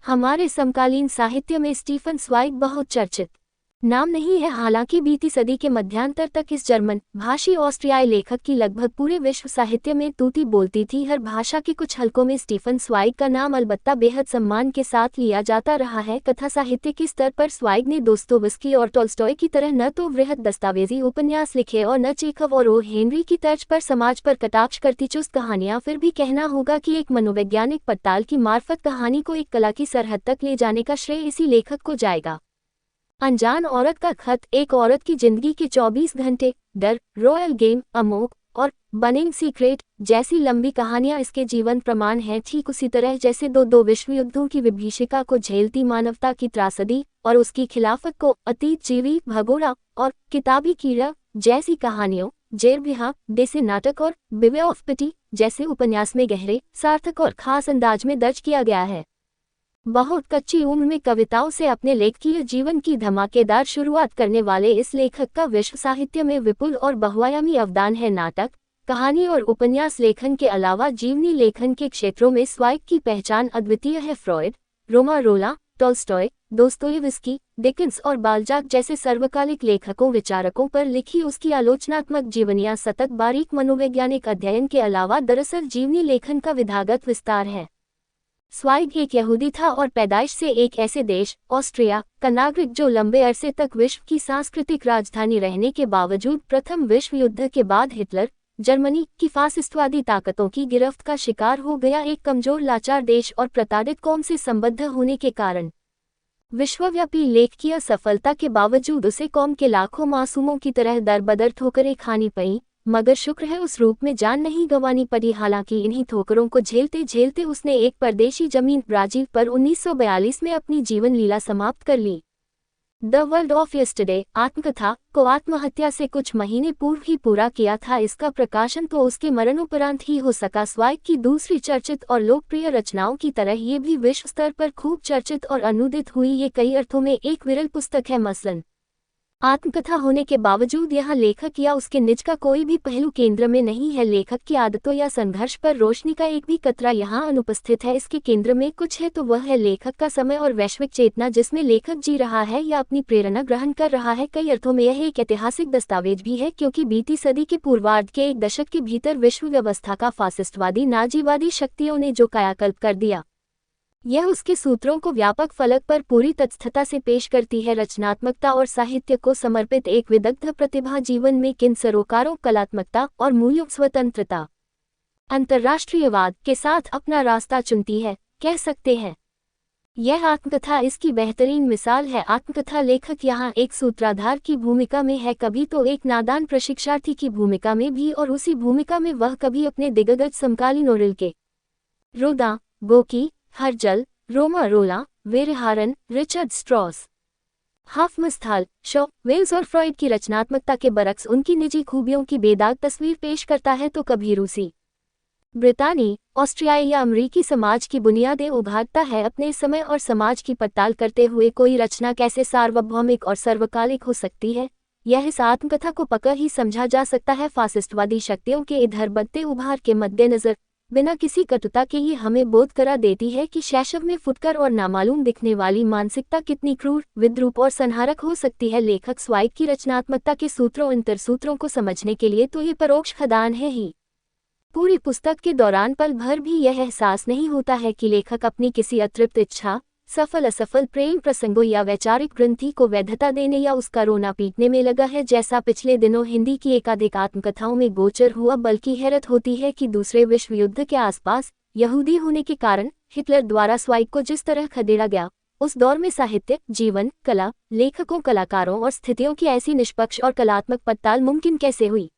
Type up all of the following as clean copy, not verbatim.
हमारे समकालीन साहित्य में स्टीफन स्वाइग बहुत चर्चित नाम नहीं है। हालांकि बीती सदी के मध्यांतर तक इस जर्मन भाषी ऑस्ट्रियाई लेखक की लगभग पूरे विश्व साहित्य में तूती बोलती थी। हर भाषा के कुछ हलकों में स्टीफन स्वाइग का नाम अलबत्ता बेहद सम्मान के साथ लिया जाता रहा है। कथा साहित्य के स्तर पर स्वाइग ने दोस्तोवस्की और टॉल्स्टॉय की तरह न तो वृहद दस्तावेजी उपन्यास लिखे और न चेखव और ओ हेनरी की तर्ज पर समाज पर कटाक्ष करती चुस्त कहानियां। फिर भी कहना होगा कि एक मनोवैज्ञानिक पड़ताल की मार्फत कहानी को एक कला की सरहद तक ले जाने का श्रेय इसी लेखक को जाएगा। अनजान औरत का खत, एक औरत की जिंदगी के 24 घंटे, डर, रॉयल गेम, अमोक और बर्निंग सीक्रेट जैसी लंबी कहानियां इसके जीवन प्रमाण हैं। ठीक उसी तरह जैसे दो विश्व युद्धों की विभीषिका को झेलती मानवता की त्रासदी और उसकी खिलाफत को अतीत जीवी भगोड़ा और किताबी कीड़ा जैसी कहानियों, जेरबिहा देसी नाटक और बिवे ऑफ पिटी जैसे उपन्यास में गहरे, सार्थक और खास अंदाज में दर्ज किया गया है। बहुत कच्ची उम्र में कविताओं से अपने लेखकीय जीवन की धमाकेदार शुरुआत करने वाले इस लेखक का विश्व साहित्य में विपुल और बहुआयामी अवदान है। नाटक, कहानी और उपन्यास लेखन के अलावा जीवनी लेखन के क्षेत्रों में स्वाइग की पहचान अद्वितीय है। Freud, Romain Rolland, Tolstoy, Dostoevsky, Dickens और बाल्जाक जैसे सर्वकालिक लेखकों विचारकों पर लिखी उसकी आलोचनात्मक जीवनियां सतत बारीक मनोवैज्ञानिक अध्ययन के अलावा दरअसल जीवनी लेखन का विधागत विस्तार है। स्वाइग एक यहूदी था और पैदाइश से एक ऐसे देश, ऑस्ट्रिया, का नागरिक जो लंबे अरसे तक विश्व की सांस्कृतिक राजधानी रहने के बावजूद प्रथम विश्व युद्ध के बाद हिटलर, जर्मनी की फासिस्टवादी ताकतों की गिरफ्त का शिकार हो गया। एक कमजोर लाचार देश और प्रताड़ित कौम से संबद्ध होने के कारण विश्वव्यापी लेखकीय सफलता के बावजूद उसे कौम के लाखों मासूमों की तरह दरबदर ठोकरें खानी पईं, मगर शुक्र है उस रूप में जान नहीं गंवानी पड़ी। हालांकि इन्हीं ठोकरों को झेलते झेलते उसने एक परदेशी जमीन ब्राजील पर 1942 में अपनी जीवन लीला समाप्त कर ली। द वर्ल्ड ऑफ यस्टरडे आत्मकथा को आत्महत्या से कुछ महीने पूर्व ही पूरा किया था। इसका प्रकाशन तो उसके मरणोपरांत ही हो सका। स्वाइग की दूसरी चर्चित और लोकप्रिय रचनाओं की तरह ये भी विश्व स्तर पर खूब चर्चित और अनुदित हुई। ये कई अर्थों में एक विरल पुस्तक है। मसलन आत्मकथा होने के बावजूद यहाँ लेखक या उसके निज का कोई भी पहलू केंद्र में नहीं है। लेखक की आदतों या संघर्ष पर रोशनी का एक भी कतरा यहाँ अनुपस्थित है। इसके केंद्र में कुछ है तो वह है लेखक का समय और वैश्विक चेतना जिसमें लेखक जी रहा है या अपनी प्रेरणा ग्रहण कर रहा है। कई अर्थों में यह एक ऐतिहासिक दस्तावेज भी है, क्योंकि बीती सदी के पूर्वार्ध के एक दशक के भीतर विश्व व्यवस्था का फासिस्टवादी नाजीवादी शक्तियों ने जो कायाकल्प कर दिया, यह उसके सूत्रों को व्यापक फलक पर पूरी तथ्यता से पेश करती है। रचनात्मकता और साहित्य को समर्पित एक विदग्ध प्रतिभा जीवन में किन सरोकारों, कलात्मकता और मूल्य स्वतंत्रता, अंतर्राष्ट्रीयवाद के साथ अपना रास्ता चुनती है, कह सकते हैं। यह आत्मकथा इसकी बेहतरीन मिसाल है। आत्मकथा लेखक यहाँ एक सूत्रधार की भूमिका में है, कभी तो एक नादान प्रशिक्षार्थी की भूमिका में भी, और उसी भूमिका में वह कभी अपने दिग्गज समकालीन ओरिल्के, रोदा, गोकी, Herzl, Romain Rolland, Verhaeren, Richard Strauss, Hofmannsthal, Shaw, Wells और फ्रॉयड की रचनात्मकता के बरक्स उनकी निजी खूबियों की बेदाग तस्वीर पेश करता है, तो कभी रूसी, ब्रितानी, ऑस्ट्रियाई या अमरीकी समाज की बुनियादें उभारता है। अपने समय और समाज की पड़ताल करते हुए कोई रचना कैसे सार्वभौमिक और सर्वकालिक हो सकती है, यह इस आत्मकथा को पकड़ ही समझा जा सकता है। फासिस्टवादी शक्तियों के इधर बढ़ते उभार के मद्देनजर बिना किसी कटुता के ये हमें बोध करा देती है कि शैशव में फुटकर और नामालूम दिखने वाली मानसिकता कितनी क्रूर, विद्रूप और संहारक हो सकती है। लेखक स्वाइग की रचनात्मकता के सूत्रों अंतरसूत्रों को समझने के लिए तो ये परोक्ष खदान है ही। पूरी पुस्तक के दौरान पल भर भी यह एहसास नहीं होता है कि लेखक अपनी किसी अतृप्त इच्छा, सफल असफल प्रेम प्रसंगों या वैचारिक ग्रंथि को वैधता देने या उसका रोना पीटने में लगा है, जैसा पिछले दिनों हिंदी की एकाधिक आत्मकथाओं में गोचर हुआ। बल्कि हैरत होती है कि दूसरे विश्व युद्ध के आसपास यहूदी होने के कारण हिटलर द्वारा स्वाइग को जिस तरह खदेड़ा गया, उस दौर में साहित्य, जीवन, कला, लेखकों, कलाकारों और स्थितियों की ऐसी निष्पक्ष और कलात्मक पड़ताल मुमकिन कैसे हुई।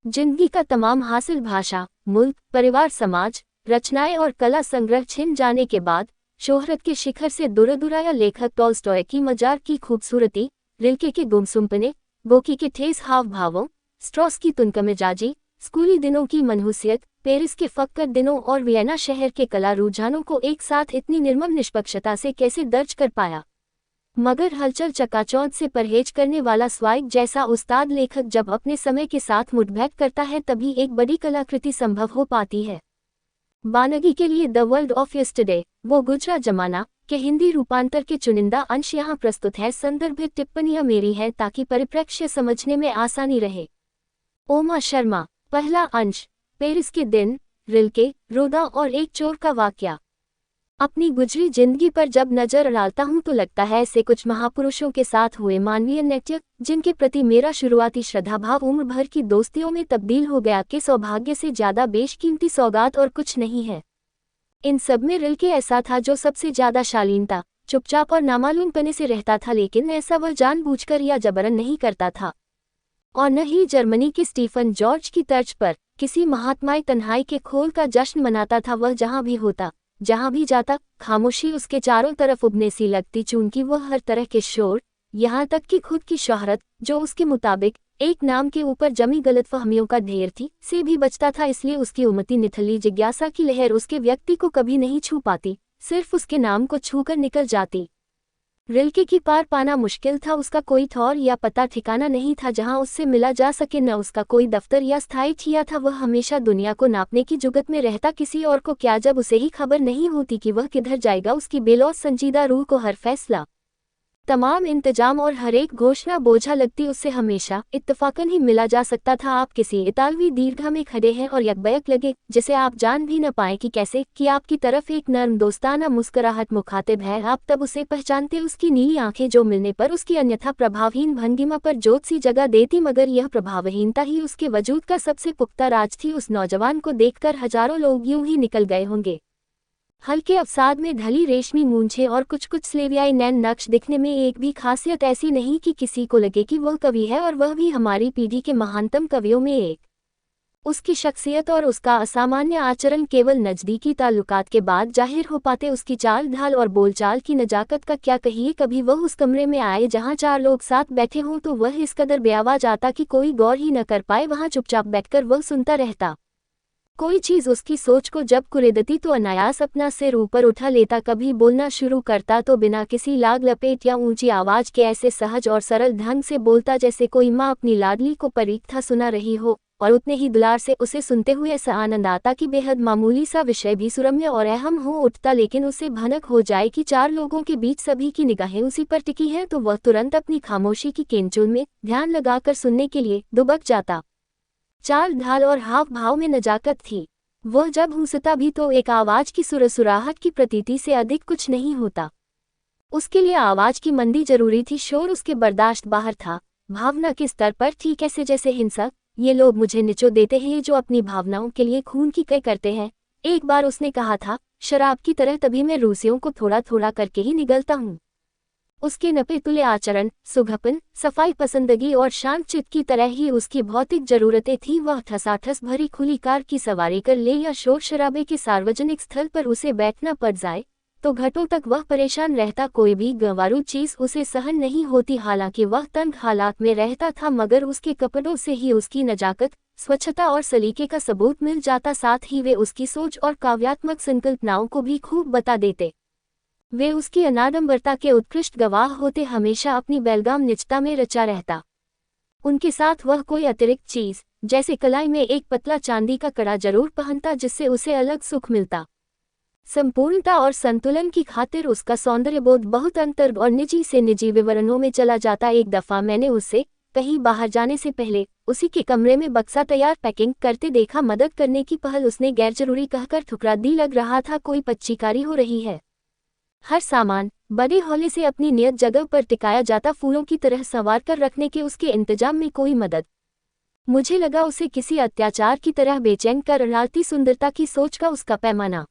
जिंदगी का तमाम हासिल भाषा, मुल्क, परिवार, समाज, रचनाएं और कला संग्रह छिन जाने के बाद शोहरत के शिखर से दुरदुराया लेखक टॉल्स्टॉय की मजार की खूबसूरती, रिल्के के गुमसुम्पने, गोकी के ठेस हाव भावों, स्ट्रॉस की तुनकमिजाजी, स्कूली दिनों की मनहूसियत, पेरिस के फक्कर दिनों और वियना शहर के कला रुझानों को एक साथ इतनी निर्मम निष्पक्षता से कैसे दर्ज कर पाया। मगर हलचल चकाचौंध से परहेज करने वाला स्वाइग जैसा उस्ताद लेखक जब अपने समय के साथ मुठभेड़ करता है, तभी एक बड़ी कलाकृति संभव हो पाती है। बानगी के लिए द वर्ल्ड ऑफ यस्टरडे, वो गुजरा जमाना के हिंदी रूपांतर के चुनिंदा अंश यहाँ प्रस्तुत है। संदर्भित टिप्पणियां मेरी है ताकि परिप्रेक्ष्य समझने में आसानी रहे। ओमा शर्मा। पहला अंश, पेरिस के दिन, रिल्के, रोदा और एक चोर का वाकया। अपनी गुजरी जिंदगी पर जब नजर डालता हूँ तो लगता है ऐसे कुछ महापुरुषों के साथ हुए मानवीय नृत्य जिनके प्रति मेरा शुरुआती श्रद्धाभाव उम्र भर की दोस्तियों में तब्दील हो गया कि सौभाग्य से ज्यादा बेशकीमती सौगात और कुछ नहीं है। इन सब में रिल्के ऐसा था जो सबसे ज्यादा शालीनता, चुपचाप और नामालूमपने से रहता था, लेकिन ऐसा वह जानबूझकर या जबरन नहीं करता था। और न ही जर्मनी के स्टीफन जॉर्ज की तर्ज पर किसी महात्माई तन्हाई के खोल का जश्न मनाता था। वह जहाँ भी होता, जहाँ भी जाता, खामोशी उसके चारों तरफ उबने सी लगती, चूंकि वह हर तरह के शोर, यहाँ तक कि खुद की शोहरत, जो उसके मुताबिक एक नाम के ऊपर जमी गलतफहमियों का ढेर थी, से भी बचता था। इसलिए उसकी उमती निथली जिज्ञासा की लहर उसके व्यक्ति को कभी नहीं छू पाती, सिर्फ उसके नाम को छूकर निकल जाती। रिल्के की पार पाना मुश्किल था। उसका कोई ठौर या पता ठिकाना नहीं था जहां उससे मिला जा सके, न उसका कोई दफ्तर या स्थायी ठिया था। वह हमेशा दुनिया को नापने की जुगत में रहता, किसी और को क्या, जब उसे ही खबर नहीं होती कि वह किधर जाएगा। उसकी बेलौस संजीदा रूह को हर फैसला, तमाम इंतजाम और हर एक घोषणा बोझा लगती। उससे हमेशा इत्तफाकन ही मिला जा सकता था। आप किसी इतालवी दीर्घा में खड़े हैं और यकबयक लगे, जिसे आप जान भी न पाए कि कैसे, कि आपकी तरफ एक नर्म दोस्ताना मुस्कुराहट मुखातिब है। आप तब उसे पहचानते, उसकी नीली आंखें जो मिलने पर उसकी अन्यथा प्रभावहीन भंगिमा पर जोत सी जगह देती, मगर यह प्रभावहीनता ही उसके वजूद का सबसे पुख्ता राज थी। उस नौजवान को देखकर हजारों लोग यूं ही निकल गए होंगे। हल्के अवसाद में ढली रेशमी मूंछें और कुछ कुछ स्लेवियाई नैन नक्श दिखने में एक भी खासियत ऐसी नहीं कि किसी को लगे कि वह कवि है, और वह भी हमारी पीढ़ी के महानतम कवियों में एक। उसकी शख्सियत और उसका असामान्य आचरण केवल नज़दीकी ताल्लुकात के बाद जाहिर हो पाते। उसकी चाल ढाल और बोलचाल की नजाकत का क्या कहिए। कभी वह उस कमरे में आए जहाँ 4 लोग साथ बैठे हों तो वह इस कदर बेआवाज आता कि कोई गौर ही न कर पाए। वहाँ चुपचाप बैठकर वह सुनता रहता। कोई चीज उसकी सोच को जब कुरेदती तो अनायास अपना सिर ऊपर उठा लेता। कभी बोलना शुरू करता तो बिना किसी लाग लपेट या ऊंची आवाज के ऐसे सहज और सरल ढंग से बोलता जैसे कोई माँ अपनी लाडली को परीक्षा सुना रही हो, और उतने ही दुलार से उसे सुनते हुए ऐसा आनंद आता कि बेहद मामूली सा विषय भी सुरम्य और अहम हो उठता। लेकिन उसे भनक हो जाए कि 4 लोगों के बीच सभी की निगाहें उसी पर टिकी हैं, तो वह तुरंत अपनी खामोशी की केंचुल में ध्यान लगाकर सुनने के लिए दुबक जाता। चाल ढाल और हाव भाव में नजाकत थी। वह जब हंसता भी तो एक आवाज की सुरसुराहट की प्रतीति से अधिक कुछ नहीं होता। उसके लिए आवाज की मंदी जरूरी थी, शोर उसके बर्दाश्त बाहर था। भावना के स्तर पर थी, कैसे जैसे हिंसक ये लोग मुझे निचो देते हैं जो अपनी भावनाओं के लिए खून की कई करते हैं। एक बार उसने कहा था, शराब की तरह तभी मैं रूसियों को थोड़ा थोड़ा करके ही निगलता हूँ। उसके नपे तुले आचरण, सुघपन, सफाई पसंदगी और शांत चित्त की तरह ही उसकी भौतिक जरूरतें थी। वह ठसाठस भरी खुली कार की सवारी कर ले या शोर शराबे के सार्वजनिक स्थल पर उसे बैठना पड़ जाए तो घंटों तक वह परेशान रहता। कोई भी गंवारू चीज उसे सहन नहीं होती। हालांकि वह तंग हालात में रहता था, मगर उसके कपड़ों से ही उसकी नजाकत, स्वच्छता और सलीके का सबूत मिल जाता। साथ ही वे उसकी सोच और काव्यात्मक संकल्पनाओं को भी खूब बता देते। वे उसकी अनाडंबरता के उत्कृष्ट गवाह होते। हमेशा अपनी बेलगाम निजता में रचा रहता। उनके साथ वह कोई अतिरिक्त चीज, जैसे कलाई में एक पतला चांदी का कड़ा जरूर पहनता, जिससे उसे अलग सुख मिलता। संपूर्णता और संतुलन की खातिर उसका सौंदर्यबोध बहुत अंतर और निजी से निजी विवरणों में चला जाता। एक दफा मैंने उसे कहीं बाहर जाने से पहले उसी के कमरे में बक्सा तैयार पैकिंग करते देखा। मदद करने की पहल उसने गैर जरूरी कहकर ठुकरा दी। लग रहा था कोई पच्चीकारी हो रही है। हर सामान बड़े हौले से अपनी नियत जगह पर टिकाया जाता, फूलों की तरह संवार कर रखने के उसके इंतजाम में कोई मदद। मुझे लगा उसे किसी अत्याचार की तरह बेचैन कर डालती सुंदरता की सोच का उसका पैमाना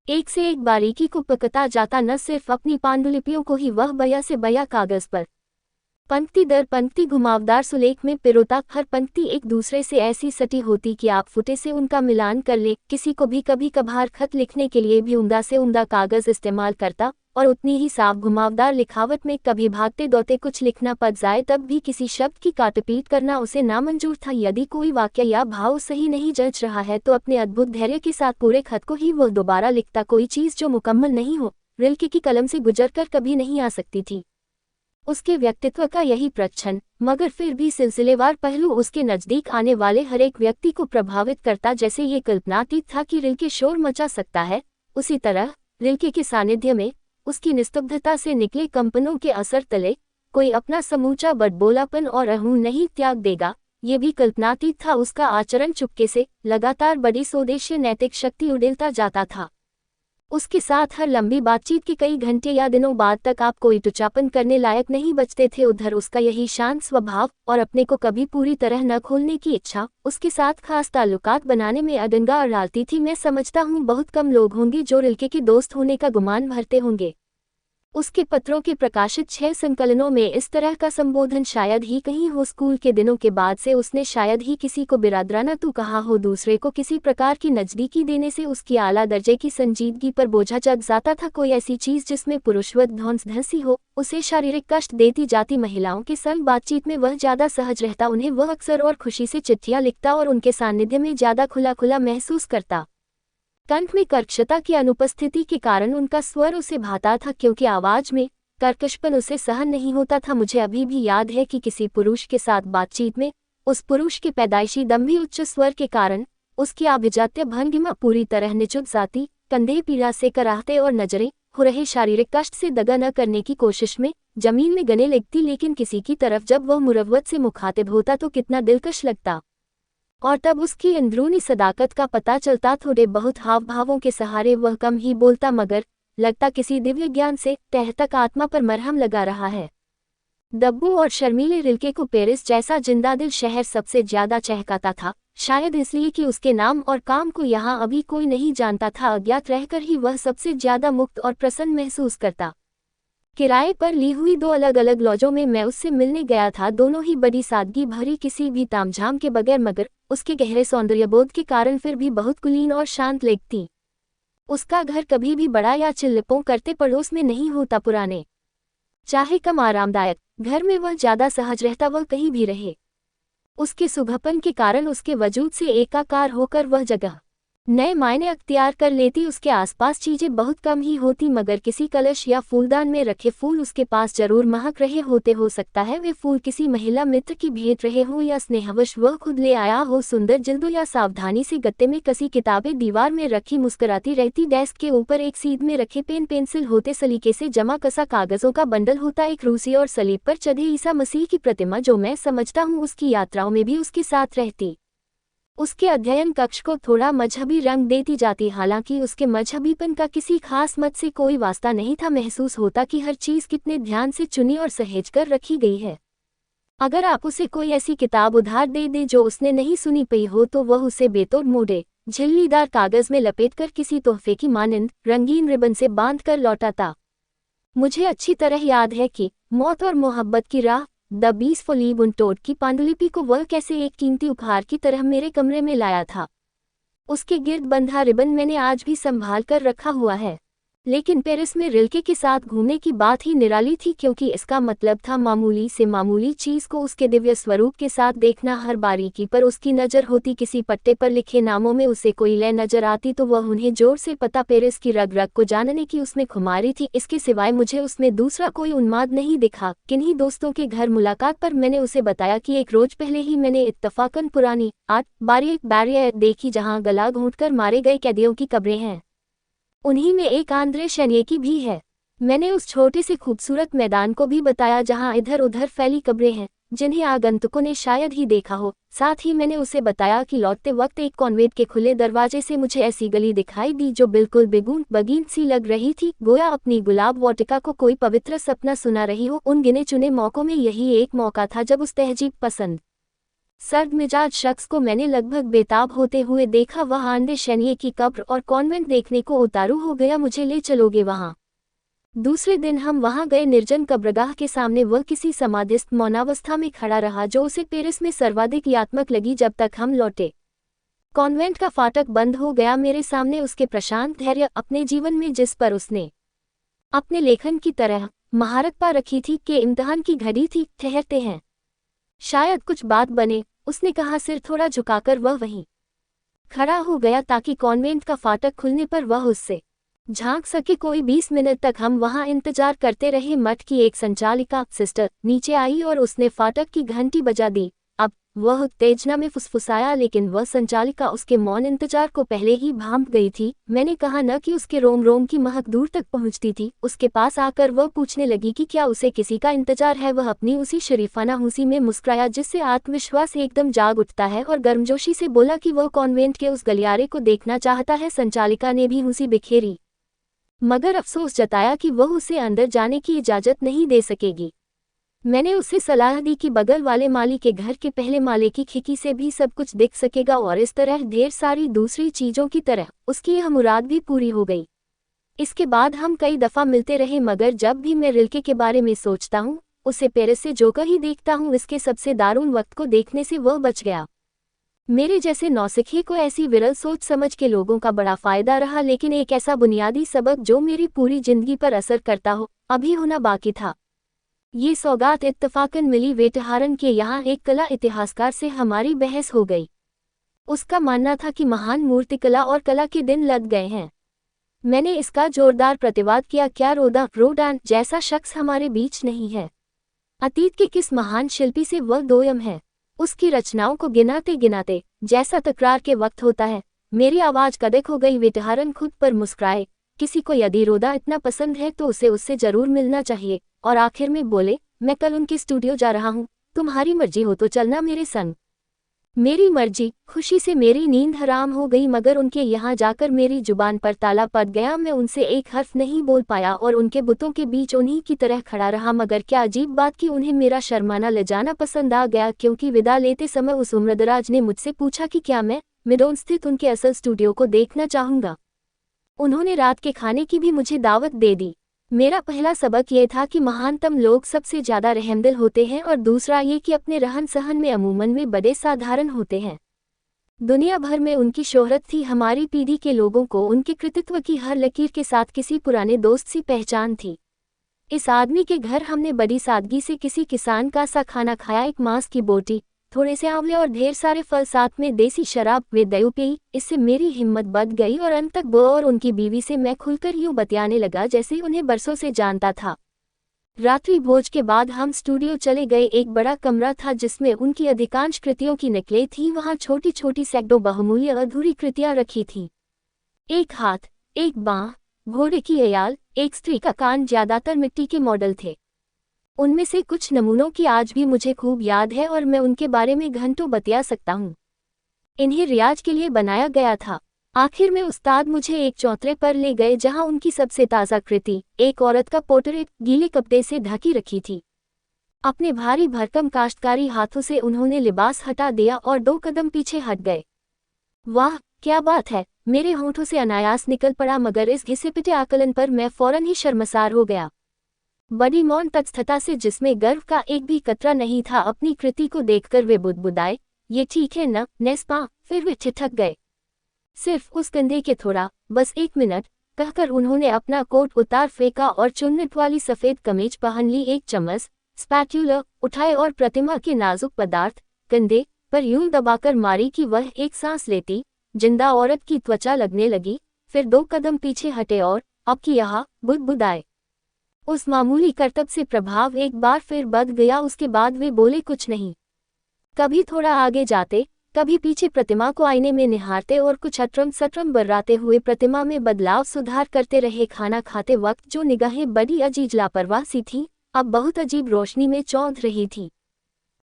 एक से एक बारीकी को पकता जाता। न सिर्फ अपनी पांडुलिपियों को ही वह बया से बया कागज पर पंक्ति दर पंक्ति घुमावदार सुलेख में पिरोता। हर पंक्ति एक दूसरे से ऐसी सटी होती कि आप फुटे से उनका मिलान कर ले। किसी को भी कभी कभार खत लिखने के लिए भी उम्दा से उम्दा कागज इस्तेमाल करता, और उतनी ही साफ घुमावदार लिखावट में कभी भागते दौड़ते कुछ लिखना पड़ जाए तब भी किसी शब्द की काटपीट करना उसे नामंजूर था। यदि कोई वाक्य या भाव सही नहीं जच रहा है तो अपने अद्भुत धैर्य के साथ पूरे खत को ही वह दोबारा लिखता। कोई चीज जो मुकम्मल नहीं हो, रिल्के की कलम से गुजरकर कभी नहीं आ सकती थी। उसके व्यक्तित्व का यही प्रच्छन्न मगर फिर भी सिलसिलेवार पहलू उसके नजदीक आने वाले हर एक व्यक्ति को प्रभावित करता, जैसे ये कल्पनातीत था कि रिल्के शोर मचा सकता है, उसी तरह रिल्के के सानिध्य में उसकी निस्तब्धता से निकले कंपनों के असर तले कोई अपना समूचा बड़बोलापन और अहूँ नहीं त्याग देगा। ये भी कल्पनातीत था। उसका आचरण चुपके से लगातार बड़ी स्वदेशी नैतिक शक्ति उड़ेलता जाता था। उसके साथ हर लंबी बातचीत के कई घंटे या दिनों बाद तक आप कोई टुचापन करने लायक नहीं बचते थे। उधर उसका यही शांत स्वभाव और अपने को कभी पूरी तरह न खोलने की इच्छा उसके साथ खास ताल्लुकात बनाने में अडंगा डालती थी। मैं समझता हूँ बहुत कम लोग होंगे जो रिल्के के दोस्त होने का गुमान भरते होंगे। उसके पत्रों के प्रकाशित 6 संकलनों में इस तरह का संबोधन शायद ही कहीं हो। स्कूल के दिनों के बाद से उसने शायद ही किसी को बिरादराना तू कहा हो। दूसरे को किसी प्रकार की नजदीकी देने से उसकी आला दर्जे की संजीदगी पर बोझा चढ़ जाता था। कोई ऐसी चीज जिसमें पुरुषवत ध्वंस धंसी हो उसे शारीरिक कष्ट देती जाती। महिलाओं के संग बातचीत में वह ज्यादा सहज रहता, उन्हें वह अक्सर और खुशी से चिट्ठियां लिखता और उनके सानिध्य में ज्यादा खुला खुला महसूस करता। कंठ में कर्कशता की अनुपस्थिति के कारण उनका स्वर उसे भाता था, क्योंकि आवाज में कर्कशपन उसे सहन नहीं होता था। मुझे अभी भी याद है कि किसी पुरुष के साथ बातचीत में उस पुरुष के पैदाइशी दम्भी उच्च स्वर के कारण उसकी आभिजात्य भंगिमा पूरी तरह निचुक जाती। कंधे पीड़ा से कराहते और नजरें हो रहे शारीरिक कष्ट से दगा न करने की कोशिश में जमीन में गने लगती, लेकिन किसी की तरफ जब वह मुरव्वत से मुखातिब होता तो कितना दिलकश लगता। और तब उसकी अंदरूनी सदाकत का पता चलता। थोड़े बहुत हाव भावों के सहारे वह कम ही बोलता, मगर लगता किसी दिव्य ज्ञान से तह तक आत्मा पर मरहम लगा रहा है। दब्बू और शर्मीले रिल्के को पेरिस जैसा जिंदादिल शहर सबसे ज्यादा चहकाता था, शायद इसलिए कि उसके नाम और काम को यहाँ अभी कोई नहीं जानता था। अज्ञात रहकर ही वह सबसे ज्यादा मुक्त और प्रसन्न महसूस करता। किराए पर ली हुई 2 अलग अलग लॉजों में मैं उससे मिलने गया था। दोनों ही बड़ी सादगी भरी, किसी भी तामझाम के बगैर, मगर उसके गहरे सौंदर्यबोध के कारण फिर भी बहुत कुलीन और शांत लगती। उसका घर कभी भी बड़ा या चिल्लपों करते पड़ोस में नहीं होता। पुराने चाहे कम आरामदायक घर में वह ज्यादा सहज रहता, वह कहीं भी रहे। उसके सुघपन के कारण उसके वजूद से एकाकार होकर वह जगह नए मायने अख्तियार कर लेती। उसके आसपास चीजें बहुत कम ही होती, मगर किसी कलश या फूलदान में रखे फूल उसके पास जरूर महक रहे होते। हो सकता है वे फूल किसी महिला मित्र की भेंट रहे हों या स्नेहवश वह खुद ले आया हो। सुंदर जिल्दों या सावधानी से गत्ते में कसी किताबें दीवार में रखी मुस्कुराती रहती। डेस्क के ऊपर एक सीध में रखे पेन पेंसिल होते, सलीके से जमा कसा कागजों का बंडल होता, एक रूसी और सलीब पर चढ़े ईसा मसीह की प्रतिमा, जो मैं समझता हूँ उसकी यात्राओं में भी उसके साथ रहती। उसके अध्ययन कक्ष को थोड़ा मजहबी रंग देती जाती, हालांकि उसके मजहबीपन का किसी खास मत से कोई वास्ता नहीं था। महसूस होता कि हर चीज कितने ध्यान से चुनी और सहेजकर रखी गई है। अगर आप उसे कोई ऐसी किताब उधार दे दे जो उसने नहीं सुनी पई हो तो वह उसे बेतोड़ मोड़े झिल्लीदार कागज में लपेटकर किसी तोहफे की मानंद रंगीन रिबन से बांधकर लौटाता। मुझे अच्छी तरह याद है कि मौत और मोहब्बत की राह द बीस फॉलीब उनटोड की पांडुलिपि को वह कैसे एक कीमती उपहार की तरह मेरे कमरे में लाया था। उसके गिर्द बंधा रिबन मैंने आज भी संभाल कर रखा हुआ है। लेकिन पेरिस में रिल्के के साथ घूमने की बात ही निराली थी, क्योंकि इसका मतलब था मामूली से मामूली चीज को उसके दिव्य स्वरूप के साथ देखना। हर बारीकी पर उसकी नजर होती, किसी पट्टे पर लिखे नामों में उसे कोई लय नजर आती तो वह उन्हें जोर से पता। पेरिस की रग रग को जानने की उसमें खुमारी थी। इसके सिवाय मुझे उसमें दूसरा कोई उन्माद नहीं दिखा। किन्हीं दोस्तों के घर मुलाकात पर मैंने उसे बताया कि एक रोज पहले ही मैंने इत्तफाकन पुरानी 8 बारीक बैरियर देखी, जहां गला घोंटकर मारे गए कैदियों की कब्रें हैं। उन्हीं में एक आंद्रे शेनिये भी है। मैंने उस छोटे से खूबसूरत मैदान को भी बताया जहां इधर उधर फैली कब्रें हैं, जिन्हें आगंतुकों ने शायद ही देखा हो। साथ ही मैंने उसे बताया कि लौटते वक्त एक कॉन्वेंट के खुले दरवाजे से मुझे ऐसी गली दिखाई दी जो बिल्कुल बेगून बगीन सी लग रही थी, गोया अपनी गुलाब वाटिका को कोई पवित्र सपना सुना रही हो। उन गिने चुने मौकों में यही एक मौका था जब उस तहजीब पसंद सर्द मिजाज शख्स को मैंने लगभग बेताब होते हुए देखा। वह आंद्रे शेनिये की कब्र और कॉन्वेंट देखने को उतारू हो गया। मुझे ले चलोगे वहां? दूसरे दिन हम वहां गए। निर्जन कब्रगाह के सामने वह किसी समाधिस्थ मौनावस्था में खड़ा रहा, जो उसे पेरिस में सर्वाधिक यात्मक लगी जब तक हम लौटे। कॉन्वेंट का फाटक बंद हो गया। मेरे सामने उसके प्रशांत धैर्य, अपने जीवन में जिस पर उसने अपने लेखन की तरह महारत पा रखी थी, के इम्तिहान की घड़ी थी। ठहरते हैं, शायद कुछ बात बने, उसने कहा। सिर थोड़ा झुकाकर वह वहीं खड़ा हो गया ताकि कॉन्वेंट का फाटक खुलने पर वह उससे झांक सके कोई। 20 मिनट तक हम वहां इंतजार करते रहे। मठ की एक संचालिका सिस्टर नीचे आई और उसने फाटक की घंटी बजा दी। अब वह उत्तेजना में फुसफुसाया, लेकिन वह संचालिका उसके मौन इंतजार को पहले ही भांप गई थी। मैंने कहा न कि उसके रोम रोम की महक दूर तक पहुंचती थी। उसके पास आकर वह पूछने लगी कि क्या उसे किसी का इंतजार है। वह अपनी उसी शरीफाना हंसी में मुस्कुराया जिससे आत्मविश्वास एकदम जाग उठता है और गर्मजोशी से बोला कि वह कॉन्वेंट के उस गलियारे को देखना चाहता है। संचालिका ने भी हंसी बिखेरी, मगर अफसोस जताया कि वह उसे अंदर जाने की इजाजत नहीं दे सकेगी। मैंने उसे सलाह दी कि बगल वाले माली के घर के पहले माले की खिड़की से भी सब कुछ दिख सकेगा, और इस तरह ढेर सारी दूसरी चीजों की तरह उसकी यह मुराद भी पूरी हो गई। इसके बाद हम कई दफा मिलते रहे, मगर जब भी मैं रिल्के के बारे में सोचता हूँ, उसे पेरिस से जोकर ही देखता हूँ। इसके सबसे दारुण वक्त को देखने से वह बच गया। मेरे जैसे नौसिखिए को ऐसी विरल सोच समझ के लोगों का बड़ा फायदा रहा, लेकिन एक ऐसा बुनियादी सबक जो मेरी पूरी जिंदगी पर असर करता हो, अभी होना बाकी था। ये सौगात इत्तफाकन मिली वेटहारन के यहाँ एक कला इतिहासकार से हमारी बहस हो गई। उसका मानना था कि महान मूर्तिकला और कला के दिन लद गए हैं। मैंने इसका जोरदार प्रतिवाद किया, क्या रोडान जैसा शख्स हमारे बीच नहीं है? अतीत के किस महान शिल्पी से वह दोयम है? उसकी रचनाओं को गिनाते गिनाते जैसा तकरार के वक्त होता है। मेरी आवाज कदक हो गई। वेटहारन खुद पर मुस्कुराए। किसी को यदि रोदा इतना पसंद है तो उसे उससे जरूर मिलना चाहिए, और आखिर में बोले, मैं कल उनके स्टूडियो जा रहा हूँ, तुम्हारी मर्जी हो तो चलना मेरे संग। मेरी मर्जी। खुशी से मेरी नींद हराम हो गई, मगर उनके यहाँ जाकर मेरी जुबान पर ताला पड़ गया। मैं उनसे एक हर्फ नहीं बोल पाया और उनके बुतों के बीच उन्हीं की तरह खड़ा रहा। मगर क्या अजीब बात कि उन्हें मेरा शर्माना ले जाना पसंद आ गया, क्योंकि विदा लेते समय उस उम्रदराज ने मुझसे पूछा कि क्या मैं मिडोन स्थित उनके असल स्टूडियो को देखना चाहूँगा। उन्होंने रात के खाने की भी मुझे दावत दे दी। मेरा पहला सबक यह था कि महानतम लोग सबसे ज्यादा रहमदिल होते हैं, और दूसरा ये कि अपने रहन सहन में अमूमन में बड़े साधारण होते हैं। दुनिया भर में उनकी शोहरत थी। हमारी पीढ़ी के लोगों को उनके कृतित्व की हर लकीर के साथ किसी पुराने दोस्त सी पहचान थी। इस आदमी के घर हमने बड़ी सादगी से किसी किसान का सा खाना खाया, एक मांस की बोटी, थोड़े से आंवले और ढेर सारे फल, साथ में देसी शराब वे दयु पी। इससे मेरी हिम्मत बढ़ गई और अंत तक वो और उनकी बीवी से मैं खुलकर यूं बतियाने लगा जैसे उन्हें बरसों से जानता था। रात्रि भोज के बाद हम स्टूडियो चले गए। एक बड़ा कमरा था जिसमें उनकी अधिकांश कृतियों की नकलें थीं। वहां छोटी छोटी सैकड़ों बहुमूल्य अधूरी कृतियां रखी थीं। एक हाथ, एक बांह, घोड़े की अयाल, एक स्त्री का कान, ज्यादातर मिट्टी के मॉडल थे। उनमें से कुछ नमूनों की आज भी मुझे खूब याद है और मैं उनके बारे में घंटों बतिया सकता हूँ। इन्हें रियाज के लिए बनाया गया था। आखिर में उस्ताद मुझे एक चौतरे पर ले गए जहां उनकी सबसे ताज़ा कृति, एक औरत का पोर्ट्रेट, गीले कपड़े से ढकी रखी थी। अपने भारी भरकम काश्तकारी हाथों से उन्होंने लिबास हटा दिया और 2 कदम पीछे हट गए। वाह क्या बात है, मेरे होंठों से अनायास निकल पड़ा, मगर इस घिसे-पिटे आकलन पर मैं फौरन ही शर्मसार हो गया। बड़ी मौन तत्स्थता से, जिसमें गर्व का एक भी कतरा नहीं था, अपनी कृति को देखकर वे बुदबुदाए, ये ठीक है न, नेस्पा? फिर वे ठिठक गए। सिर्फ उस कंधे के थोड़ा, बस 1 मिनट, कहकर उन्होंने अपना कोट उतार फेंका और चुन्नट वाली सफेद कमीज पहन ली। एक चम्मच स्पैट्यूला उठाए और प्रतिमा के नाजुक पदार्थ कंधे पर यूं दबाकर मारी कि वह एक सांस लेती जिंदा औरत की त्वचा लगने लगी। फिर 2 कदम पीछे हटे और अब की यहाँ बुदबुदाए। उस मामूली करतब से प्रभाव एक बार फिर बढ़ गया। उसके बाद वे बोले कुछ नहीं। कभी थोड़ा आगे जाते, कभी पीछे प्रतिमा को आईने में निहारते और कुछ अटरम सटरम बर्राते हुए प्रतिमा में बदलाव सुधार करते रहे। खाना खाते वक्त जो निगाहें बड़ी अजीज लापरवाह सी थीं, अब बहुत अजीब रोशनी में चौंध रही थी।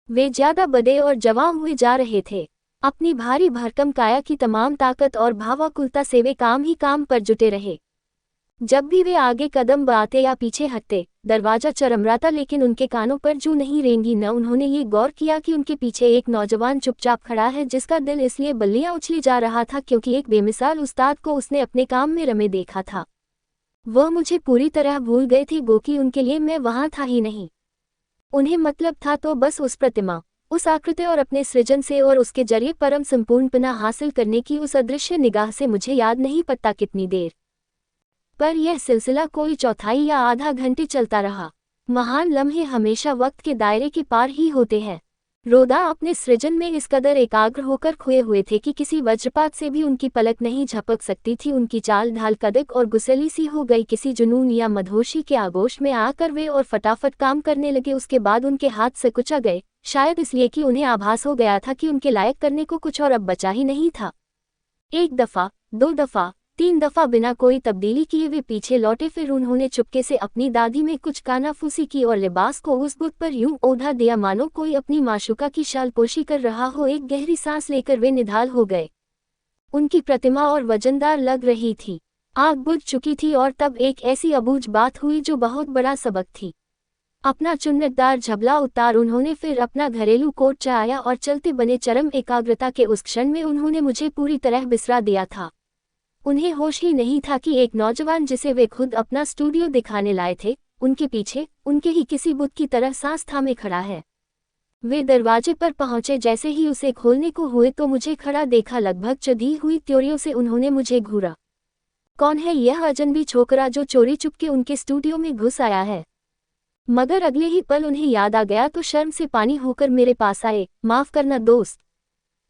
वे ज्यादा बड़े और जवान हुए जा रहे थे। अपनी भारी भरकम काया की तमाम ताकत और भावाकुलता से वे काम ही काम पर जुटे रहे। जब भी वे आगे कदम बढ़ाते या पीछे हटते, दरवाजा चरमराता, लेकिन उनके कानों पर जू नहीं रेंगी। न उन्होंने ये गौर किया कि उनके पीछे एक नौजवान चुपचाप खड़ा है, जिसका दिल इसलिए बल्लियां उछली जा रहा था क्योंकि एक बेमिसाल उस्ताद को उसने अपने काम में रमे देखा था। वह मुझे पूरी तरह भूल गए थे, गोकि उनके लिए मैं वहां था ही नहीं। उन्हें मतलब था तो बस उस प्रतिमा, उस आकृति और अपने सृजन से और उसके जरिए परम संपूर्णपना हासिल करने की उस अदृश्य निगाह से। मुझे याद नहीं पता कितनी देर, पर यह सिलसिला कोई चौथाई या आधा घंटे चलता रहा। महान लम्हे हमेशा वक्त के दायरे के पार ही होते हैं। रोदा अपने सृजन में इस कदर एकाग्र होकर खोए हुए थे कि किसी वज्रपात से भी उनकी पलक नहीं झपक सकती थी। उनकी चाल ढाल कदक और गुस्सैली सी हो गई। किसी जुनून या मदहोशी के आगोश में आकर वे और फटाफट काम करने लगे। उसके बाद उनके हाथ सिकुचा गए, शायद इसलिए कि उन्हें आभास हो गया था कि उनके लायक करने को कुछ और अब बचा ही नहीं था। 1 दफ़ा, 2 दफ़ा, 3 दफ़ा बिना कोई तब्दीली किए वे पीछे लौटे। फिर उन्होंने चुपके से अपनी दादी में कुछ कानाफूसी की और लिबास को उस बुत पर यूं ओढ़ा दिया मानो कोई अपनी माशूका की शालपोशी कर रहा हो। एक गहरी सांस लेकर वे निढाल हो गए। उनकी प्रतिमा और वजनदार लग रही थी। आग बुझ चुकी थी और तब एक ऐसी अबूझ बात हुई जो बहुत बड़ा सबक थी। अपना चुन्नटदार झबला उतार उन्होंने फिर अपना घरेलू कोट चढ़ाया और चलते बने चरम एकाग्रता के उस क्षण में उन्होंने मुझे पूरी तरह बिसरा दिया था। उन्हें होश ही नहीं था कि एक नौजवान जिसे वे खुद अपना स्टूडियो दिखाने लाए थे, उनके पीछे उनके ही किसी बुत की तरह सांस थामे खड़ा है। वे दरवाजे पर पहुंचे। जैसे ही उसे खोलने को हुए तो मुझे खड़ा देखा। लगभग चढ़ी हुई त्योरियों से उन्होंने मुझे घूरा। कौन है यह अजनबी छोकरा जो चोरी चुपके उनके स्टूडियो में घुस आया है? मगर अगले ही पल उन्हें याद आ गया तो शर्म से पानी होकर मेरे पास आए। माफ करना दोस्त,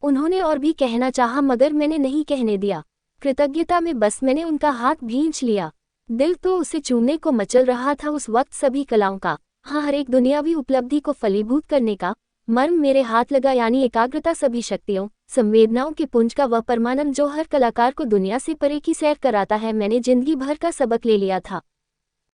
उन्होंने और भी कहना चाहा मगर मैंने नहीं कहने दिया। कृतज्ञता में बस मैंने उनका हाथ भींच लिया। दिल तो उसे चूमने को मचल रहा था उस वक्त सभी कलाओं का, हाँ हर एक दुनियावी उपलब्धि को फलीभूत करने का मर्म मेरे हाथ लगा। यानी एकाग्रता, सभी शक्तियों संवेदनाओं के पुंज का वह परमानंद जो हर कलाकार को दुनिया से परे की सैर कराता है। मैंने जिंदगी भर का सबक ले लिया था।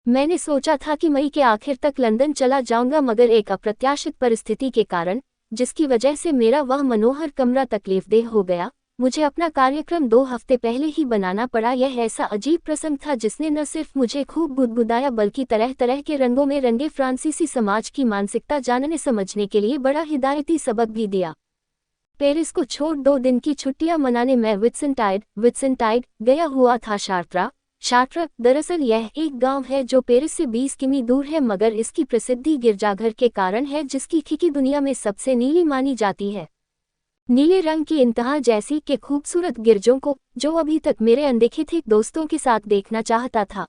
मैंने सोचा था कि मई के आखिर तक लंदन चला जाऊंगा मगर एक अप्रत्याशित परिस्थिति के कारण, जिसकी वजह से मेरा वह मनोहर कमरा तकलीफदेह हो गया, मुझे अपना कार्यक्रम 2 हफ्ते पहले ही बनाना पड़ा। यह ऐसा अजीब प्रसंग था जिसने न सिर्फ मुझे खूब गुदगुदाया बल्कि तरह तरह के रंगों में रंगे फ्रांसीसी समाज की मानसिकता जानने समझने के लिए बड़ा हिदायती सबक भी दिया। पेरिस को छोड़ 2 दिन की छुट्टियां मनाने मैं विट्सनटाइड गया हुआ था। शार्ट्रा दरअसल यह एक गांव है जो पेरिस से 20 किमी दूर है मगर इसकी प्रसिद्धि गिरजाघर के कारण है जिसकी खिकी दुनिया में सबसे नीली मानी जाती है। नीले रंग की इंतहा जैसी के खूबसूरत गिरजों को जो अभी तक मेरे अनदेखे थे दोस्तों के साथ देखना चाहता था।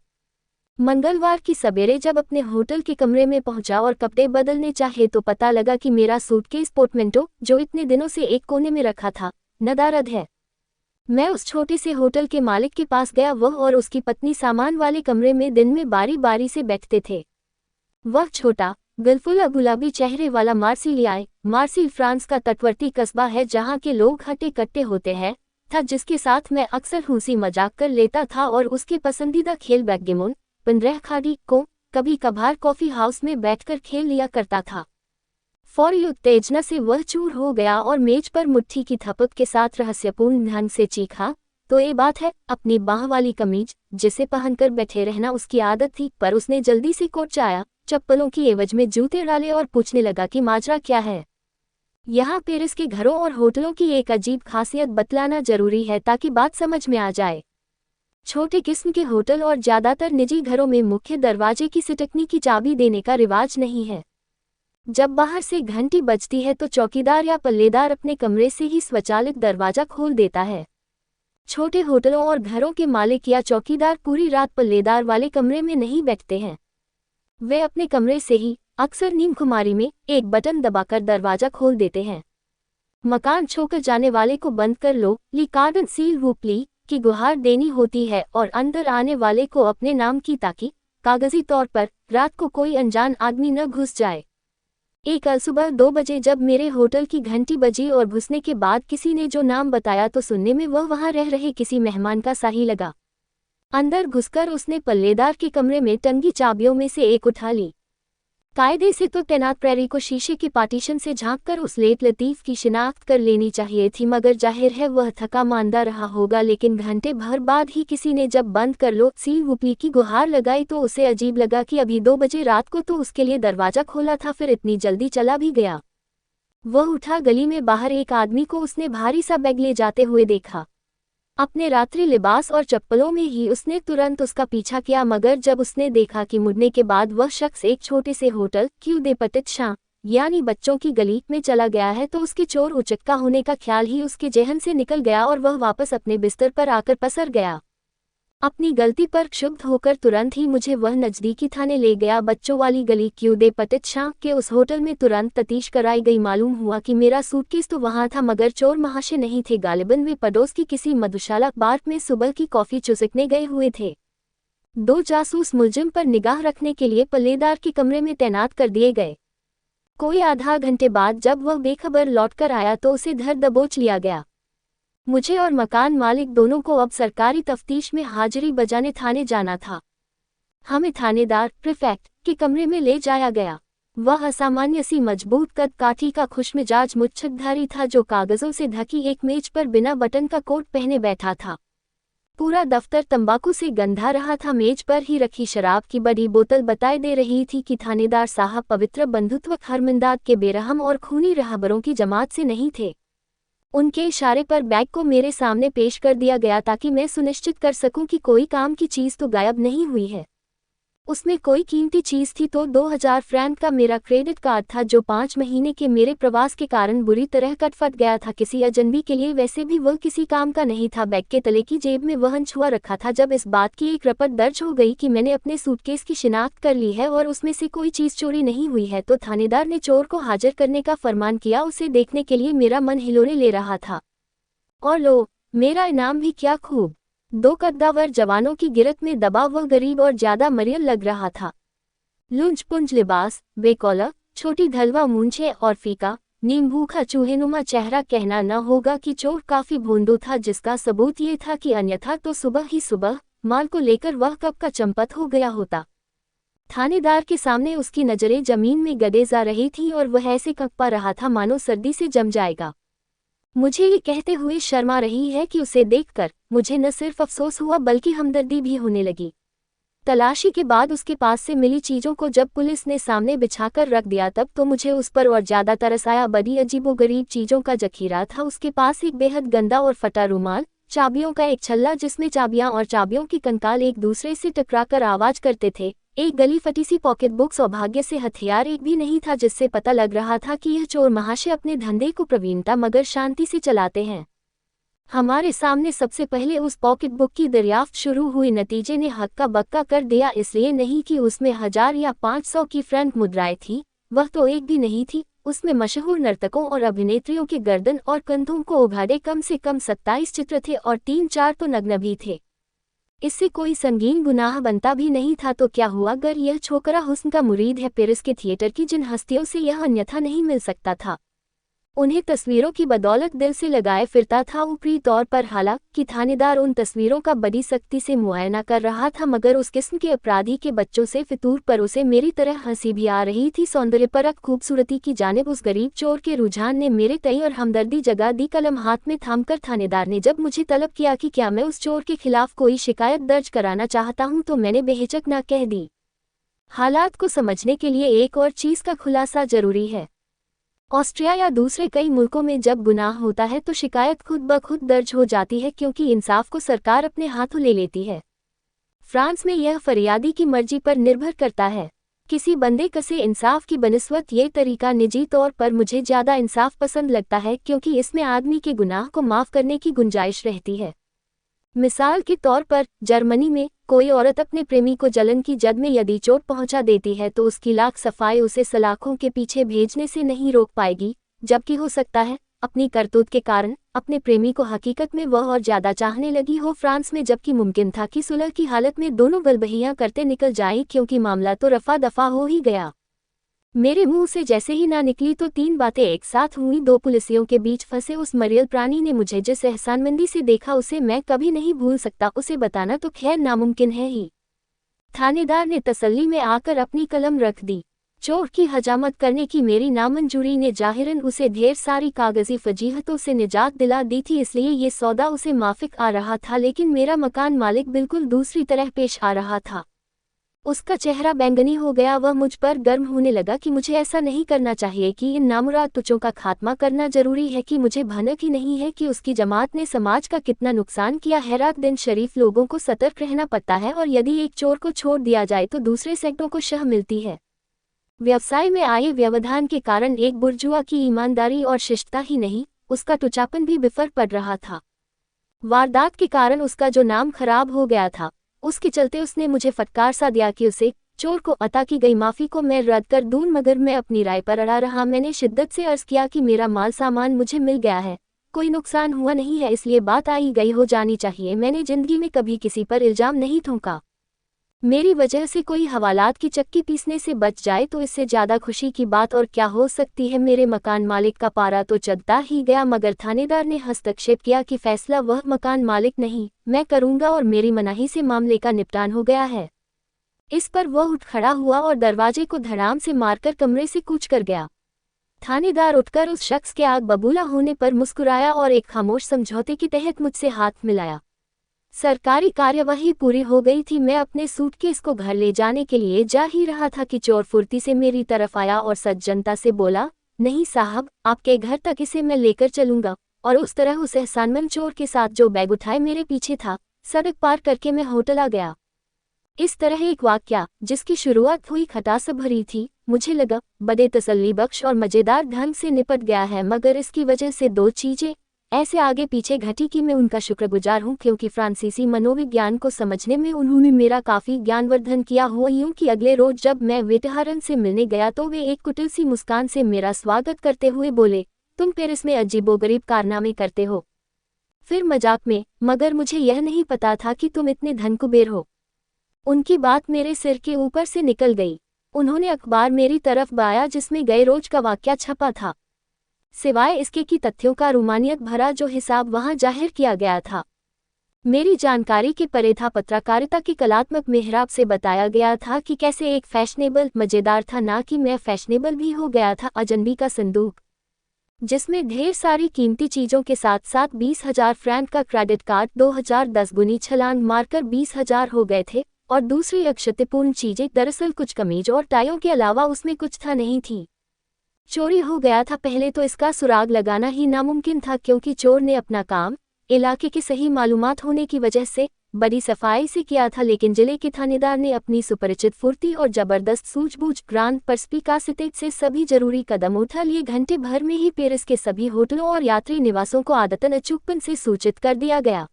मंगलवार की सवेरे जब अपने होटल के कमरे में पहुंचा और कपड़े बदलने चाहे तो पता लगा कि मेरा सूटकेस पोर्टमेंटो जो इतने दिनों से एक कोने में रखा था नदारद है। मैं उस छोटे से होटल के मालिक के पास गया। वह और उसकी पत्नी सामान वाले कमरे में दिन में बारी बारी से बैठते थे। वह छोटा बिल्कुल गुलाबी चेहरे वाला मार्सिल फ्रांस का तटवर्ती कस्बा है जहाँ के लोग हट्टे कट्टे होते हैं था, जिसके साथ मैं अक्सर हंसी मजाक कर लेता था और उसके पसंदीदा खेल बैकगेमोन 15 खाड़ी को कभी कभार कॉफी हाउस में बैठकर खेल लिया करता था। फौरी उत्तेजना से वह चूर हो गया और मेज पर मुट्ठी की थपक के साथ रहस्यपूर्ण ढंग से चीखा, तो ये बात है। अपनी बाह वाली कमीज जिसे पहनकर बैठे रहना उसकी आदत थी, पर उसने जल्दी से कोट चाया, चप्पलों की एवज में जूते डाले और पूछने लगा कि माजरा क्या है। यहाँ पेरिस के घरों और होटलों की एक अजीब खासियत बतलाना जरूरी है ताकि बात समझ में आ जाए। छोटे किस्म के होटल और ज्यादातर निजी घरों में मुख्य दरवाजे की सिटकनी की चाबी देने का रिवाज नहीं है। जब बाहर से घंटी बजती है तो चौकीदार या पल्लेदार अपने कमरे से ही स्वचालित दरवाजा खोल देता है। छोटे होटलों और घरों के मालिक या चौकीदार पूरी रात पल्लेदार वाले कमरे में नहीं बैठते हैं। वे अपने कमरे से ही अक्सर नीमखुमारी में एक बटन दबाकर दरवाजा खोल देते हैं। मकान छोड़कर जाने वाले को बंद कर लो, ली कार्डन सील वूपली की गुहार देनी होती है और अंदर आने वाले को अपने नाम की, ताकि कागजी तौर पर रात को कोई अनजान आदमी न घुस जाए। एक कल सुबह 2 बजे जब मेरे होटल की घंटी बजी और घुसने के बाद किसी ने जो नाम बताया तो सुनने में वह वहां रह रहे किसी मेहमान का सा ही लगा। अंदर घुसकर उसने पल्लेदार के कमरे में टंगी चाबियों में से एक उठा ली। कायदे से तो तैनात प्रेरी को शीशे के पार्टीशन से झांककर उस लेट लतीफ की शिनाख्त कर लेनी चाहिए थी, मगर जाहिर है वह थका मांदा रहा होगा। लेकिन घंटे भर बाद ही किसी ने जब बंद कर लो सील वुपली की गुहार लगाई तो उसे अजीब लगा कि अभी 2 बजे रात को तो उसके लिए दरवाजा खोला था, फिर इतनी जल्दी चला भी गया। वह उठा, गली में बाहर एक आदमी को उसने भारी सा बैग ले जाते हुए देखा। अपने रात्रि लिबास और चप्पलों में ही उसने तुरंत उसका पीछा किया, मगर जब उसने देखा कि मुड़ने के बाद वह शख्स एक छोटे से होटल क्यू दे पटित शां यानी बच्चों की गली में चला गया है तो उसके चोर उचक्का होने का ख्याल ही उसके जेहन से निकल गया और वह वापस अपने बिस्तर पर आकर पसर गया। अपनी गलती पर क्षुब्ध होकर तुरंत ही मुझे वह नजदीकी थाने ले गया। बच्चों वाली गली क्यू दे पटित शाह के उस होटल में तुरंत तफ्तीश कराई गई। मालूम हुआ कि मेरा सूटकेस तो वहां था, मगर चोर महाशय नहीं थे। गालिबन वे पड़ोस की किसी मधुशाला बार में सुबह की कॉफी चुसकने गए हुए थे। 2 जासूस मुलजिम पर निगाह रखने के लिए पल्लेदार के कमरे में तैनात कर दिए गए। कोई आधा घंटे बाद जब वह बेखबर लौटकर आया तो उसे धर दबोच लिया गया। मुझे और मकान मालिक दोनों को अब सरकारी तफ्तीश में हाजिरी बजाने थाने जाना था। हमें थानेदार प्रीफेक्ट के कमरे में ले जाया गया। वह असामान्य सी मजबूत कद काठी का खुशमिजाज मुच्छतधारी था, जो कागजों से ढकी एक मेज पर बिना बटन का कोट पहने बैठा था। पूरा दफ्तर तंबाकू से गंधा रहा था। मेज पर ही रखी शराब की बड़ी बोतल बताई दे रही थी कि थानेदार साहब पवित्र बंधुत्व हरमिंदाद के बेरहम और खूनी रहबरों की जमात से नहीं थे। उनके इशारे पर बैग को मेरे सामने पेश कर दिया गया ताकि मैं सुनिश्चित कर सकूं कि कोई काम की चीज़ तो गायब नहीं हुई है। उसमें कोई कीमती चीज़ थी तो 2000 फ्रैंक का मेरा क्रेडिट कार्ड था, जो 5 महीने के मेरे प्रवास के कारण बुरी तरह कटफट गया था। किसी अजनबी के लिए वैसे भी वह किसी काम का नहीं था। बैग के तले की जेब में वह छुआ रखा था। जब इस बात की एक रपट दर्ज हो गई कि मैंने अपने सूटकेस की शिनाख्त कर ली है और उसमें से कोई चीज़ चोरी नहीं हुई है, तो थानेदार ने चोर को हाजिर करने का फरमान किया। उसे देखने के लिए मेरा मन हिलोरे ले रहा था। और लो, मेरा इनाम भी क्या खूब! 2 कद्दावर जवानों की गिरफ्त में दबा वह गरीब और ज्यादा मरियल लग रहा था। लुंज पुंज लिबास, बेकॉलर, छोटी ढलवा मूंछें और फीका नीम भूखा चूहेनुमा चेहरा। कहना न होगा कि चोर काफी भोंदू था, जिसका सबूत ये था कि अन्यथा तो सुबह ही सुबह माल को लेकर वह कब का चंपत हो गया होता। थानेदार के सामने उसकी नजरें जमीन में गड़े जा रही थीं और वह ऐसे कंपा रहा था मानो सर्दी से जम जाएगा। मुझे ये कहते हुए शर्मा रही है कि उसे देखकर मुझे न सिर्फ अफसोस हुआ बल्कि हमदर्दी भी होने लगी। तलाशी के बाद उसके पास से मिली चीज़ों को जब पुलिस ने सामने बिछाकर रख दिया तब तो मुझे उस पर और ज़्यादा तरस आया। बड़ी अजीबोगरीब चीज़ों का जखीरा था। उसके पास एक बेहद गंदा और फटा रुमाल, चाबियों का एक छल्ला जिसमें चाबियां और चाबियों की कंकाल एक दूसरे से टकराकर आवाज करते थे, एक गली फटी सी पॉकेट बुक। सौभाग्य से हथियार एक भी नहीं था, जिससे पता लग रहा था कि यह चोर महाशय अपने धंधे को प्रवीणता मगर शांति से चलाते हैं। हमारे सामने सबसे पहले उस पॉकेट बुक की दरियाफ्त शुरू हुई। नतीजे ने हक्का बक्का कर दिया, इसलिए नहीं कि उसमें 1000 या 500 की फ्रैंक मुद्राएं थी, वह तो एक भी नहीं थी। उसमें मशहूर नर्तकों और अभिनेत्रियों के गर्दन और कंधों को उघाड़े कम से कम 27 चित्र थे और 3-4 तो नग्न भी थे। इससे कोई संगीन गुनाह बनता भी नहीं था। तो क्या हुआ अगर यह छोकरा हुस्न का मुरीद है पेरिस के थिएटर की, जिन हस्तियों से यह अन्यथा नहीं मिल सकता था। उन्हें तस्वीरों की बदौलत दिल से लगाए फिरता था। ऊपरी तौर पर हालांकि थानेदार उन तस्वीरों का बड़ी सख्ती से मुआयना कर रहा था, मगर उस किस्म के अपराधी के बच्चों से फितूर पर उसे मेरी तरह हंसी भी आ रही थी। सौंदर्यपरक खूबसूरती की जानिब उस गरीब चोर के रुझान ने मेरे तय और हमदर्दी जगा दी। कलम हाथ में थामकर थानेदार ने जब मुझे तलब किया कि क्या मैं उस चोर के खिलाफ कोई शिकायत दर्ज कराना चाहता हूं, तो मैंने बेहिचक ना कह दी। हालात को समझने के लिए एक और चीज का खुलासा जरूरी है। ऑस्ट्रिया या दूसरे कई मुल्कों में जब गुनाह होता है तो शिकायत खुद ब खुद दर्ज हो जाती है, क्योंकि इंसाफ को सरकार अपने हाथों ले लेती है। फ्रांस में यह फरियादी की मर्जी पर निर्भर करता है। किसी बंदे कसे इंसाफ की बनिस्बत ये तरीका निजी तौर पर मुझे ज़्यादा इंसाफ पसंद लगता है, क्योंकि इसमें आदमी के गुनाह को माफ़ करने की गुंजाइश रहती है। मिसाल के तौर पर जर्मनी में कोई औरत अपने प्रेमी को जलन की जद में यदि चोट पहुंचा देती है तो उसकी लाख सफाई उसे सलाखों के पीछे भेजने से नहीं रोक पाएगी, जबकि हो सकता है अपनी करतूत के कारण अपने प्रेमी को हकीकत में वह और ज़्यादा चाहने लगी हो। फ्रांस में जबकि मुमकिन था कि सुलह की हालत में दोनों गलबहियां करते निकल जाएं, क्योंकि मामला तो रफा दफा हो ही गया। मेरे मुंह से जैसे ही ना निकली तो 3 बातें एक साथ हुई। 2 पुलिसियों के बीच फंसे उस मरियल प्राणी ने मुझे जिस एहसानमंदी से देखा उसे मैं कभी नहीं भूल सकता। उसे बताना तो खैर नामुमकिन है ही। थानेदार ने तसल्ली में आकर अपनी कलम रख दी। चोर की हजामत करने की मेरी नामंजूरी ने जाहिरन उसे ढेर सारी कागजी फजीहतों से निजात दिला दी थी, इसलिए ये सौदा उसे माफिक आ रहा था। लेकिन मेरा मकान मालिक बिल्कुल दूसरी तरह पेश आ रहा था। उसका चेहरा बैंगनी हो गया। वह मुझ पर गर्म होने लगा कि मुझे ऐसा नहीं करना चाहिए, कि इन नामुराद तुच्चों का खात्मा करना जरूरी है, कि मुझे भनक ही नहीं है कि उसकी जमात ने समाज का कितना नुकसान किया है। रात दिन शरीफ लोगों को सतर्क रहना पड़ता है, और यदि एक चोर को छोड़ दिया जाए तो दूसरे सैकड़ों को शह मिलती है। व्यवसाय में आए व्यवधान के कारण एक बुर्जुआ की ईमानदारी और शिष्टता ही नहीं, उसका टुचापन भी बिफर पड़ रहा था। वारदात के कारण उसका जो नाम खराब हो गया था, उसके चलते उसने मुझे फटकार सा दिया कि उसे, चोर को अता की गई माफ़ी को मैं रद्द कर दूं, मगर मैं अपनी राय पर अड़ा रहा। मैंने शिद्दत से अर्ज़ किया कि मेरा माल सामान मुझे मिल गया है, कोई नुकसान हुआ नहीं है, इसलिए बात आई गई हो जानी चाहिए। मैंने ज़िंदगी में कभी किसी पर इल्ज़ाम नहीं ठोंका। मेरी वजह से कोई हवालात की चक्की पीसने से बच जाए तो इससे ज़्यादा खुशी की बात और क्या हो सकती है। मेरे मकान मालिक का पारा तो चढ़ता ही गया, मगर थानेदार ने हस्तक्षेप किया कि फैसला वह मकान मालिक नहीं, मैं करूँगा और मेरी मनाही से मामले का निपटान हो गया है। इस पर वह उठ खड़ा हुआ और दरवाजे को धड़ाम से मारकर कमरे से कूच कर गया। थानेदार उठकर उस शख्स के आग बबूला होने पर मुस्कुराया और एक खामोश समझौते के तहत मुझसे हाथ मिलाया। सरकारी कार्यवाही पूरी हो गई थी। मैं अपने सूटकेस को घर ले जाने के लिए जा ही रहा था कि चोर फुर्ती से मेरी तरफ आया और सज्जनता से बोला, नहीं साहब, आपके घर तक इसे मैं लेकर चलूंगा। और उस तरह उस एहसानमंद चोर के साथ जो बैग उठाए मेरे पीछे था, सड़क पार करके मैं होटल आ गया। इस तरह एक वाकया जिसकी शुरुआत हुई खटास भरी थी, मुझे लगा बड़े तसल्ली बख्श और मज़ेदार ढंग से निपट गया है, मगर इसकी वजह से दो चीज़ें ऐसे आगे पीछे घटी कि मैं उनका शुक्रगुजार हूँ, क्योंकि फ्रांसीसी मनोविज्ञान को समझने में उन्होंने मेरा काफ़ी ज्ञानवर्धन किया। हुआ यूं कि अगले रोज जब मैं वेटरन से मिलने गया तो वे एक कुटिल सी मुस्कान से मेरा स्वागत करते हुए बोले, तुम पेरिस में अजीबोगरीब कारनामे करते हो। फिर मजाक में, मगर मुझे यह नहीं पता था कि तुम इतने धनकुबेर हो। उनकी बात मेरे सिर के ऊपर से निकल गई। उन्होंने अखबार मेरी तरफ बाया जिसमें गए रोज का वाकया छपा था, सिवाय इसके कि तथ्यों का रूमानियत भरा जो हिसाब वहां जाहिर किया गया था मेरी जानकारी के परे था। पत्रकारिता की कलात्मक मेहराब से बताया गया था कि कैसे एक फैशनेबल मज़ेदार था, ना कि मैं फैशनेबल भी हो गया था। अजनबी का संदूक जिसमें ढेर सारी कीमती चीज़ों के साथ साथ 20,000 फ्रैंक का क्रेडिट कार्ड 2010 गुनी छलांग मारकर 20,000 हो गए थे, और दूसरी अक्षतिपूर्ण चीज़ें दरअसल कुछ कमीज और टाइयों के अलावा उसमें कुछ था नहीं थी। चोरी हो गया था। पहले तो इसका सुराग लगाना ही नामुमकिन था, क्योंकि चोर ने अपना काम इलाके की सही मालूमात होने की वजह से बड़ी सफाई से किया था, लेकिन जिले के थानेदार ने अपनी सुपरिचित फुर्ती और जबरदस्त सूझबूझ ग्रांड परस्पिकासिटी से सभी जरूरी कदम उठा लिए। घंटे भर में ही पेरिस के सभी होटलों और यात्री निवासों को आदतन अचूकपन से सूचित कर दिया गया,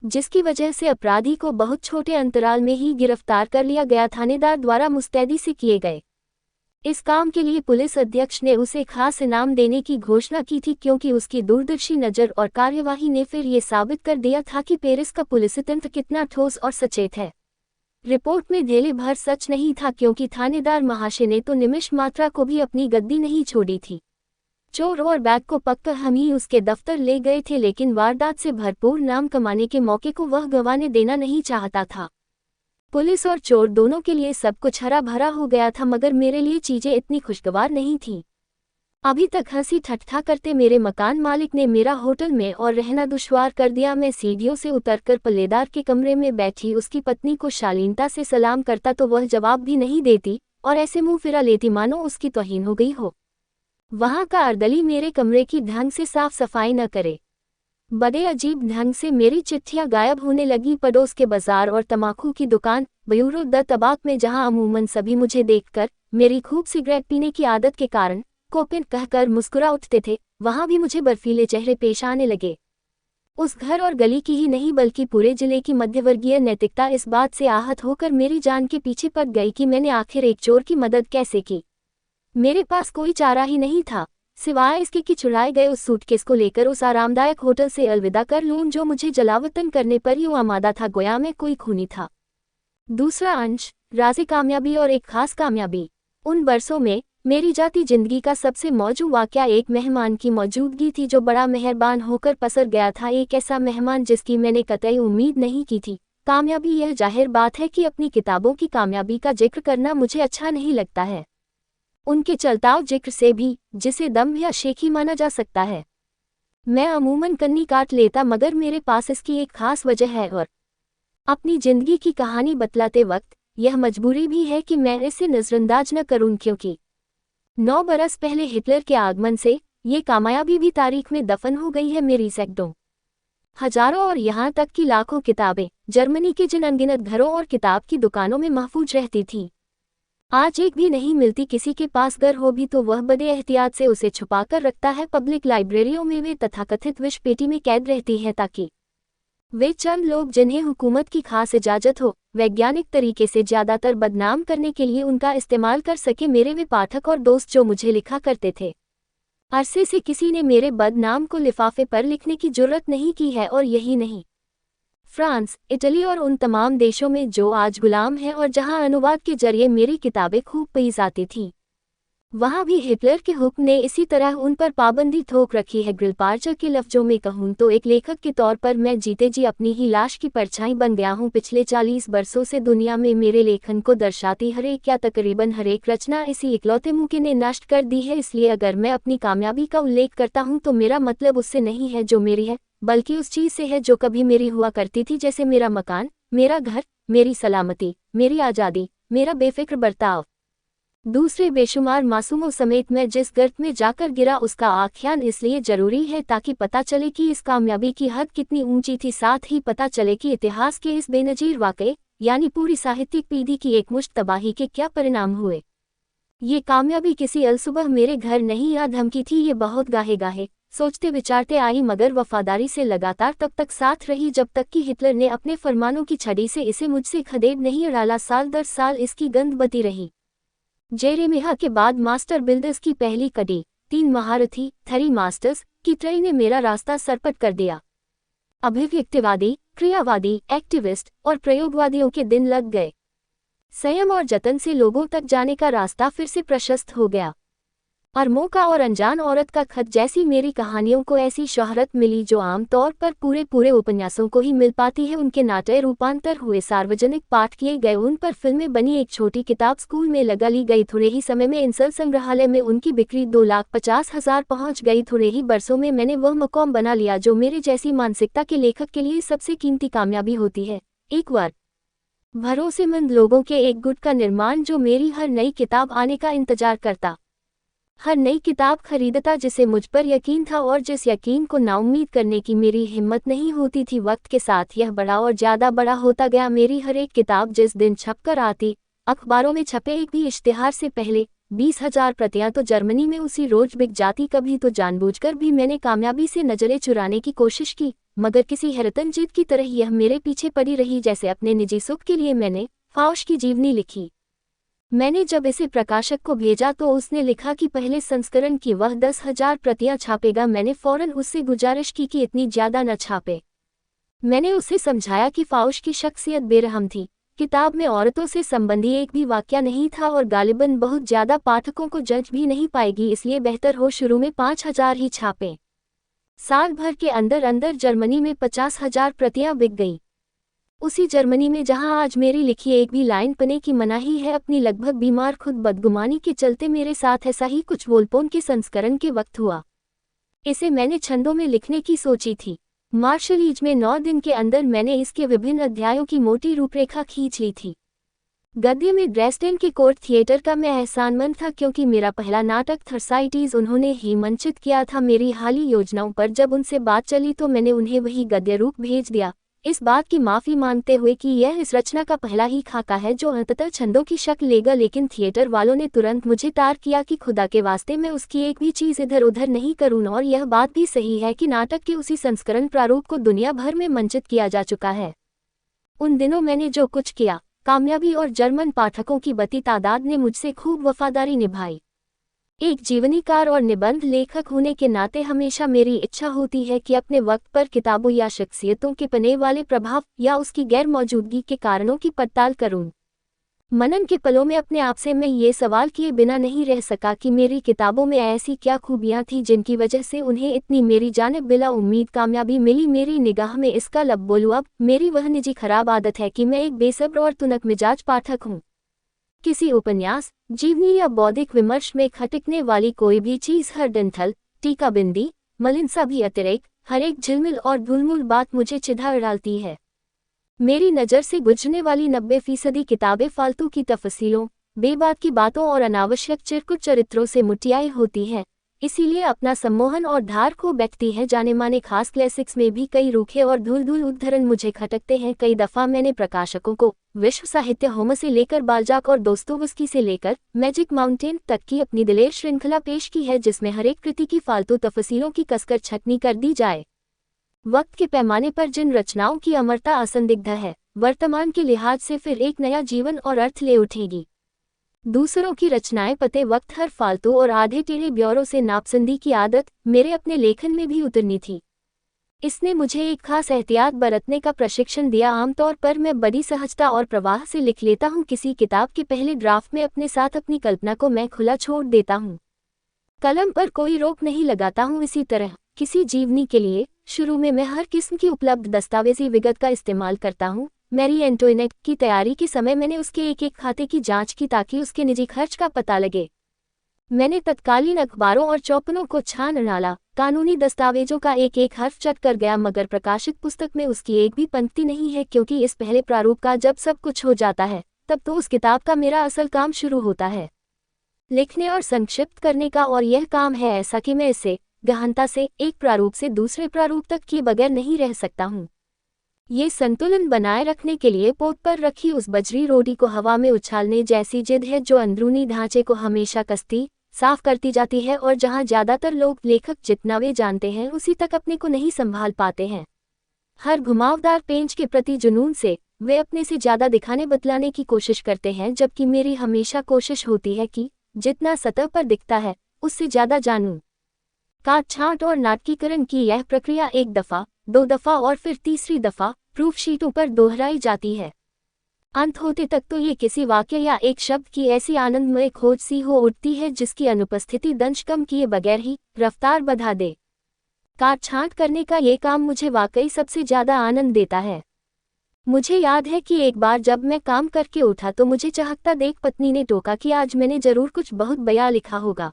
जिसकी वजह से अपराधी को बहुत छोटे अंतराल में ही गिरफ्तार कर लिया गया। थानेदार द्वारा मुस्तैदी से किए गए इस काम के लिए पुलिस अध्यक्ष ने उसे खास इनाम देने की घोषणा की थी, क्योंकि उसकी दूरदर्शी नज़र और कार्यवाही ने फिर ये साबित कर दिया था कि पेरिस का पुलिस तंत्र कितना ठोस और सचेत है। रिपोर्ट में धेले भर सच नहीं था, क्योंकि थानेदार महाशय ने तो निमिष मात्रा को भी अपनी गद्दी नहीं छोड़ी थी। चोर और बैग को पककर हम ही उसके दफ्तर ले गए थे, लेकिन वारदात से भरपूर नाम कमाने के मौके को वह गंवाने देना नहीं चाहता था। पुलिस और चोर दोनों के लिए सब कुछ हरा भरा हो गया था, मगर मेरे लिए चीजें इतनी खुशगवार नहीं थीं। अभी तक हंसी ठट्ठा करते मेरे मकान मालिक ने मेरा होटल में और रहना दुश्वार कर दिया। मैं सीढ़ियों से उतरकर पल्लेदार के कमरे में बैठी उसकी पत्नी को शालीनता से सलाम करता तो वह जवाब भी नहीं देती और ऐसे मुंह फिरा लेती मानो उसकी तौहीन हो गई हो। वहां का अर्दली मेरे कमरे की ढंग से साफ सफाई न करे। बड़े अजीब ढंग से मेरी चिट्ठियां गायब होने लगी। पड़ोस के बाजार और तमाकू की दुकान बयूरो द तबाक में, जहां अमूमन सभी मुझे देखकर मेरी खूब सिगरेट पीने की आदत के कारण कोपिन कहकर मुस्कुरा उठते थे, वहां भी मुझे बर्फीले चेहरे पेश आने लगे। उस घर और गली की ही नहीं बल्कि पूरे जिले की मध्यवर्गीय नैतिकता इस बात से आहत होकर मेरी जान के पीछे पड़ गई कि मैंने आखिर एक चोर की मदद कैसे की। मेरे पास कोई चारा ही नहीं था सिवाय इसके कि चुराए गए उस सूटकेस को लेकर उस आरामदायक होटल से अलविदा कर लूं, जो मुझे जलावतन करने पर यूं आमादा था गोया मैं कोई खूनी था। दूसरा अंश, राज़े कामयाबी और एक खास कामयाबी। उन बरसों में मेरी जाती जिंदगी का सबसे मौजू वाकया एक मेहमान की मौजूदगी थी जो बड़ा मेहरबान होकर पसर गया था। एक ऐसा मेहमान जिसकी मैंने कतई उम्मीद नहीं की थी। कामयाबी, यह जाहिर बात है कि अपनी किताबों की कामयाबी का जिक्र करना मुझे अच्छा नहीं लगता है, उनके चलताव जिक्र से भी, जिसे दम या शेखी माना जा सकता है। मैं अमूमन कन्नी काट लेता, मगर मेरे पास इसकी एक खास वजह है और अपनी जिंदगी की कहानी बतलाते वक्त यह मजबूरी भी है कि मैं इसे नजरअंदाज न करूं, क्योंकि 9 बरस पहले हिटलर के आगमन से ये कामयाबी भी तारीख में दफन हो गई है। मेरी सैकड़ों, हजारों और यहाँ तक कि लाखों किताबें जर्मनी के जिन अनगिनत घरों और किताब की दुकानों में महफूज रहती थी, आज एक भी नहीं मिलती। किसी के पास घर हो भी तो वह बड़े एहतियात से उसे छुपाकर रखता है। पब्लिक लाइब्रेरियों में वे तथाकथित विष पेटी में कैद रहती है ताकि वे चंद लोग जिन्हें हुकूमत की खास इजाजत हो वैज्ञानिक तरीके से ज़्यादातर बदनाम करने के लिए उनका इस्तेमाल कर सके, मेरे वे पाठक और दोस्त जो मुझे लिखा करते थे। अरसे से किसी ने मेरे बदनाम को लिफाफे पर लिखने की जुर्रत नहीं की है, और यही नहीं, फ्रांस, इटली और उन तमाम देशों में जो आज गुलाम हैं और जहां अनुवाद के जरिए मेरी किताबें खूब पढ़ी जाती थीं, वहां भी हिटलर के हुक्म ने इसी तरह उन पर पाबंदी थोप रखी है। ग्रिलपार्चर के लफ्जों में कहूं तो एक लेखक के तौर पर मैं जीते जी अपनी ही लाश की परछाई बन गया हूं। पिछले 40 बरसों से दुनिया में मेरे लेखन को दर्शाती हर एक या तकरीबन हर एक रचना इसी इकलौते मौके ने नष्ट कर दी है। इसलिए अगर मैं अपनी कामयाबी का उल्लेख करता हूं तो मेरा मतलब उससे नहीं है जो मेरी है, बल्कि उस चीज़ से है जो कभी मेरी हुआ करती थी, जैसे मेरा मकान, मेरा घर, मेरी सलामती, मेरी आज़ादी, मेरा बेफिक्र बर्ताव। दूसरे बेशुमार मासूमों समेत मैं जिस गर्त में जाकर गिरा उसका आख्यान इसलिए जरूरी है ताकि पता चले कि इस कामयाबी की हद कितनी ऊंची थी, साथ ही पता चले कि इतिहास के इस बेनजीर वाक़े यानी पूरी साहित्यिक पीढ़ी की एकमुश्त तबाही के क्या परिणाम हुए। ये कामयाबी किसी अलसुबह मेरे घर नहीं या धमकी थी, ये बहुत गाहे गाहे सोचते विचारते आई, मगर वफादारी से लगातार तब तक साथ रही जब तक कि हिटलर ने अपने फरमानों की छड़ी से इसे मुझसे खदेड़ नहीं डाला। साल दर साल इसकी गंध बती रही। जेरेमिया के बाद मास्टर बिल्डर्स की पहली कड़ी, 3 महारथी थरी मास्टर्स की ट्रेन ने मेरा रास्ता सरपट कर दिया। अभिव्यक्तिवादी, क्रियावादी, एक्टिविस्ट और प्रयोगवादियों के दिन लग गए। संयम और जतन से लोगों तक जाने का रास्ता फिर से प्रशस्त हो गया। अरमों का और अनजान औरत का खत जैसी मेरी कहानियों को ऐसी शोहरत मिली जो आमतौर पर पूरे उपन्यासों को ही मिल पाती है। उनके नाट्य रूपांतर हुए, सार्वजनिक पाठ किए गए, उन पर फिल्में बनी, एक छोटी किताब स्कूल में लगा ली गई। थोड़े ही समय में इंसल संग्रहालय में उनकी बिक्री 2,50,000 पहुंच गई। थोड़े ही बरसों में मैंने वह मकाम बना लिया जो मेरे जैसी मानसिकता के लेखक के लिए सबसे कीमती कामयाबी होती है। एक बार भरोसेमंद लोगों के एक गुट का निर्माण जो मेरी हर नई किताब आने का इंतजार करता, हर नई किताब खरीदता, जिसे मुझ पर यकीन था और जिस यकीन को नाउम्मीद करने की मेरी हिम्मत नहीं होती थी। वक्त के साथ यह बड़ा और ज़्यादा बड़ा होता गया। मेरी हर एक किताब जिस दिन छपकर आती, अखबारों में छपे एक भी इश्तिहार से पहले 20,000 प्रतियां तो जर्मनी में उसी रोज बिक जाती। कभी तो जानबूझकर भी मैंने कामयाबी से नजरें चुराने की कोशिश की, मगर किसी हैरतन जीत की तरह यह मेरे पीछे पड़ी रही। जैसे अपने निजी सुख के लिए मैंने फाउश की जीवनी लिखी। मैंने जब इसे प्रकाशक को भेजा तो उसने लिखा कि पहले संस्करण की वह 10,000 प्रतियां छापेगा। मैंने फौरन उससे गुजारिश की कि इतनी ज़्यादा न छापे। मैंने उसे समझाया कि फाउश की शख्सियत बेरहम थी, किताब में औरतों से संबंधी एक भी वाक्या नहीं था और गालिबन बहुत ज़्यादा पाठकों को जज भी नहीं पाएगी, इसलिए बेहतर हो शुरू में 5,000 ही छापें। साल भर के अंदर अंदर जर्मनी में 50,000 प्रतियां बिक गई। उसी जर्मनी में जहां आज मेरी लिखी एक भी लाइन पढ़ने की मनाही है। अपनी लगभग बीमार खुद बदगुमानी के चलते मेरे साथ ऐसा ही कुछ वोल्पोन के संस्करण के वक्त हुआ। इसे मैंने छंदों में लिखने की सोची थी। मार्शलीज में 9 दिन के अंदर मैंने इसके विभिन्न अध्यायों की मोटी रूपरेखा खींच ली थी। गद्य में ड्रेसडेन के कोर्ट थिएटर का मैं एहसानमंद था, क्योंकि मेरा पहला नाटक थर्साइटीज उन्होंने ही मंचित किया था। मेरी हाली योजनाओं पर जब उनसे बात चली तो मैंने उन्हें वही गद्य रूप भेज दिया, इस बात की माफ़ी मांगते हुए कि यह इस रचना का पहला ही खाका है जो अंततः छंदों की शक्ल लेगा। लेकिन थिएटर वालों ने तुरंत मुझे तार किया कि खुदा के वास्ते मैं उसकी एक भी चीज़ इधर उधर नहीं करूँ। और यह बात भी सही है कि नाटक के उसी संस्करण प्रारूप को दुनिया भर में मंचित किया जा चुका है। उन दिनों मैंने जो कुछ किया, कामयाबी और जर्मन पाठकों की बड़ी तादाद ने मुझसे खूब वफादारी निभाई। एक जीवनीकार और निबंध लेखक होने के नाते हमेशा मेरी इच्छा होती है कि अपने वक्त पर किताबों या शख्सियतों के पने वाले प्रभाव या उसकी गैर मौजूदगी के कारणों की पड़ताल करूं। मनन के पलों में अपने आप से मैं ये सवाल किए बिना नहीं रह सका कि मेरी किताबों में ऐसी क्या खूबियां थीं जिनकी वजह से उन्हें इतनी मेरी जानिब बिला उम्मीद कामयाबी मिली। मेरी निगाह में इसका लब बोलूं अब मेरी वह निजी खराब आदत है कि मैं एक बेसब्र और तुनक मिजाज पाठक हूँ। किसी उपन्यास, जीवनी या बौद्धिक विमर्श में खटकने वाली कोई भी चीज़, हर डंठल, टीकाबिंदी, मलिनसा भी अतिरेक, हर एक झिलमिल और धुलमुल बात मुझे चिढ़ा डालती है। मेरी नज़र से गुजरने वाली 90% किताबें फालतू की तफसीलों, बेबात की बातों और अनावश्यक चिरकुट चरित्रों से मुटियाई होती हैं। इसीलिए अपना सम्मोहन और धार खो बैठती है। जाने माने खास क्लासिक्स में भी कई रूखे और धूल उद्धरण मुझे खटकते हैं। कई दफ़ा मैंने प्रकाशकों को विश्व साहित्य होम से लेकर बाल्जाक और दोस्तोवस्की से लेकर मैजिक माउंटेन तक की अपनी दिलेर श्रृंखला पेश की है, जिसमें हर एक कृति की फालतू तफसीलों की कसकर छटनी कर दी जाए। वक्त के पैमाने पर जिन रचनाओं की अमरता असंदिग्ध है, वर्तमान के लिहाज से फिर एक नया जीवन और अर्थ ले उठेगी। दूसरों की रचनाएं पते वक्त हर फालतू और आधे टेढ़े ब्यौरों से नापसंदी की आदत मेरे अपने लेखन में भी उतरनी थी। इसने मुझे एक खास एहतियात बरतने का प्रशिक्षण दिया। आमतौर पर मैं बड़ी सहजता और प्रवाह से लिख लेता हूँ। किसी किताब के पहले ड्राफ्ट में अपने साथ अपनी कल्पना को मैं खुला छोड़ देता हूँ। कलम पर कोई रोक नहीं लगाता हूँ। इसी तरह किसी जीवनी के लिए शुरू में मैं हर किस्म की उपलब्ध दस्तावेजी विगत का इस्तेमाल करता हूँ। मैरी एंटोइनेट की तैयारी के समय मैंने उसके एक खाते की जांच की ताकि उसके निजी खर्च का पता लगे। मैंने तत्कालीन अखबारों और चौपनों को छान डाला, कानूनी दस्तावेजों का एक हर्फ चट कर गया, मगर प्रकाशित पुस्तक में उसकी एक भी पंक्ति नहीं है, क्योंकि इस पहले प्रारूप का जब सब कुछ हो जाता है तब तो उस किताब का मेरा असल काम शुरू होता है, लिखने और संक्षिप्त करने का। और यह काम है ऐसा कि मैं इसे गहनता से एक प्रारूप से दूसरे प्रारूप तक किए बगैर नहीं रह सकता हूँ। ये संतुलन बनाए रखने के लिए पोत पर रखी उस बजरी रोटी को हवा में उछालने जैसी जिद है जो अंदरूनी ढांचे को हमेशा कसती साफ करती जाती है, और जहां ज्यादातर लोग लेखक जितना वे जानते हैं उसी तक अपने को नहीं संभाल पाते हैं। हर घुमावदार पेंच के प्रति जुनून से वे अपने से ज्यादा दिखाने बतलाने की कोशिश करते हैं, जबकि मेरी हमेशा कोशिश होती है कि जितना सतह पर दिखता है उससे ज्यादा जानूं। काट छांट और नाटकीकरण की यह प्रक्रिया एक दफा, दो दफा और फिर तीसरी दफा प्रूफ शीटों पर दोहराई जाती है। अंत होते तक तो ये किसी वाक्य या एक शब्द की ऐसी आनंदमय खोज सी हो उठती है जिसकी अनुपस्थिति दंश कम किए बगैर ही रफ्तार बढ़ा दे। काट छांट करने का ये काम मुझे वाकई सबसे ज्यादा आनंद देता है। मुझे याद है कि एक बार जब मैं काम करके उठा तो मुझे चहकता देख पत्नी ने टोका कि आज मैंने जरूर कुछ बहुत बया लिखा होगा।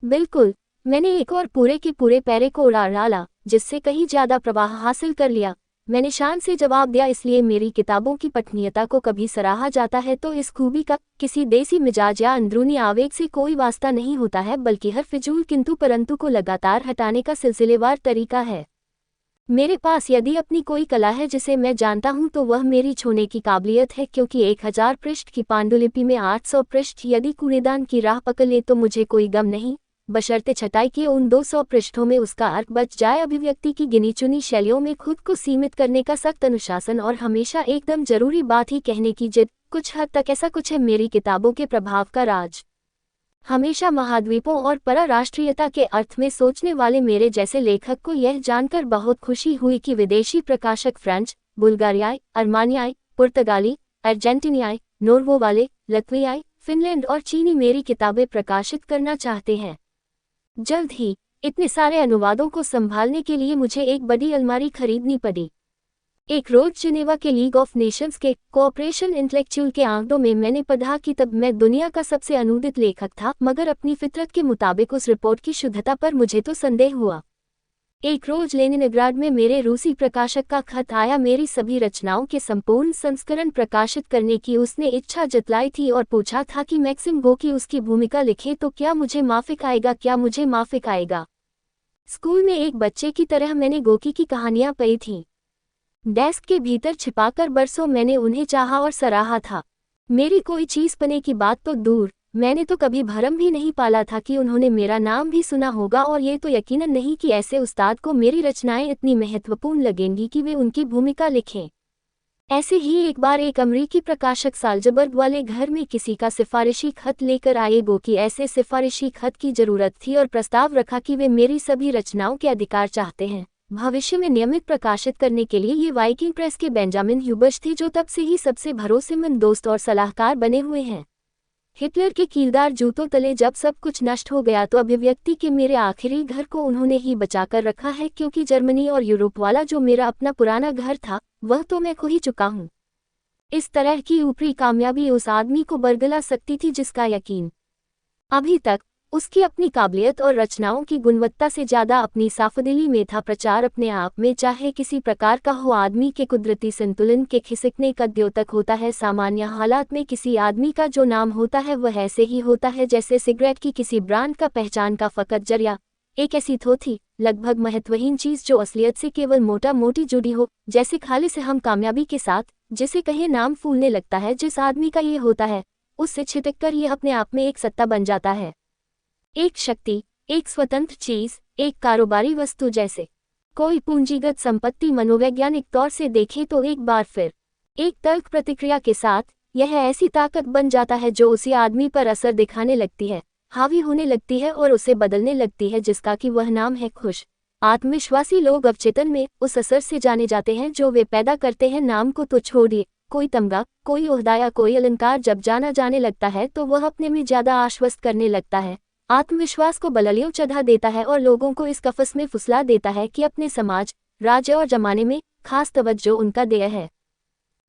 बिल्कुल, मैंने एक और पूरे के पूरे पैरे को उड़ा डाला, जिससे कहीं ज्यादा प्रवाह हासिल कर लिया। मैंने शान से जवाब दिया, इसलिए मेरी किताबों की पठनीयता को कभी सराहा जाता है तो इस खूबी का किसी देसी मिजाज या अंदरूनी आवेग से कोई वास्ता नहीं होता है, बल्कि हर फिजूल किंतु परंतु को लगातार हटाने का सिलसिलेवार तरीका है। मेरे पास यदि अपनी कोई कला है जिसे मैं जानता हूं तो वह मेरी छूने की काबिलियत है, क्योंकि 1000 पृष्ठ की पांडुलिपि में 800 पृष्ठ यदि कूड़ेदान की राह पकड़ ले तो मुझे कोई गम नहीं, बशर्ते छटाई के उन 200 पृष्ठों में उसका अर्थ बच जाए। अभिव्यक्ति की गिनी चुनी शैलियों में खुद को सीमित करने का सख्त अनुशासन और हमेशा एकदम जरूरी बात ही कहने की जिद, कुछ हद तक ऐसा कुछ है मेरी किताबों के प्रभाव का राज। हमेशा महाद्वीपों और परराष्ट्रीयता के अर्थ में सोचने वाले मेरे जैसे लेखक को यह जानकर बहुत खुशी हुई कि विदेशी प्रकाशक फ्रेंच, बुल्गारियाई, अरमानियाई, पुर्तगाली, अर्जेंटीनियाई, नॉर्वे वाले, लत्वियाई, फिनलैंड और चीनी मेरी किताबें प्रकाशित करना चाहते हैं। जल्द ही इतने सारे अनुवादों को संभालने के लिए मुझे एक बड़ी अलमारी खरीदनी पड़ी। एक रोज जिनेवा के लीग ऑफ नेशंस के कोऑपरेशन इंटेलेक्चुअल के आंकड़ों में मैंने पढ़ा कि तब मैं दुनिया का सबसे अनुदित लेखक था, मगर अपनी फितरत के मुताबिक उस रिपोर्ट की शुद्धता पर मुझे तो संदेह हुआ। एक रोज लेनिनग्राड में मेरे रूसी प्रकाशक का खत आया। मेरी सभी रचनाओं के संपूर्ण संस्करण प्रकाशित करने की उसने इच्छा जतलाई थी और पूछा था कि मैक्सिम गोकी उसकी भूमिका लिखे तो क्या मुझे माफिक आएगा। स्कूल में एक बच्चे की तरह मैंने गोकी की कहानियां पढ़ी थीं। डेस्क के भीतर छिपाकर बरसों मैंने उन्हें चाहा और सराहा था। मेरी कोई चीज पने की बात तो दूर, मैंने तो कभी भरम भी नहीं पाला था कि उन्होंने मेरा नाम भी सुना होगा, और ये तो यकीनन नहीं कि ऐसे उस्ताद को मेरी रचनाएं इतनी महत्वपूर्ण लगेंगी कि वे उनकी भूमिका लिखें। ऐसे ही एक बार एक अमरीकी प्रकाशक साल्जबर्ग वाले घर में किसी का सिफारिशी खत लेकर आए। गोकी ऐसे सिफारिशी खत की जरूरत थी और प्रस्ताव रखा कि वे मेरी सभी रचनाओं के अधिकार चाहते हैं, भविष्य में नियमित प्रकाशित करने के लिए। ये वाइकिंग प्रेस के बेंजामिन ह्यूबर्स थे, जो तब से ही सबसे भरोसेमंद दोस्त और सलाहकार बने हुए हैं। हिटलर के कीलदार जूतों तले जब सब कुछ नष्ट हो गया तो अभिव्यक्ति के मेरे आखिरी घर को उन्होंने ही बचाकर रखा है, क्योंकि जर्मनी और यूरोप वाला जो मेरा अपना पुराना घर था वह तो मैं खो ही चुका हूँ। इस तरह की ऊपरी कामयाबी उस आदमी को बरगला सकती थी जिसका यकीन अभी तक उसकी अपनी काबिलियत और रचनाओं की गुणवत्ता से ज्यादा अपनी साफदिली में था। प्रचार अपने आप में चाहे किसी प्रकार का हो, आदमी के कुदरती संतुलन के खिसकने का द्योतक होता है। सामान्य हालात में किसी आदमी का जो नाम होता है वह ऐसे ही होता है जैसे सिगरेट की किसी ब्रांड का पहचान का फकत जरिया, एक ऐसी थोथी लगभग महत्वहीन चीज जो असलियत से केवल मोटा मोटी जुड़ी हो, जैसे खाले से हम कामयाबी के साथ जिसे कहे नाम फूलने लगता है। जिस आदमी का ये होता है उससे छिटक कर यह अपने आप में एक सत्ता बन जाता है, एक शक्ति, एक स्वतंत्र चीज, एक कारोबारी वस्तु जैसे। कोई पूंजीगत संपत्ति मनोवैज्ञानिक तौर से देखें तो एक बार फिर एक तर्क प्रतिक्रिया के साथ यह ऐसी ताकत बन जाता है जो उसी आदमी पर असर दिखाने लगती है, हावी होने लगती है और उसे बदलने लगती है, जिसका कि वह नाम है खुश। आत्मविश्वासी लोग अवचेतन में उस असर से जाने जाते हैं जो वे पैदा करते हैं। नाम को तो छोड़िए, कोई तमगा, कोई ओहदा या कोई अलंकार जब जाना जाने लगता है तो वह अपने में ज्यादा आश्वस्त करने लगता है, आत्मविश्वास को बललियों चढ़ा देता है और लोगों को इस कफस में फुसला देता है कि अपने समाज, राज्य और जमाने में खास तवज्जो उनका देय है।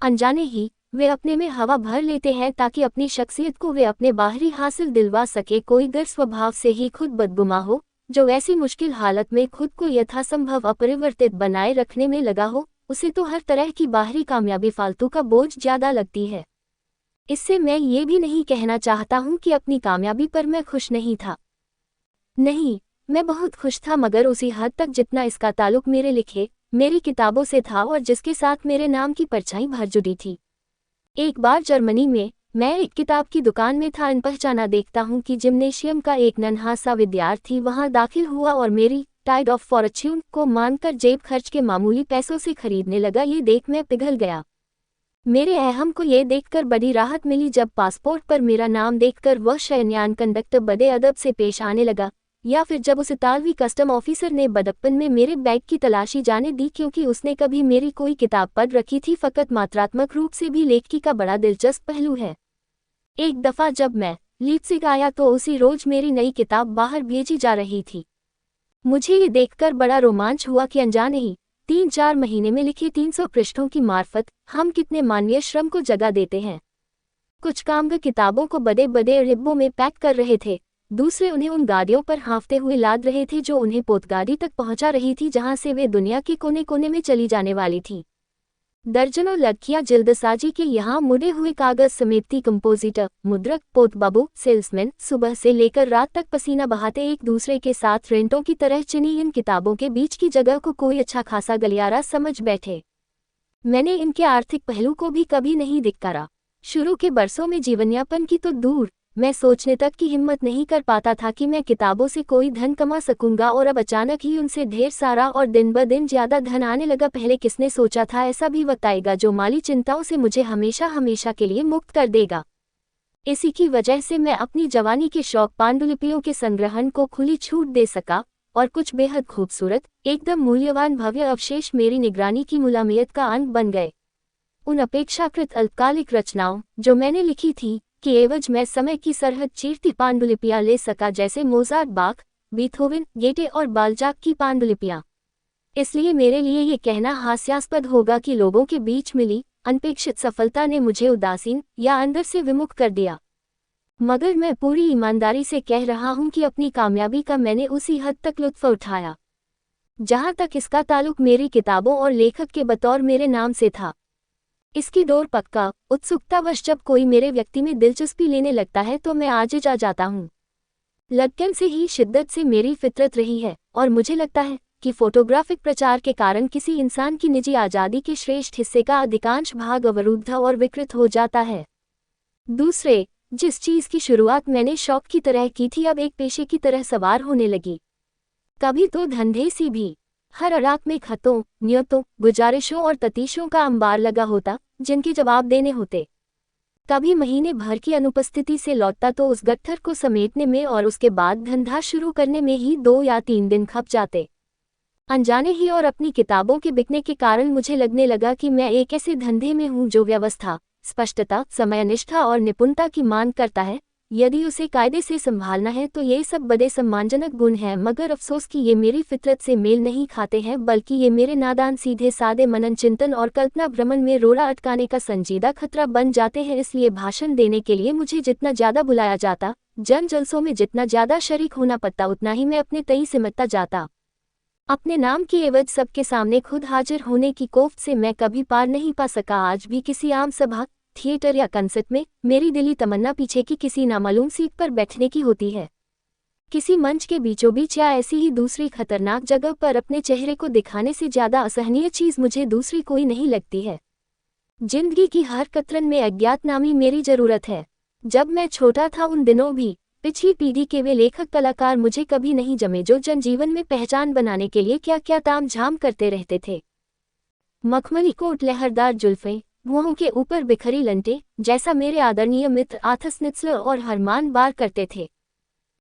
अनजाने ही वे अपने में हवा भर लेते हैं ताकि अपनी शख्सियत को वे अपने बाहरी हासिल दिलवा सके। कोई गर स्वभाव से ही खुद बदगुमा हो, जो ऐसी मुश्किल हालत में खुद को यथासंभव अपरिवर्तित बनाए रखने में लगा हो, उसे तो हर तरह की बाहरी कामयाबी फालतू का बोझ ज्यादा लगती है। इससे मैं ये भी नहीं कहना चाहता हूँ कि अपनी कामयाबी पर मैं खुश नहीं था। नहीं, मैं बहुत खुश था, मगर उसी हद तक जितना इसका ताल्लुक मेरे लिखे, मेरी किताबों से था और जिसके साथ मेरे नाम की परछाई भर जुड़ी थी। एक बार जर्मनी में मैं एक किताब की दुकान में था, अनपहचाना देखता हूँ कि जिम्नेशियम का एक नन्हा सा विद्यार्थी वहां दाखिल हुआ और मेरी टाइड ऑफ फॉर्च्यून को मानकर जेब खर्च के मामूली पैसों से खरीदने लगा। ये देख मैं पिघल गया। मेरे अहम को ये देखकर बड़ी राहत मिली जब पासपोर्ट पर मेरा नाम देखकर वह शयनयान कंडक्टर बड़े अदब से पेश आने लगा, या फिर जब उस इतालवी कस्टम ऑफिसर ने बदप्पन में मेरे बैग की तलाशी जाने दी क्योंकि उसने कभी मेरी कोई किताब पढ़ रखी थी। फकत मात्रात्मक रूप से भी लेखकी का बड़ा दिलचस्प पहलू है। एक दफ़ा जब मैं लीप्जिग आया तो उसी रोज मेरी नई किताब बाहर भेजी जा रही थी। मुझे ये देखकर बड़ा रोमांच हुआ कि अनजाने ही 3-4 महीने में लिखे 300 पृष्ठों की मार्फत हम कितने मानवीय श्रम को जगह देते हैं। कुछ कामगार किताबों को बड़े बड़े डिब्बों में पैक कर रहे थे, दूसरे उन्हें उन गाड़ियों पर हाँफते हुए लाद रहे थे जो उन्हें पोतगाड़ी तक पहुंचा रही थी जहां से वे दुनिया के कोने कोने में चली जाने वाली थीं। दर्जनों लड़कियां जल्दसाजी के यहाँ मुड़े हुए कागज समेटती कंपोजिटर, मुद्रक, पोतबाबू, सेल्समैन सुबह से लेकर रात तक पसीना बहाते एक दूसरे के साथ रेंटों की तरह चिनी इन किताबों के बीच की जगह को कोई अच्छा खासा गलियारा समझ बैठे। मैंने इनके आर्थिक पहलू को भी कभी नहीं धिक्कारा। शुरू के बरसों में जीवनयापन की तो दूर, मैं सोचने तक की हिम्मत नहीं कर पाता था कि मैं किताबों से कोई धन कमा सकूंगा, और अब अचानक ही उनसे ढेर सारा और दिन ब दिन ज्यादा धन आने लगा। पहले किसने सोचा था ऐसा भी वक्त आएगा जो माली चिंताओं से मुझे हमेशा हमेशा के लिए मुक्त कर देगा। इसी की वजह से मैं अपनी जवानी के शौक पांडुलिपियों के संग्रहण को खुली छूट दे सका, और कुछ बेहद खूबसूरत, एकदम मूल्यवान भव्य अवशेष मेरी निगरानी की मुलामियत का अंग बन गए। उन अपेक्षाकृत अल्पकालिक रचनाओं जो मैंने लिखी थी कि एवज मैं समय की सरहद चीरती पांडुलिपियां ले सका, जैसे मोजार्ट, बाख, बीथोवन, गेटे और बाल्जाक की पांडुलिपियां। इसलिए मेरे लिए ये कहना हास्यास्पद होगा कि लोगों के बीच मिली अनपेक्षित सफलता ने मुझे उदासीन या अंदर से विमुख कर दिया। मगर मैं पूरी ईमानदारी से कह रहा हूं कि अपनी कामयाबी का मैंने उसी हद तक लुत्फ उठाया जहां तक इसका ताल्लुक मेरी किताबों और लेखक के बतौर मेरे नाम से था। इसकी डोर पक्का उत्सुकतावश जब कोई मेरे व्यक्ति में दिलचस्पी लेने लगता है तो मैं आजिज आ जाता हूँ। लड़कन से ही शिद्दत से मेरी फितरत रही है, और मुझे लगता है कि फोटोग्राफिक प्रचार के कारण किसी इंसान की निजी आज़ादी के श्रेष्ठ हिस्से का अधिकांश भाग अवरुद्ध और विकृत हो जाता है। दूसरे, जिस चीज़ की शुरुआत मैंने शौक की तरह की थी अब एक पेशे की तरह सवार होने लगी। कभी तो धंधे सी भी। हर अड़ाक में खतों, नियतों, गुजारिशों और ततीशों का अंबार लगा होता जिनके जवाब देने होते। कभी महीने भर की अनुपस्थिति से लौटता तो उस गट्ठर को समेटने में और उसके बाद धंधा शुरू करने में ही 2 या 3 दिन खप जाते। अनजाने ही और अपनी किताबों के बिकने के कारण मुझे लगने लगा कि मैं एक ऐसे धंधे में हूँ जो व्यवस्था, स्पष्टता, समयनिष्ठा और निपुणता की मांग करता है। यदि उसे कायदे से संभालना है तो ये सब बड़े सम्मानजनक गुण हैं, मगर अफसोस कि ये मेरी फितरत से मेल नहीं खाते हैं, बल्कि ये मेरे नादान सीधे सादे मनन चिंतन और कल्पना भ्रमण में रोड़ा अटकाने का संजीदा खतरा बन जाते हैं। इसलिए भाषण देने के लिए मुझे जितना ज्यादा बुलाया जाता, जन जलसों में जितना ज्यादा शरीक होना पड़ता, उतना ही मैं अपने तई सिमटता जाता। अपने नाम की एवज सबके सामने खुद हाजिर होने की कोफ्त से मैं कभी पार नहीं पा सका। आज भी किसी आम सभा, थिएटर या कंसर्ट में मेरी दिली तमन्ना पीछे की किसी नामालूम सीट पर बैठने की होती है, किसी मंच के बीचों बीच या ऐसी ही दूसरी खतरनाक जगह पर। अपने चेहरे को दिखाने से ज्यादा असहनीय चीज मुझे दूसरी कोई नहीं लगती है। जिंदगी की हर कतरन में अज्ञातनामी मेरी जरूरत है। जब मैं छोटा था उन दिनों भी पिछली पीढ़ी के वे लेखक कलाकार मुझे कभी नहीं जमे जो जनजीवन में पहचान बनाने के लिए क्या क्या ताम झाम करते रहते थे। मखमली कोट, लहरदार जुल्फें, मुंहों के ऊपर बिखरी लंटे, जैसा मेरे आदरणीय मित्र आर्थर स्नित्जर और हरमान बार करते थे।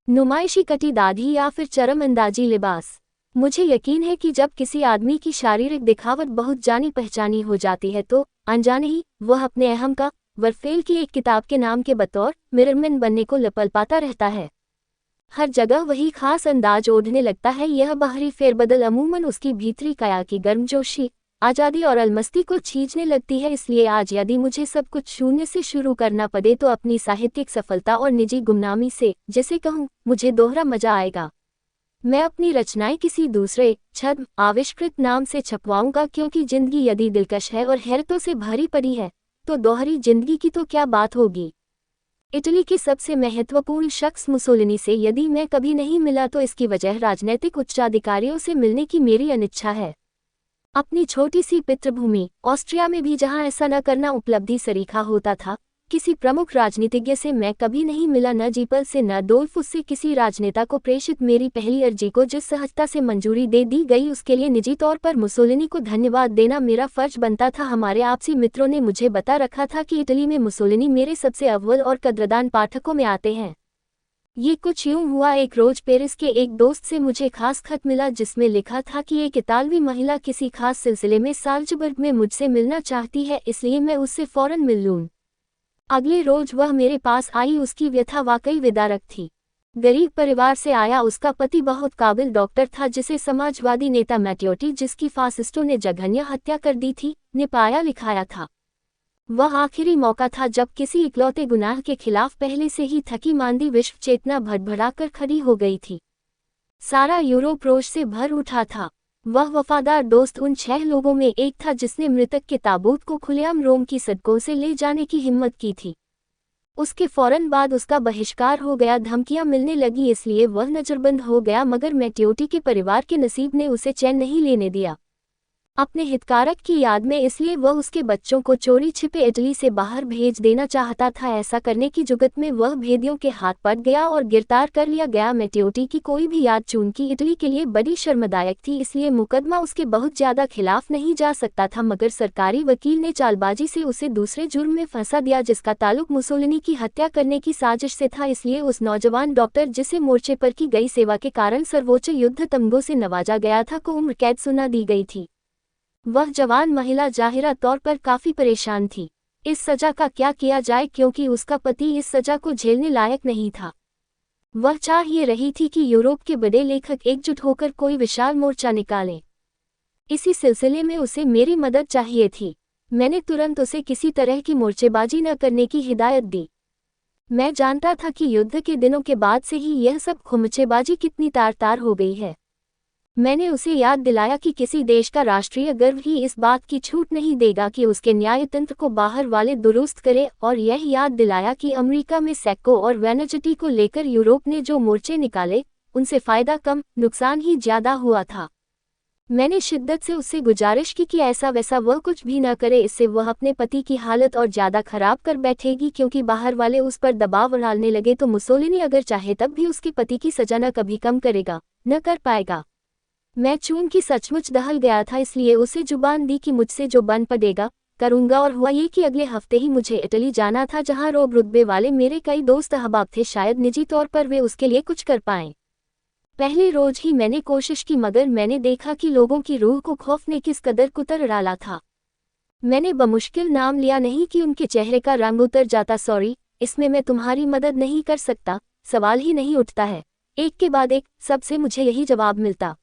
नुमाइशी कटी दाढ़ी या फिर चरम अंदाजी लिबास। मुझे यकीन है कि जब किसी आदमी की शारीरिक दिखावट बहुत जानी पहचानी हो जाती है तो अनजाने ही वह अपने अहम का वरफेल की एक किताब के नाम के बतौर मिररमैन बनने को लपलपाता रहता है। हर जगह वही खास अंदाज ओढ़ने लगता है। यह बाहरी फेरबदल अमूमन उसकी भीतरी काया की गर्मजोशी, आज़ादी और अलमस्ती को छींचने लगती है। इसलिए आज यदि मुझे सब कुछ शून्य से शुरू करना पड़े तो अपनी साहित्यिक सफलता और निजी गुमनामी से, जैसे कहूँ, मुझे दोहरा मजा आएगा। मैं अपनी रचनाएं किसी दूसरे छद्म आविष्कृत नाम से छपवाऊंगा, क्योंकि जिंदगी यदि दिलकश है और हैरतों से भरी पड़ी है तो दोहरी जिंदगी की तो क्या बात होगी। इटली के सबसे महत्वपूर्ण शख्स मुसोलिनी से यदि मैं कभी नहीं मिला तो इसकी वजह राजनैतिक उच्चाधिकारियों से मिलने की मेरी अनिच्छा है। अपनी छोटी सी पितृभूमि ऑस्ट्रिया में भी जहां ऐसा न करना उपलब्धि सरीखा होता था, किसी प्रमुख राजनीतिज्ञ से मैं कभी नहीं मिला, न जीपल से न डोल्फुस से। किसी राजनेता को प्रेषित मेरी पहली अर्जी को जिस सहजता से मंजूरी दे दी गई उसके लिए निजी तौर पर मुसोलिनी को धन्यवाद देना मेरा फर्ज बनता था। हमारे आपसी मित्रों ने मुझे बता रखा था कि इटली में मुसोलिनी मेरे सबसे अव्वल और कद्रदान पाठकों में आते हैं। ये कुछ यूं हुआ, एक रोज पेरिस के एक दोस्त से मुझे खास खत मिला जिसमें लिखा था कि एक इतालवी महिला किसी खास सिलसिले में साल्ज़बर्ग में मुझसे मिलना चाहती है, इसलिए मैं उससे फौरन मिल लूं। अगले रोज वह मेरे पास आई। उसकी व्यथा वाकई विदारक थी। गरीब परिवार से आया, उसका पति बहुत काबिल डॉक्टर था जिसे समाजवादी नेता मैटियोटी, जिसकी फासिस्टों ने जघन्य हत्या कर दी थी, ने पाया लिखाया था। वह आखिरी मौका था जब किसी इकलौते गुनाह के खिलाफ पहले से ही थकी मांदी विश्व चेतना भड़भड़ाकर खड़ी हो गई थी। सारा यूरोप रोष से भर उठा था। वह वफादार दोस्त उन 6 लोगों में एक था जिसने मृतक के ताबूत को खुलेआम रोम की सड़कों से ले जाने की हिम्मत की थी। उसके फौरन बाद उसका बहिष्कार हो गया, धमकियां मिलने लगी, इसलिए वह नजरबंद हो गया। मगर मैटियोटी के परिवार के नसीब ने उसे चैन नहीं लेने दिया। अपने हितकारक की याद में इसलिए वह उसके बच्चों को चोरी छिपे इटली से बाहर भेज देना चाहता था। ऐसा करने की जुगत में वह भेदियों के हाथ पड़ गया और गिरफ्तार कर लिया गया। मैटियोटी की कोई भी याद चूंकि इटली के लिए बड़ी शर्मदायक थी, इसलिए मुकदमा उसके बहुत ज्यादा खिलाफ नहीं जा सकता था। मगर सरकारी वकील ने चालबाजी से उसे दूसरे जुर्म में फंसा दिया जिसका ताल्लुक मुसोलिनी की हत्या करने की साजिश से था। इसलिए उस नौजवान डॉक्टर जिसे मोर्चे पर की गई सेवा के कारण सर्वोच्च युद्ध तमगों से नवाजा गया था को उम्र कैद सुना दी गई थी। वह जवान महिला जाहिरा तौर पर काफी परेशान थी। इस सजा का क्या किया जाए, क्योंकि उसका पति इस सजा को झेलने लायक नहीं था। वह चाह ये रही थी कि यूरोप के बड़े लेखक एकजुट होकर कोई विशाल मोर्चा निकालें। इसी सिलसिले में उसे मेरी मदद चाहिए थी। मैंने तुरंत उसे किसी तरह की मोर्चेबाजी न करने की हिदायत दी। मैं जानता था कि युद्ध के दिनों के बाद से ही यह सब खुमचेबाजी कितनी तार-तार हो गई है। मैंने उसे याद दिलाया कि किसी देश का राष्ट्रीय गर्व ही इस बात की छूट नहीं देगा कि उसके न्यायतंत्र को बाहर वाले दुरुस्त करे, और यह याद दिलाया कि अमेरिका में सैक्को और वेनेजेटी को लेकर यूरोप ने जो मोर्चे निकाले उनसे फायदा कम, नुकसान ही ज्यादा हुआ था। मैंने शिद्दत से उससे गुजारिश की कि ऐसा वैसा वह कुछ भी न करे, इससे वह अपने पति की हालत और ज्यादा खराब कर बैठेगी, क्योंकि बाहर वाले उस पर दबाव डालने लगे तो मुसोलिनी अगर चाहे तब भी उसके पति की सजा न कभी कम करेगा, न कर पाएगा। मैं चूंकि सचमुच दहल गया था, इसलिए उसे जुबान दी कि मुझसे जो बन पड़ेगा करूंगा। और हुआ ये कि अगले हफ्ते ही मुझे इटली जाना था, जहां रोब रुतबे वाले मेरे कई दोस्त अहबाब थे। शायद निजी तौर पर वे उसके लिए कुछ कर पाएं। पहले रोज ही मैंने कोशिश की, मगर मैंने देखा कि लोगों की रूह को खौफ ने किस कदर कुतर डाला था। मैंने बमुश्किल नाम लिया नहीं कि उनके चेहरे का रंग उतर जाता। सॉरी, इसमें मैं तुम्हारी मदद नहीं कर सकता, सवाल ही नहीं उठता है। एक के बाद एक सबसे मुझे यही जवाब मिलता।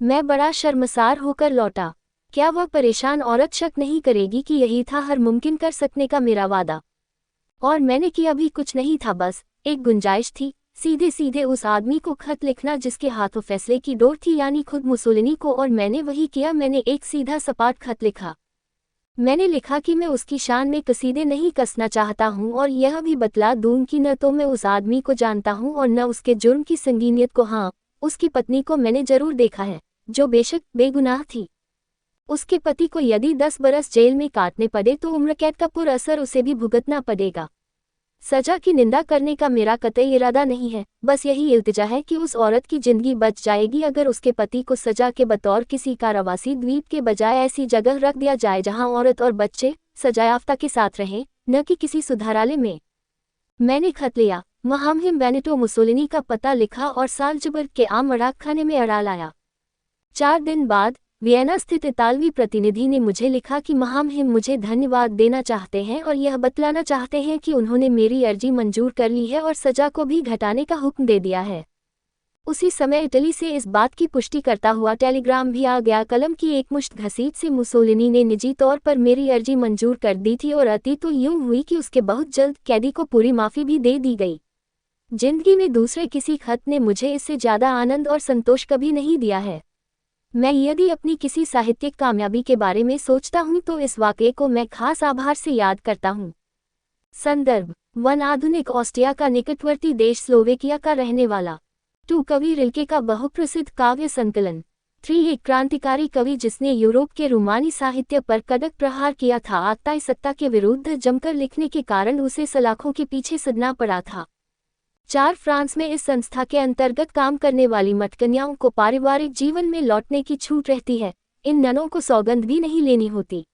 मैं बड़ा शर्मसार होकर लौटा। क्या वह परेशान औरत शक नहीं करेगी कि यही था हर मुमकिन कर सकने का मेरा वादा? और मैंने किया भी कुछ नहीं था, बस एक गुंजाइश थी, सीधे सीधे उस आदमी को खत लिखना जिसके हाथों फैसले की डोर थी, यानी खुद मुसोलिनी को। और मैंने वही किया। मैंने एक सीधा सपाट खत लिखा। मैंने लिखा कि मैं उसकी शान में कसीदे नहीं कसना चाहता हूँ, और यह भी बतला दूं कि न तो मैं उस आदमी को जानता हूँ और न उसके जुर्म की संगीनियत को। हाँ, उसकी पत्नी को मैंने जरूर देखा है, जो बेशक बेगुनाह थी। उसके पति को यदि 10 बरस जेल में काटने पड़े तो उम्र कैद का पुर असर उसे भी भुगतना पड़ेगा। सजा की निंदा करने का मेरा कतई इरादा नहीं है, बस यही इल्तिजा है कि उस औरत की जिंदगी बच जाएगी अगर उसके पति को सजा के बतौर किसी कारावासी द्वीप के बजाय ऐसी जगह रख दिया जाए जहां औरत और बच्चे सजायाफ्ता के साथ रहें, न कि किसी सुधारालय में। मैंने खत लिया, मुहाम्हिम बेनिटो मुसोलिनी का पता लिखा और साल्ज़बर्ग के आम अड़ाक खाने में अड़ा लाया। 4 दिन बाद वियना स्थित इतालवी प्रतिनिधि ने मुझे लिखा कि मुहाम्हिम मुझे धन्यवाद देना चाहते हैं और यह बतलाना चाहते हैं कि उन्होंने मेरी अर्जी मंजूर कर ली है और सजा को भी घटाने का हुक्म दे दिया है। उसी समय इटली से इस बात की पुष्टि करता हुआ टेलीग्राम भी आ गया। कलम की एक मुश्त घसीट से मुसोलिनी ने निजी तौर पर मेरी अर्जी मंजूर कर दी थी और अति तो यूं हुई कि उसके बहुत जल्द कैदी को पूरी माफ़ी भी दे दी गई। जिंदगी में दूसरे किसी खत ने मुझे इससे ज़्यादा आनंद और संतोष कभी नहीं दिया है। मैं यदि अपनी किसी साहित्यिक कामयाबी के बारे में सोचता हूँ तो इस वाक़ये को मैं खास आभार से याद करता हूँ। संदर्भ 1 आधुनिक ऑस्ट्रिया का निकटवर्ती देश स्लोवेकिया का रहने वाला। 2 कवि रिल्के का बहुप्रसिद्ध काव्य संकलन। 3 एक क्रांतिकारी कवि जिसने यूरोप के रूमानी साहित्य पर कड़क प्रहार किया था। आक्ताई सत्ता के विरुद्ध जमकर लिखने के कारण उसे सलाखों के पीछे सदना पड़ा था। 4 फ्रांस में इस संस्था के अंतर्गत काम करने वाली मटकन्याओं को पारिवारिक जीवन में लौटने की छूट रहती है, इन ननों को सौगंध भी नहीं लेनी होती।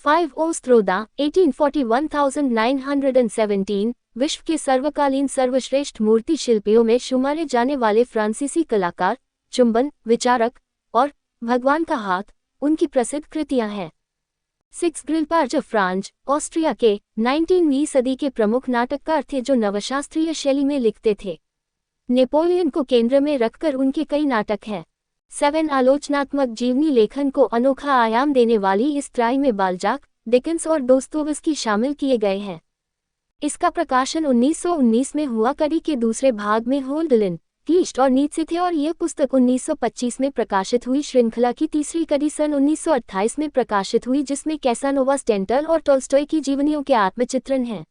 5 ओस्त्रोदा 1841-1917 विश्व के सर्वकालीन सर्वश्रेष्ठ मूर्ति शिल्पियों में शुमारे जाने वाले फ्रांसीसी कलाकार, चुंबन, विचारक और भगवान का हाथ उनकी प्रसिद्ध कृतियां हैं। 6 ग्रिल्पार्ज फ्रांज ऑस्ट्रिया के 19वीं सदी के प्रमुख नाटककार थे जो नवशास्त्रीय शैली में लिखते थे। नेपोलियन को केंद्र में रखकर उनके कई नाटक हैं। 7 आलोचनात्मक जीवनी लेखन को अनोखा आयाम देने वाली इस त्राई में बाल्जाक, डिकेंस और दोस्तोवस्की शामिल किए गए हैं। इसका प्रकाशन 1919 में हुआ। कड़ी के दूसरे भाग में होल्डलिन, कीस्ट और नीत्से थे और यह पुस्तक 1925 में प्रकाशित हुई। श्रृंखला की तीसरी कड़ी सन 1928 में प्रकाशित हुई जिसमें कैसानोवा, स्टेंटल और टोल्स्टॉय की जीवनियों के आत्मचित्रण हैं।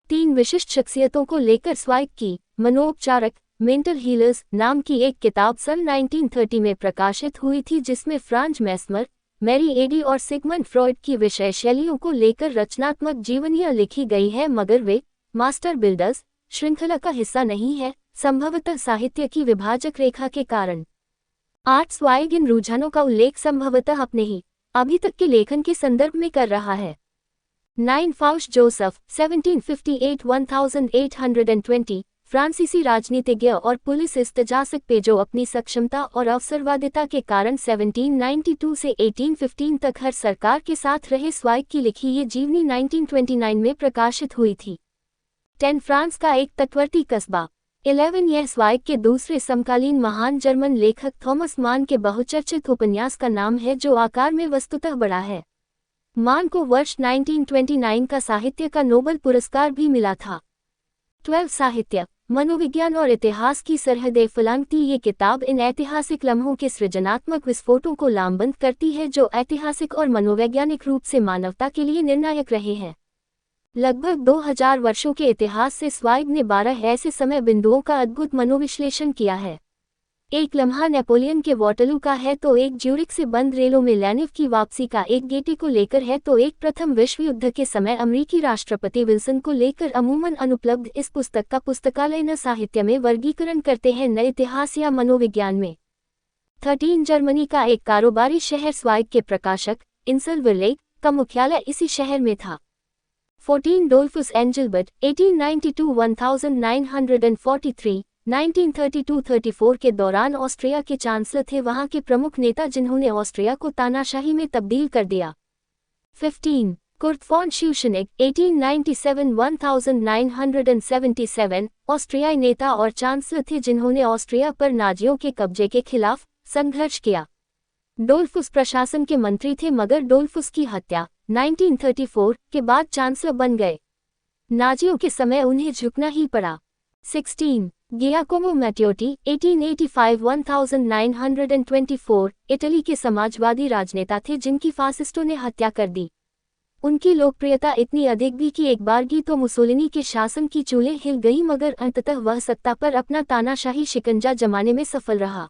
3 विशिष्ट शख्सियतों को लेकर स्वाइग की मनोपचारक मेंटल हीलर्स नाम की एक किताब सन 1930 में प्रकाशित हुई थी जिसमें फ्रांज मैस्मर, मैरी एडी और सिगमंड फ्रॉइड की विषय शैलियों को लेकर रचनात्मक जीवनियां लिखी गई है, मगर वे मास्टर बिल्डर्स श्रृंखला का हिस्सा नहीं है, संभवतः साहित्य की विभाजक रेखा के कारण। 8 स्वाइग इन रुझानों का उल्लेख संभवतः अपने ही अभी तक के लेखन के संदर्भ में कर रहा है। 9 फाउस्ट जोसेफ 1758-1820 फ्रांसीसी राजनीतिज्ञ और पुलिस इस्तजासक पे जो अपनी सक्षमता और अवसरवादिता के कारण 1792 से 1815 तक हर सरकार के साथ रहे। स्वाइग की लिखी ये जीवनी 1929 में प्रकाशित हुई थी। 10 फ्रांस का एक तटवर्ती कस्बा। 11 यह स्वाइग के दूसरे समकालीन महान जर्मन लेखक थॉमस मान के बहुचर्चित उपन्यास का नाम है जो आकार में वस्तुतः बड़ा है। मान को वर्ष 1929 का साहित्य का नोबेल पुरस्कार भी मिला था। 12 साहित्य, मनोविज्ञान और इतिहास की सरहदें फलांगती ये किताब इन ऐतिहासिक लम्हों के सृजनात्मक विस्फोटों को लामबंद करती है जो ऐतिहासिक और मनोवैज्ञानिक रूप से मानवता के लिए निर्णायक रहे हैं। लगभग 2000 वर्षों के इतिहास से स्वाइग ने 12 ऐसे समय बिंदुओं का अद्भुत मनोविश्लेषण किया है। एक लम्हा नेपोलियन के वॉटरलू का है तो एक ज्यूरिख से बंद रेलों में लैनिव की वापसी का, एक गेटी को लेकर है तो एक प्रथम विश्व युद्ध के समय अमेरिकी राष्ट्रपति विल्सन को लेकर अमूमन अनुपलब्ध इस पुस्तक का पुस्तकालय न साहित्य में वर्गीकरण करते हैं न इतिहास या मनोविज्ञान में। 13 जर्मनी का एक कारोबारी शहर स्वाइग के प्रकाशक इंसल वर्लेग का मुख्यालय इसी शहर में था। 14 डोल्फुस एंजलबर्ट 1892-1943 1932-34 के दौरान ऑस्ट्रिया के चांसलर थे, वहां के प्रमुख नेता जिन्होंने ऑस्ट्रिया को तानाशाही में तब्दील कर दिया। 15 कुर्ट फॉन श्यूशनिक 1897-1977 ऑस्ट्रियाई नेता और चांसलर थे जिन्होंने ऑस्ट्रिया पर नाजियों के कब्जे के खिलाफ संघर्ष किया। डोल्फुस प्रशासन के मंत्री थे मगर डोल्फुस की हत्या 1934 के बाद चांसलर बन गए। नाजियों के समय उन्हें झुकना ही पड़ा। 16 गियाकोमो मैटियोटी 1885-1924 इटली के समाजवादी राजनेता थे जिनकी फासिस्टों ने हत्या कर दी। उनकी लोकप्रियता इतनी अधिक भी कि एक बारगी तो मुसोलिनी के शासन की चूलें हिल गईं मगर अंततः वह सत्ता पर अपना तानाशाही शिकंजा जमाने में सफल रहा।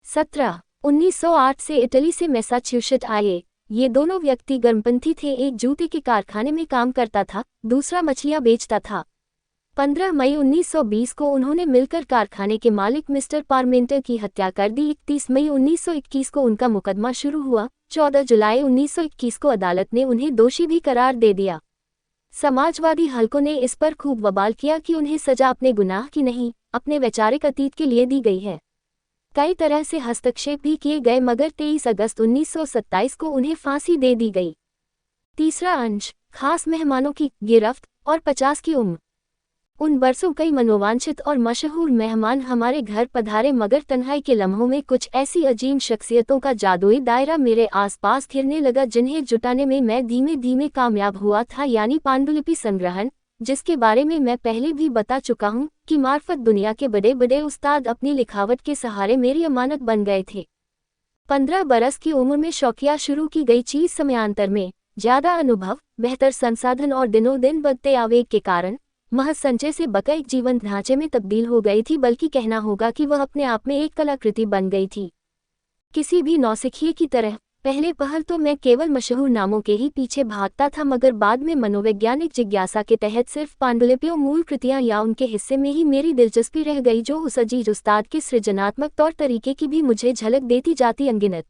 17 1908 से इटली से मैसाचुसेट्स आए। ये दोनों व्यक्ति गर्मपंथी थे। एक जूते के कारखाने में काम करता था, दूसरा मछलियां बेचता था। 15 मई 1920 को उन्होंने मिलकर कारखाने के मालिक मिस्टर पारमेंटर की हत्या कर दी। 31 मई 1921 को उनका मुकदमा शुरू हुआ। 14 जुलाई 1921 को अदालत ने उन्हें दोषी भी करार दे दिया। समाजवादी हलकों ने इस पर खूब बवाल किया कि उन्हें सजा अपने गुनाह की नहीं, अपने वैचारिक अतीत के लिए दी गई है। कई तरह से हस्तक्षेप भी किए गए, मगर 23 अगस्त 1927 को उन्हें फांसी दे दी गई। तीसरा अंश, खास मेहमानों की गिरफ्त और 50 की उम्र। उन बरसों कई मनोवांछित और मशहूर मेहमान हमारे घर पधारे, मगर तन्हाई के लम्हों में कुछ ऐसी अजीब शख्सियतों का जादुई दायरा मेरे आसपास घिरने लगा जिन्हें जुटाने में मैं धीमे धीमे कामयाब हुआ था। यानी पांडुलिपि संग्रहण, जिसके बारे में मैं पहले भी बता चुका हूँ कि मार्फत दुनिया के बड़े बड़े उस्ताद अपनी लिखावट के सहारे मेरी अमानत बन गए थे। 15 बरस की उम्र में शौकिया शुरू की गई चीज समयांतर में ज्यादा अनुभव, बेहतर संसाधन और दिनों दिन बढ़ते आवेग के कारण महज संचय से बका एक जीवन ढांचे में तब्दील हो गई थी, बल्कि कहना होगा कि वह अपने आप में एक कलाकृति बन गई थी। किसी भी नौसिखिए की तरह पहले पहल तो मैं केवल मशहूर नामों के ही पीछे भागता था, मगर बाद में मनोवैज्ञानिक जिज्ञासा के तहत सिर्फ पांडुलिपियों, मूल कृतियां या उनके हिस्से में ही मेरी दिलचस्पी रह गई, जो उस अजीज उस्ताद के सृजनात्मक तौर तरीके की भी मुझे झलक देती जाती। अनगिनत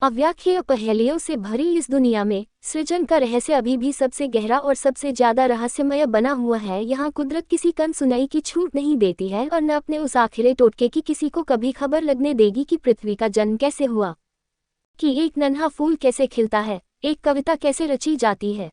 अव्याख्येय पहेलियों से भरी इस दुनिया में सृजन का रहस्य अभी भी सबसे गहरा और सबसे ज्यादा रहस्यमय बना हुआ है। यहाँ कुदरत किसी कन सुनाई की छूट नहीं देती है और न अपने उस आखिरी टोटके की किसी को कभी खबर लगने देगी कि पृथ्वी का जन्म कैसे हुआ, कि एक नन्हा फूल कैसे खिलता है, एक कविता कैसे रची जाती है,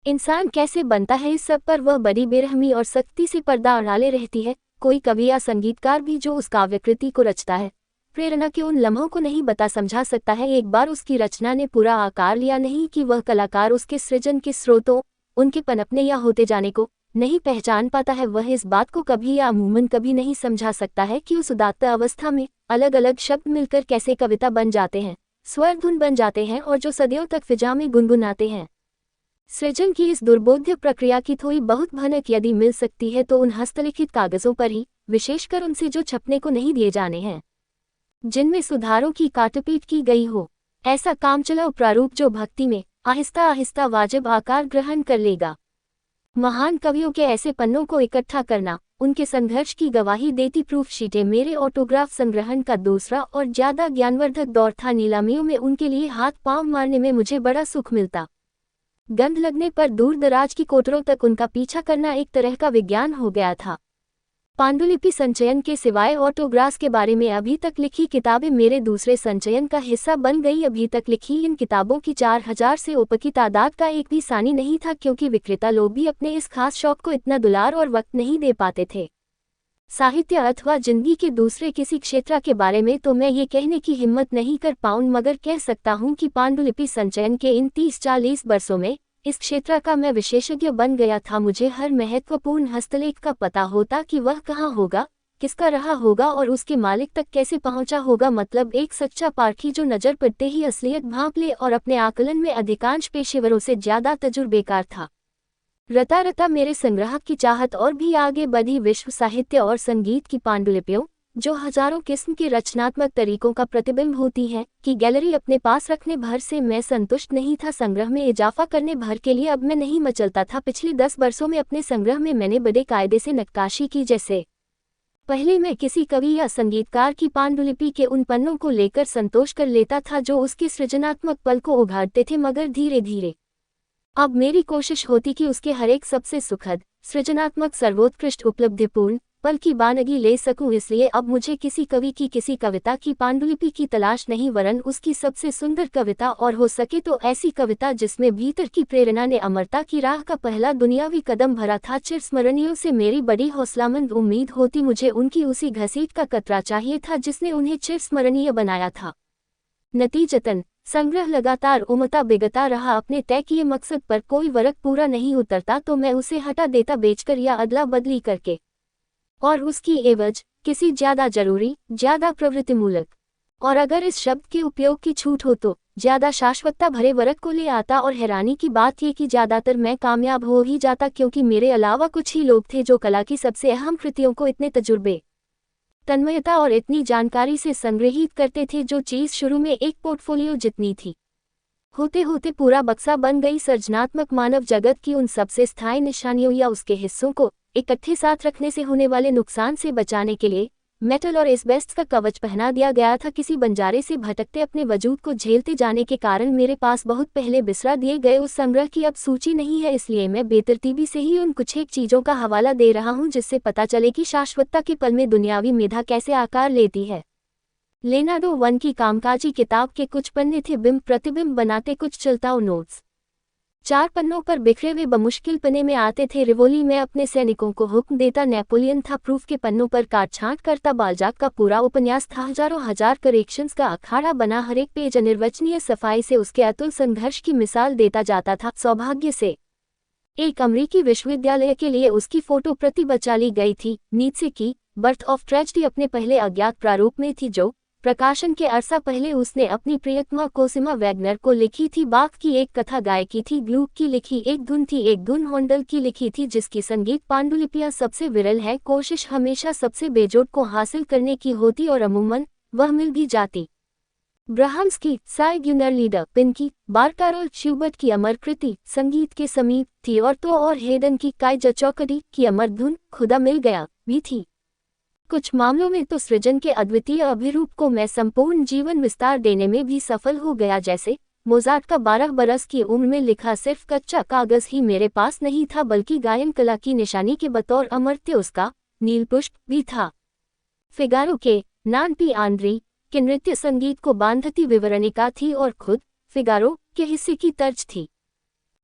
इंसान कैसे बनता है। इस सब पर वह बड़ी बेरहमी और सख्ती से पर्दा डाले रहती है। कोई कवि या संगीतकार भी जो उस काव्यकृति को रचता है, प्रेरणा के उन लम्हों को नहीं बता समझा सकता है एक बार उसकी रचना ने पूरा आकार लिया नहीं, कि वह कलाकार उसके सृजन के स्रोतों, उनके पनपने या होते जाने को नहीं पहचान पाता है। वह इस बात को कभी या अमूमन कभी नहीं समझा सकता है कि उस उदात्त अवस्था में अलग अलग शब्द मिलकर कैसे कविता बन जाते हैं, स्वर धुन बन जाते हैं और जो सदियों तक फिजा में गुनगुनाते हैं। सृजन की इस दुर्बोध्य प्रक्रिया की थोड़ी बहुत भनक यदि मिल सकती है तो उन हस्तलिखित कागजों पर ही, विशेषकर उनसे जो छपने को नहीं दिए जाने हैं, जिनमें सुधारों की काटपीट की गई हो। ऐसा कामचलाऊ प्रारूप जो भक्ति में आहिस्ता आहिस्ता वाजिब आकार ग्रहण कर लेगा। महान कवियों के ऐसे पन्नों को इकट्ठा करना, उनके संघर्ष की गवाही देती प्रूफ शीटें मेरे ऑटोग्राफ संग्रहण का दूसरा और ज्यादा ज्ञानवर्धक दौर था। नीलामियों में उनके लिए हाथ पांव मारने में मुझे बड़ा सुख मिलता। गंध लगने पर दूर दराज की कोटरों तक उनका पीछा करना एक तरह का विज्ञान हो गया था। पांडुलिपि संचयन के सिवाय ऑटोग्राफ्स के बारे में अभी तक लिखी किताबें मेरे दूसरे संचयन का हिस्सा बन गई। अभी तक लिखी इन किताबों की 4000 से ऊपर की तादाद का एक भी सानी नहीं था, क्योंकि विक्रेता लोग भी अपने इस खास शौक को इतना दुलार और वक्त नहीं दे पाते थे। साहित्य अथवा जिंदगी के दूसरे किसी क्षेत्र के बारे में तो मैं ये कहने की हिम्मत नहीं कर पाऊँ, मगर कह सकता हूँ कि पांडुलिपि संचयन के इन 30-40 वर्षों में इस क्षेत्र का मैं विशेषज्ञ बन गया था। मुझे हर महत्वपूर्ण हस्तलेख का पता होता कि वह कहाँ होगा, किसका रहा होगा और उसके मालिक तक कैसे पहुंचा होगा। मतलब एक सच्चा पारखी जो नजर पड़ते ही असलियत भांप ले और अपने आकलन में अधिकांश पेशेवरों से ज्यादा तजुर्बेकार था। रता रता मेरे संग्रह की चाहत और भी आगे बढ़ी। विश्व साहित्य और संगीत की पांडुलिपियों, जो हजारों किस्म के रचनात्मक तरीकों का प्रतिबिंब होती हैं, की गैलरी अपने पास रखने भर से मैं संतुष्ट नहीं था। संग्रह में इजाफा करने भर के लिए अब मैं नहीं मचलता था। पिछले 10 वर्षों में अपने संग्रह में मैंने बड़े कायदे से नक्काशी की। जैसे पहले मैं किसी कवि या संगीतकार की पांडुलिपि के उन पन्नों को लेकर संतोष कर लेता था जो उसके सृजनात्मक पल को उघाड़ते थे, मगर धीरे धीरे अब मेरी कोशिश होती कि उसके हर एक सबसे सुखद, सृजनात्मक, सर्वोत्कृष्ट, उपलब्धिपूर्ण पल की बानगी ले सकूं। इसलिए अब मुझे किसी कवि की किसी कविता की पांडुलिपि की तलाश नहीं, वरन उसकी सबसे सुंदर कविता, और हो सके तो ऐसी कविता जिसमें भीतर की प्रेरणा ने अमरता की राह का पहला दुनियावी कदम भरा था। चिरस्मरणीयों से मेरी बड़ी हौसलामंद उम्मीद होती। मुझे उनकी उसी घसीट का कतरा चाहिए था जिसने उन्हें चिरस्मरणीय बनाया था। नतीजतन संग्रह लगातार उमता बिगता रहा। अपने तय किए मकसद पर कोई वर्क पूरा नहीं उतरता तो मैं उसे हटा देता, बेचकर या अदला बदली करके, और उसकी एवज किसी ज्यादा जरूरी, ज्यादा प्रवृत्तिमूलक, और अगर इस शब्द के उपयोग की छूट हो तो ज्यादा शाश्वतता भरे वर्क को ले आता। और हैरानी की बात ये कि ज्यादातर मैं कामयाब हो ही जाता, क्योंकि मेरे अलावा कुछ ही लोग थे जो कला की सबसे अहम कृतियों को इतने तजुर्बे, तन्मयता और इतनी जानकारी से संग्रहित करते थे, जो चीज शुरू में एक पोर्टफोलियो जितनी थी होते होते पूरा बक्सा बन गई सर्जनात्मक मानव जगत की उन सबसे स्थायी निशानियों या उसके हिस्सों को इकट्ठे साथ रखने से होने वाले नुकसान से बचाने के लिए मेटल और एस्बेस्टस का कवच पहना दिया गया था। किसी बंजारे से भटकते अपने वजूद को झेलते जाने के कारण मेरे पास बहुत पहले बिसरा दिए गए उस संग्रह की अब सूची नहीं है, इसलिए मैं बेतरतीबी से ही उन कुछ एक चीज़ों का हवाला दे रहा हूँ जिससे पता चले कि शाश्वतता के पल में दुनियावी मेधा कैसे आकार लेती है। लेनार्डो वन की कामकाजी किताब के कुछ पन्ने थे बिंब प्रतिबिंब बनाते कुछ चलताऊ नोट्स। 4 पन्नों पर बिखरे हुए बमुश्किल पन्ने में आते थे रिवोली में अपने सैनिकों को हुक्म देता नेपोलियन था, प्रूफ के पन्नों पर काट छांट करता बाल्जाक का पूरा उपन्यास था, हजारों हजार करेक्शंस का अखाड़ा बना, हर एक पेज अनिर्वचनीय सफाई से उसके अतुल संघर्ष की मिसाल देता जाता था। सौभाग्य से एक अमरीकी विश्वविद्यालय के लिए उसकी फोटो प्रति बचा ली गई थी। नीत्शे की बर्थ ऑफ ट्रेजेडी अपने पहले अज्ञात प्रारूप में थी जो प्रकाशन के अरसा पहले उसने अपनी प्रियतमा कोसिमा वैगनर को लिखी थी। बाख की एक कथा गायकी थी, ग्लूक की लिखी एक धुन होंडल की लिखी थी जिसकी संगीत पांडुलिपियां सबसे विरल है। कोशिश हमेशा सबसे बेजोड़ को हासिल करने की होती और अमूमन वह मिल भी जाती। ब्राह्म्स की साइग्यूनरलीडर पिनकी बारकारोल श्यूबर्ट की अमर कृति संगीत के समीप थी और हेडन की काइजचौकड़ी की अमर धुन खुदा मिल गया भी थी। कुछ मामलों में तो सृजन के अद्वितीय अभिरूप को मैं संपूर्ण जीवन विस्तार देने में भी सफल हो गया, जैसे मोजार्ट का 12 बरस की उम्र में लिखा सिर्फ कच्चा कागज ही मेरे पास नहीं था बल्कि गायन कला की निशानी के बतौर अमर्त्य उसका नीलपुष्प भी था। फिगारो के नान पी आंद्री के नृत्य संगीत को बांधती विवरणिका थी और खुद फिगारो के हिस्से की तर्ज थी।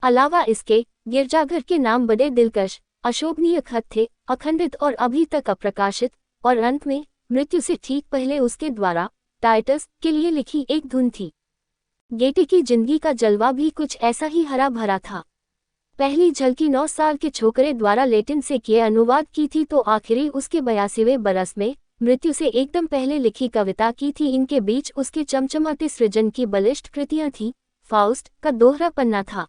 अलावा इसके गिरजाघर के नाम बड़े दिलकश अशोभनीय खत थे, अखंडित और अभी तक अप्रकाशित, और अंत में मृत्यु से ठीक पहले उसके द्वारा टाइटस के लिए लिखी एक धुन थी। गेटे की जिंदगी का जलवा भी कुछ ऐसा ही हरा भरा था। पहली झलकी 9 साल के छोकरे द्वारा लैटिन से किए अनुवाद की थी तो आखिरी उसके 82वें बरस में मृत्यु से एकदम पहले लिखी कविता की थी। इनके बीच उसके चमचमाते सृजन की बलिष्ठ कृतियां थी। फाउस्ट का दोहरा पन्ना था।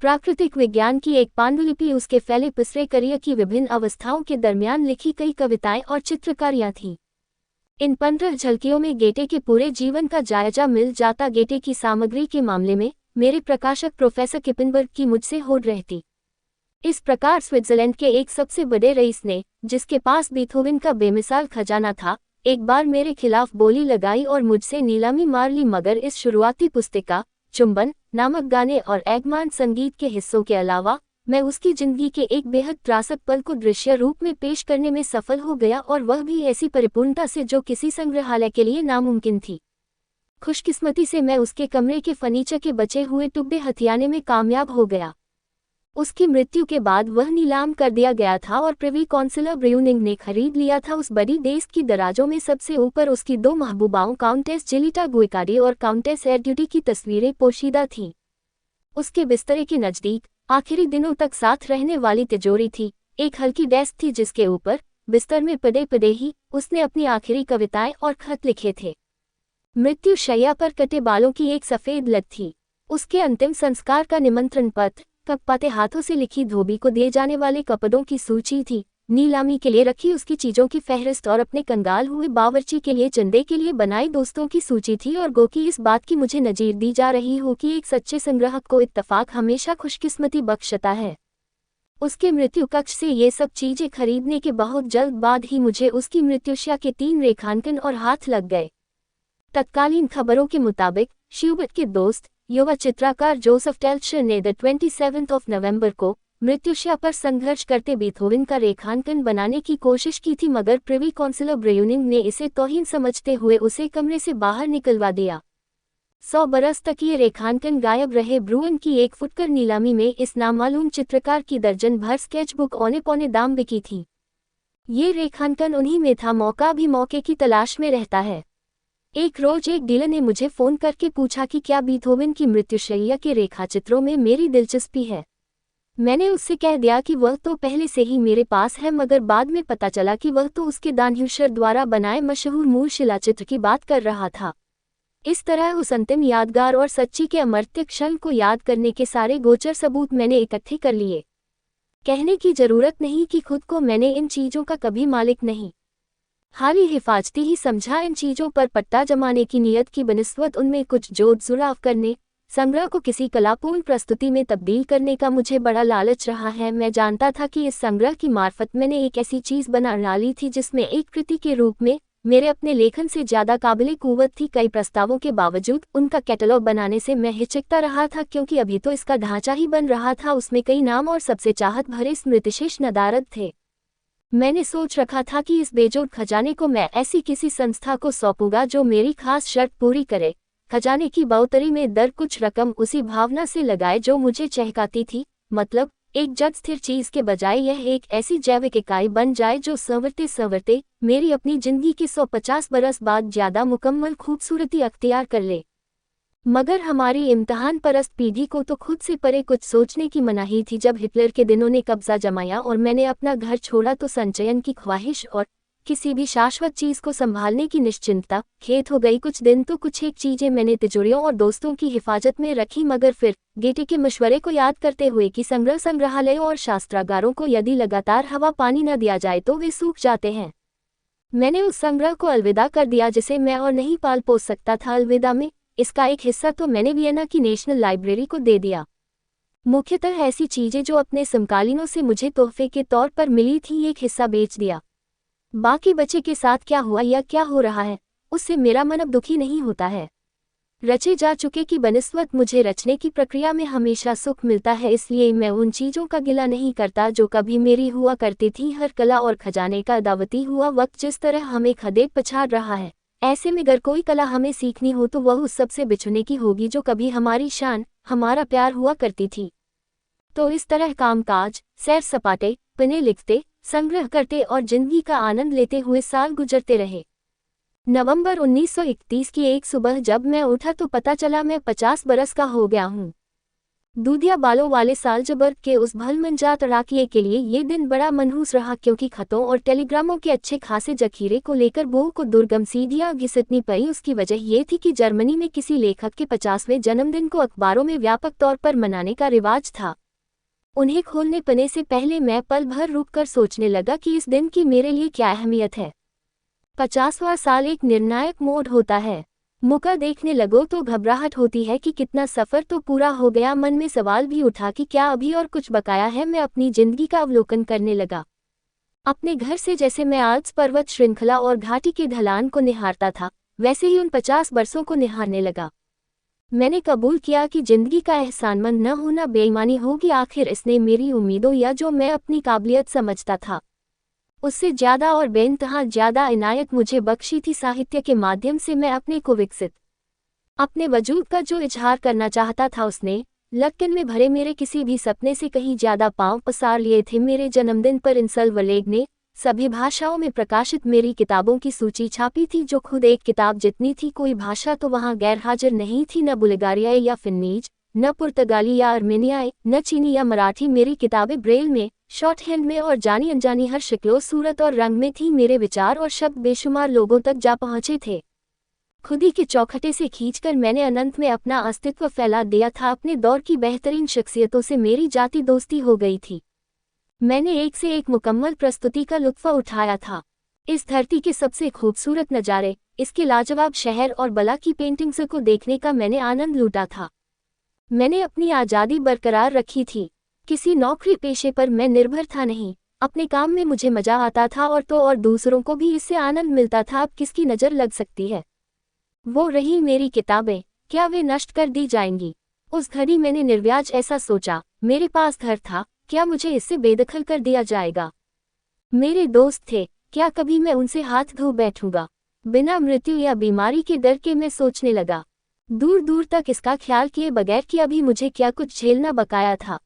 प्राकृतिक विज्ञान की एक पांडुलिपि उसके फैले पिसरे करियर की विभिन्न अवस्थाओं के दरमियान लिखी कई कविताएं और चित्रकारियां थीं। इन 15 झलकियों में गेटे के पूरे जीवन का जायजा मिल जाता। गेटे की सामग्री के मामले में मेरे प्रकाशक प्रोफेसर किपनबर्ग की मुझसे होड़ रहती। इस प्रकार स्विट्जरलैंड के एक सबसे बड़े रईस ने, जिसके पास बीथोवन का बेमिसाल खजाना था, एक बार मेरे खिलाफ बोली लगाई और मुझसे नीलामी मार ली, मगर इस शुरुआती पुस्तिका चुंबन नामक गाने और एगमान संगीत के हिस्सों के अलावा मैं उसकी जिंदगी के एक बेहद त्रासक पल को दृश्य रूप में पेश करने में सफल हो गया, और वह भी ऐसी परिपूर्णता से जो किसी संग्रहालय के लिए नामुमकिन थी। खुशकिस्मती से मैं उसके कमरे के फर्नीचर के बचे हुए टुकड़े हथियाने में कामयाब हो गया। उसकी मृत्यु के बाद वह नीलाम कर दिया गया था और प्रिवी काउंसिलर ब्र्यूनिंग ने खरीद लिया था। उस बड़ी डेस्क की दराजों में सबसे ऊपर उसकी 2 महबूबाओं काउंटेस जेलिटा गुइकारी और काउंटेस एरड्यूटी की तस्वीरें पोशीदा थीं। उसके बिस्तरे के नज़दीक आखिरी दिनों तक साथ रहने वाली तिजोरी थी। एक हल्की डेस्क थी जिसके ऊपर बिस्तर में पड़े पड़े ही उसने अपनी आखिरी कविताएं और खत लिखे थे। मृत्यु शैया पर कटे बालों की एक सफ़ेद लत थी। उसके अंतिम संस्कार का निमंत्रण पत्र, कपपाते हाथों से लिखी धोबी को दिए जाने वाले कपड़ों की सूची थी, नीलामी के लिए रखी उसकी चीज़ों की फहरिस्त और अपने कंगाल हुए बावर्ची के लिए चंदे के लिए बनाई दोस्तों की सूची थी। और गो कि इस बात की मुझे नजीर दी जा रही हो कि एक सच्चे संग्राहक को इत्तफाक हमेशा खुशकिस्मती बख्शता है। उसके मृत्यु कक्ष से ये सब चीज़ें खरीदने के बहुत जल्द बाद ही मुझे उसकी मृत्युशा के 3 रेखांकन और हाथ लग गए। तत्कालीन खबरों के मुताबिक श्यूबर्ट के दोस्त युवा चित्रकार जोसेफ टेल्शर ने 27 नवंबर को मृत्युशा पर संघर्ष करते बीथोवन का रेखांकन बनाने की कोशिश की थी, मगर प्रिवी काउंसिलर ब्र्यूनिंग ने इसे तौहीन समझते हुए उसे कमरे से बाहर निकलवा दिया। 100 बरस तक ये रेखांकन गायब रहे। ब्रूअन की एक फुटकर नीलामी में इस नामालूम चित्रकार की दर्जन भर स्केचबुक औने पौने दाम बिकी थी। ये रेखांकन उन्हीं में था। मौका भी मौके की तलाश में रहता है। एक रोज एक डीलर ने मुझे फोन करके पूछा कि क्या बीथोवन की मृत्युशैया के रेखाचित्रों में मेरी दिलचस्पी है। मैंने उससे कह दिया कि वह तो पहले से ही मेरे पास है, मगर बाद में पता चला कि वह तो उसके दानह्यूशर द्वारा बनाए मशहूर मूल शिलाचित्र की बात कर रहा था। इस तरह उस अंतिम यादगार और सच्ची के अमर्त्य क्षण को याद करने के सारे गोचर सबूत मैंने इकट्ठे कर लिए। कहने की जरूरत नहीं कि खुद को मैंने इन चीज़ों का कभी मालिक नहीं, हाली हिफाजती ही समझा। इन चीज़ों पर पट्टा जमाने की नीयत की बनिस्बत उनमें कुछ जोड़ जुड़ाव करने, संग्रह को किसी कलापूर्ण प्रस्तुति में तब्दील करने का मुझे बड़ा लालच रहा है। मैं जानता था कि इस संग्रह की मार्फत मैंने एक ऐसी चीज़ बना डाली थी जिसमें एक कृति के रूप में मेरे अपने लेखन से ज़्यादा काबिले कुव्वत थी। कई प्रस्तावों के बावजूद उनका कैटलॉग बनाने से मैं हिचकता रहा था, क्योंकि अभी तो इसका ढांचा ही बन रहा था। उसमें कई नाम और सबसे चाहत भरे स्मृतिशेष नदारद थे। मैंने सोच रखा था कि इस बेजोड़ खजाने को मैं ऐसी किसी संस्था को सौंपूंगा जो मेरी खास शर्त पूरी करे। खजाने की बढ़ोतरी में दर कुछ रकम उसी भावना से लगाए जो मुझे चहकाती थी, मतलब एक जड़ स्थिर चीज के बजाय यह एक ऐसी जैविक इकाई बन जाए जो संवरते संवरते मेरी अपनी जिंदगी के 150 बरस बाद ज्यादा मुकम्मल खूबसूरती अख्तियार कर ले। मगर हमारी इम्तिहान परस्त पीढ़ी को तो खुद से परे कुछ सोचने की मनाही थी। जब हिटलर के दिनों ने कब्जा जमाया और मैंने अपना घर छोड़ा तो संचयन की ख्वाहिश और किसी भी शाश्वत चीज को संभालने की निश्चिंतता खेत हो गई। कुछ दिन तो कुछ एक चीजें मैंने तिजोरियों और दोस्तों की हिफाजत में रखी, मगर फिर गेटे के मशवरे को याद करते हुए कि संग्रहालयों और शास्त्रागारों को यदि लगातार हवा पानी न दिया जाए तो वे सूख जाते हैं, मैंने उस संग्रह को अलविदा कर दिया जिसे मैं और नहीं पाल पोस सकता था। अलविदा में इसका एक हिस्सा तो मैंने वियना की नेशनल लाइब्रेरी को दे दिया, मुख्यतः ऐसी चीजें जो अपने समकालीनों से मुझे तोहफे के तौर पर मिली थी। एक हिस्सा बेच दिया। बाकी बचे के साथ क्या हुआ या क्या हो रहा है उससे मेरा मन अब दुखी नहीं होता है। रचे जा चुके की बनिस्बत मुझे रचने की प्रक्रिया में हमेशा सुख मिलता है, इसलिए मैं उन चीज़ों का गिला नहीं करता जो कभी मेरी हुआ करती थी। हर कला और खजाने का दावती हुआ वक्त जिस तरह हमें खदेड़ पछाड़ रहा है, ऐसे में अगर कोई कला हमें सीखनी हो तो वह उस सबसे बिछुने की होगी जो कभी हमारी शान हमारा प्यार हुआ करती थी। तो इस तरह कामकाज, सैर सपाटे, पन्ने लिखते, संग्रह करते और जिंदगी का आनंद लेते हुए साल गुजरते रहे। नवंबर 1931 की एक सुबह जब मैं उठा तो पता चला मैं 50 बरस का हो गया हूँ। दूधिया बालों वाले सालजबर्ग के उस भलमनजात राकिए के लिए ये दिन बड़ा मनहूस रहा, क्योंकि खतों और टेलीग्रामों के अच्छे खासे जखीरे को लेकर बहू को दुर्गम सीढ़ियाँ घिसटनी पड़ी। उसकी वजह ये थी कि जर्मनी में किसी लेखक के 50वें जन्मदिन को अखबारों में व्यापक तौर पर मनाने का रिवाज था। उन्हें खोलने पने से पहले मैं पल भर रुककर सोचने लगा कि इस दिन की मेरे लिए क्या अहमियत है। 50वां साल एक निर्णायक मोड़ होता है। मौका देखने लगो तो घबराहट होती है कि कितना सफ़र तो पूरा हो गया। मन में सवाल भी उठा कि क्या अभी और कुछ बकाया है। मैं अपनी जिंदगी का अवलोकन करने लगा। अपने घर से जैसे मैं आल्प्स पर्वत श्रृंखला और घाटी के ढलान को निहारता था, वैसे ही उन 50 बरसों को निहारने लगा। मैंने कबूल किया कि जिंदगी का एहसानमंद न होना बेईमानी होगी। आखिर इसने मेरी उम्मीदों या जो मैं अपनी काबिलियत समझता था उससे ज़्यादा और बेइंतहा ज़्यादा इनायत मुझे बख्शी थी। साहित्य के माध्यम से मैं अपने को विकसित, अपने वजूद का जो इजहार करना चाहता था उसने लटकन में भरे मेरे किसी भी सपने से कहीं ज़्यादा पांव पसार लिए थे। मेरे जन्मदिन पर इंसल वलेग ने सभी भाषाओं में प्रकाशित मेरी किताबों की सूची छापी थी, जो खुद एक किताब जितनी थी। कोई भाषा तो वहाँ गैर हाजिर नहीं थी, न बुल्गारियाई या फिन्नीज, न पुर्तगाली या अर्मेनियाई, न चीनी या मराठी। मेरी किताबें ब्रेल में, शॉर्ट हैंड में और जानी अनजानी हर शक्लो सूरत और रंग में थी। मेरे विचार और शब्द बेशुमार लोगों तक जा पहुँचे थे। खुदी के चौखटे से खींचकर मैंने अनंत में अपना अस्तित्व फैला दिया था। अपने दौर की बेहतरीन शख्सियतों से मेरी जाती दोस्ती हो गई थी। मैंने एक से एक मुकम्मल प्रस्तुति का लुत्फ़ उठाया था। इस धरती के सबसे खूबसूरत नज़ारे, इसके लाजवाब शहर और बला की पेंटिंग्स को देखने का मैंने आनंद लूटा था। मैंने अपनी आज़ादी बरकरार रखी थी। किसी नौकरी पेशे पर मैं निर्भर था नहीं। अपने काम में मुझे मजा आता था और दूसरों को भी इससे आनंद मिलता था। अब किसकी नज़र लग सकती है? वो रही मेरी किताबें, क्या वे नष्ट कर दी जाएंगी? उस घड़ी मैंने निर्व्याज ऐसा सोचा। मेरे पास घर था, क्या मुझे इससे बेदखल कर दिया जाएगा? मेरे दोस्त थे, क्या कभी मैं उनसे हाथ धो बैठूंगा? बिना मृत्यु या बीमारी के डर के मैं सोचने लगा, दूर दूर तक इसका ख्याल किए बगैर कि अभी मुझे क्या कुछ झेलना बकाया था।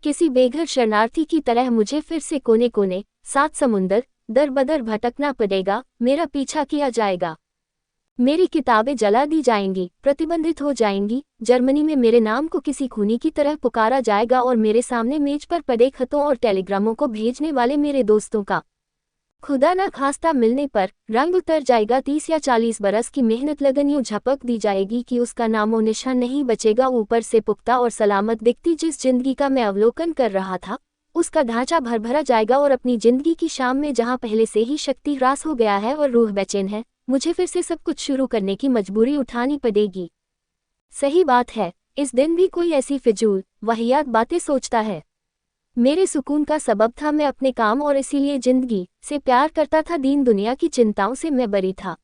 किसी बेघर शरणार्थी की तरह मुझे फिर से कोने कोने, 7 समुंदर, दर बदर भटकना पड़ेगा। मेरा पीछा किया जाएगा, मेरी किताबें जला दी जाएंगी, प्रतिबंधित हो जाएंगी। जर्मनी में मेरे नाम को किसी खूनी की तरह पुकारा जाएगा और मेरे सामने मेज पर पड़े खतों और टेलीग्रामों को भेजने वाले मेरे दोस्तों का खुदा न खास्ता मिलने पर रंग उतर जाएगा। 30 या 40 बरस की मेहनत लगन यूं झपक दी जाएगी कि उसका नामो निशान नहीं बचेगा। ऊपर से पुख्ता और सलामत दिखती जिस जिंदगी का मैं अवलोकन कर रहा था, उसका ढांचा भरभरा जाएगा और अपनी जिंदगी की शाम में जहां पहले से ही शक्ति ह्रास हो गया है और रूह बेचैन है, मुझे फिर से सब कुछ शुरू करने की मजबूरी उठानी पड़ेगी। सही बात है, इस दिन भी कोई ऐसी फिजूल वाहियात बातें सोचता है। मेरे सुकून का सबब था मैं अपने काम और इसीलिए जिंदगी से प्यार करता था। दीन दुनिया की चिंताओं से मैं बरी था।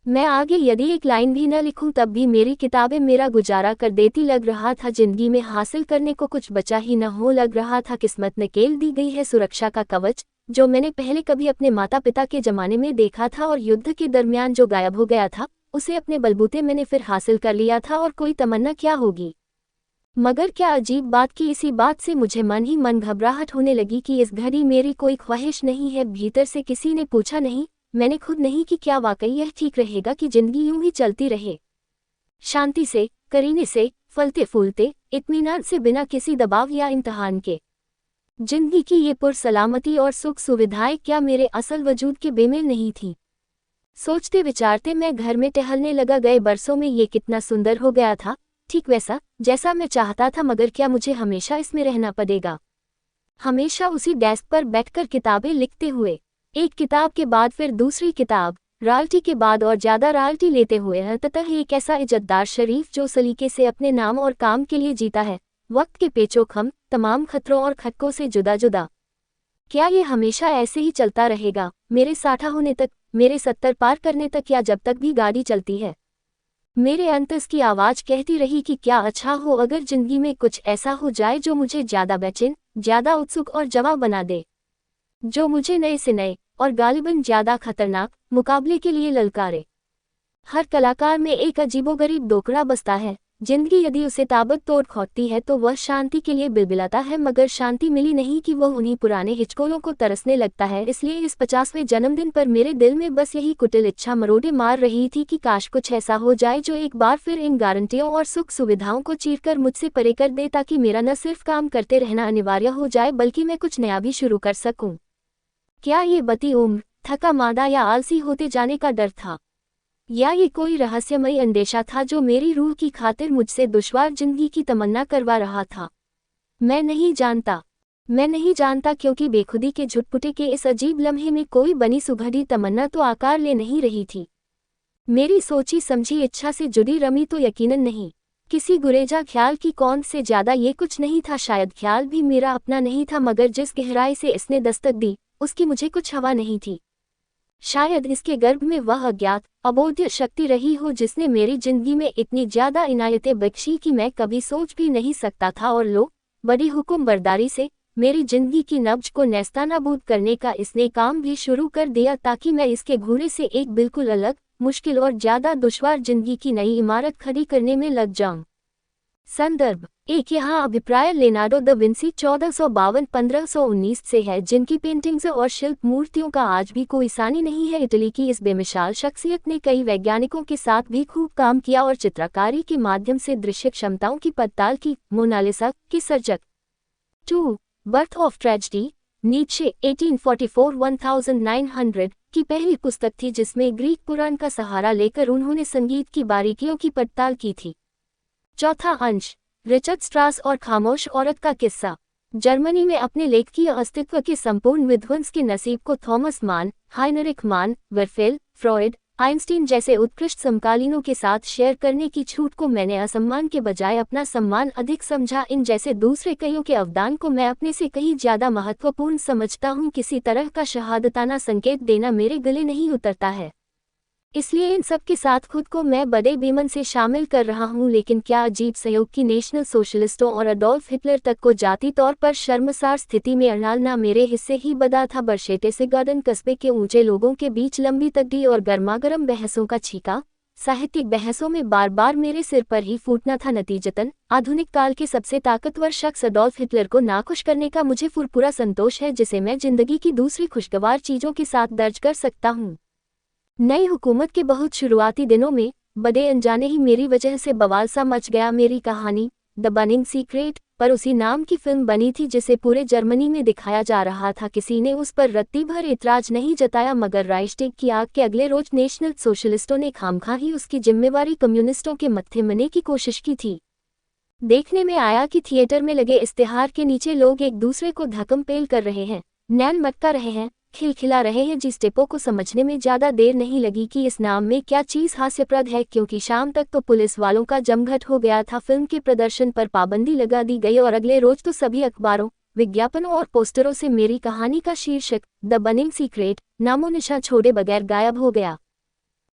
मैं आगे यदि एक लाइन भी न लिखूं तब भी मेरी किताबें मेरा गुजारा कर देती। लग रहा था जिंदगी में हासिल करने को कुछ बचा ही न हो। लग रहा था किस्मत में केल दी गई है सुरक्षा का कवच, जो मैंने पहले कभी अपने माता पिता के जमाने में देखा था और युद्ध के दरमियान जो गायब हो गया था उसे अपने बलबूते मैंने फिर हासिल कर लिया था। और कोई तमन्ना क्या होगी। मगर क्या अजीब बात कि इसी बात से मुझे मन ही मन घबराहट होने लगी कि इस घड़ी मेरी कोई ख्वाहिश नहीं है। भीतर से किसी ने पूछा नहीं, मैंने खुद नहीं, कि क्या वाकई यह ठीक रहेगा कि जिंदगी यूं ही चलती रहे, शांति से, करीने से, फलते फूलते, इत्मीनान से, बिना किसी दबाव या इम्तिहान के। जिंदगी की ये पुरसलामती और सुख सुविधाएं क्या मेरे असल वजूद के बेमेल नहीं थी। सोचते विचारते मैं घर में टहलने लगा। गए बरसों में ये कितना सुंदर हो गया था, ठीक वैसा जैसा मैं चाहता था। मगर क्या मुझे हमेशा इसमें रहना पड़ेगा, हमेशा उसी डेस्क पर बैठकर किताबें लिखते हुए, एक किताब के बाद फिर दूसरी किताब, रॉयल्टी के बाद और ज्यादा रॉयल्टी लेते हुए, अंततः एक ऐसा इज्जतदार शरीफ जो सलीके से अपने नाम और काम के लिए जीता है, वक्त के पेचोखम, तमाम खतरों और खटकों से जुदा जुदा। क्या ये हमेशा ऐसे ही चलता रहेगा, मेरे 60 होने तक, मेरे 70 पार करने तक, या जब तक भी गाड़ी चलती है। मेरे अंतस की आवाज कहती रही कि क्या अच्छा हो अगर जिंदगी में कुछ ऐसा हो जाए जो मुझे ज्यादा बेचैन, ज्यादा उत्सुक और जवाब बना दे, जो मुझे नए से नए और गालिबन ज्यादा खतरनाक मुकाबले के लिए ललकारे। हर कलाकार में एक अजीबोगरीब दोकड़ा बसता है। जिंदगी यदि उसे ताबड़तोड़ खौटती है तो वह शांति के लिए बिलबिलाता है, मगर शांति मिली नहीं कि वह उन्हीं पुराने हिचकोलों को तरसने लगता है। इसलिए इस 50वें जन्मदिन पर मेरे दिल में बस यही कुटिल इच्छा मरोड़े मार रही थी कि काश कुछ ऐसा हो जाए जो एक बार फिर इन गारंटियों और सुख सुविधाओं को चीरकर मुझसे परे कर दे, ताकि मेरा न सिर्फ काम करते रहना अनिवार्य हो जाए बल्कि मैं कुछ नया भी शुरू कर सकूं। क्या ये बती उम्र, थका मादा या आलसी होते जाने का डर था, या ये कोई रहस्यमयी अंदेशा था जो मेरी रूह की खातिर मुझसे दुश्वार जिंदगी की तमन्ना करवा रहा था। मैं नहीं जानता क्योंकि बेखुदी के झुटपुटे के इस अजीब लम्हे में कोई बनी सुघड़ी तमन्ना तो आकार ले नहीं रही थी। मेरी सोची समझी इच्छा से जुड़ी रमी तो यकीनन नहीं। किसी गुरेजा ख्याल की कौन से ज्यादा ये कुछ नहीं था। शायद ख्याल भी मेरा अपना नहीं था, मगर जिस गहराई से इसने दस्तक दी उसकी मुझे कुछ हवा नहीं थी। शायद इसके गर्भ में वह अज्ञात अबोध्य शक्ति रही हो जिसने मेरी जिंदगी में इतनी ज्यादा इनायतें बख्शी कि मैं कभी सोच भी नहीं सकता था। और लो, बड़ी हुक्म बर्दारी से मेरी जिंदगी की नब्ज को नेस्तानाबूद करने का इसने काम भी शुरू कर दिया, ताकि मैं इसके घूरे से एक बिल्कुल अलग, मुश्किल और ज्यादा दुश्वार जिंदगी की नई इमारत खड़ी करने में लग जाऊं। संदर्भ एक यहाँ अभिप्राय लेनार्डो द विंसी 1452-1519 से है, जिनकी पेंटिंग्स और शिल्प मूर्तियों का आज भी कोई सानी नहीं है। इटली की इस बेमिसाल शख्सियत ने कई वैज्ञानिकों के साथ भी खूब काम किया और चित्रकारी के माध्यम से दृश्य क्षमताओं की पड़ताल की। मोनालिसा की सर्जक 2 बर्थ ऑफ ट्रेजेडी नीचे 1844-1900 की पहली पुस्तक थी, जिसमें ग्रीक पुराण का सहारा लेकर उन्होंने संगीत की बारीकियों की पड़ताल की थी। चौथा अंश रिचर्ड स्ट्रास और खामोश औरत का किस्सा। जर्मनी में अपने लेखकीय अस्तित्व के संपूर्ण विध्वंस के नसीब को थॉमस मान, हाइनरिक मान, वेरफेल, फ्रॉयड, आइंस्टीन जैसे उत्कृष्ट समकालीनों के साथ शेयर करने की छूट को मैंने असम्मान के बजाय अपना सम्मान अधिक समझा। इन जैसे दूसरे कईयों के अवदान को मैं अपने से कहीं ज्यादा महत्वपूर्ण समझता हूँ। किसी तरह का शहादताना संकेत देना मेरे गले नहीं उतरता है, इसलिए इन सब के साथ खुद को मैं बड़े बेमन से शामिल कर रहा हूँ। लेकिन क्या अजीब संयोग कि नेशनल सोशलिस्टों और अडोल्फ हिटलर तक को जाती तौर पर शर्मसार स्थिति में अड़ालना मेरे हिस्से ही बदा था। बरशेटे से गार्डन कस्बे के ऊंचे लोगों के बीच लंबी तगड़ी और गर्मागर्म बहसों का छीका, साहित्यिक बहसों में बार बार मेरे सिर पर ही फूटना था। नतीजतन आधुनिक काल के सबसे ताकतवर शख्स अडोल्फ हिटलर को नाखुश करने का मुझे फुरपुरा संतोष है, जिसे मैं जिंदगी की दूसरी खुशगवार चीजों के साथ दर्ज कर सकता हूँ। नई हुकूमत के बहुत शुरुआती दिनों में बड़े अनजाने ही मेरी वजह से बवाल सा मच गया। मेरी कहानी द बर्निंग सीक्रेट पर उसी नाम की फिल्म बनी थी, जिसे पूरे जर्मनी में दिखाया जा रहा था। किसी ने उस पर रत्ती भर इतराज नहीं जताया, मगर राइख्सटैग की आग के अगले रोज नेशनल सोशलिस्टों ने खामखा ही उसकी जिम्मेवारी कम्युनिस्टों के मत्थे मने की कोशिश की थी। देखने में आया कि थिएटर में लगे इश्तेहार के नीचे लोग एक दूसरे को धक्कम पेल कर रहे हैं, नैन मटका रहे हैं, खिलखिला रहे हैं। जिस टेपो को समझने में ज़्यादा देर नहीं लगी कि इस नाम में क्या चीज़ हास्यप्रद है, क्योंकि शाम तक तो पुलिस वालों का जमघट हो गया था। फिल्म के प्रदर्शन पर पाबंदी लगा दी गई और अगले रोज तो सभी अखबारों, विज्ञापनों और पोस्टरों से मेरी कहानी का शीर्षक द बर्निंग सीक्रेट नामोनिशान छोड़े बगैर गायब हो गया।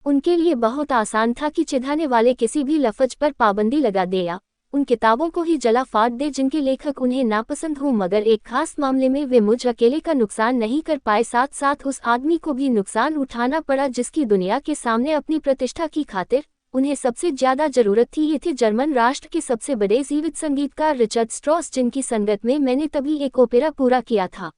उनके लिए बहुत आसान था कि चिढ़ाने वाले किसी भी लफ्ज पर पाबंदी लगा दे या उन किताबों को ही जला फाड़ दे जिनके लेखक उन्हें नापसंद हो, मगर एक खास मामले में वे मुझ अकेले का नुकसान नहीं कर पाए, साथ साथ उस आदमी को भी नुकसान उठाना पड़ा जिसकी दुनिया के सामने अपनी प्रतिष्ठा की खातिर उन्हें सबसे ज्यादा जरूरत थी। ये थे जर्मन राष्ट्र के सबसे बड़े जीवित संगीतकार रिचर्ड स्ट्रॉस, जिनकी संगत में मैंने तभी एक ओपेरा पूरा किया था।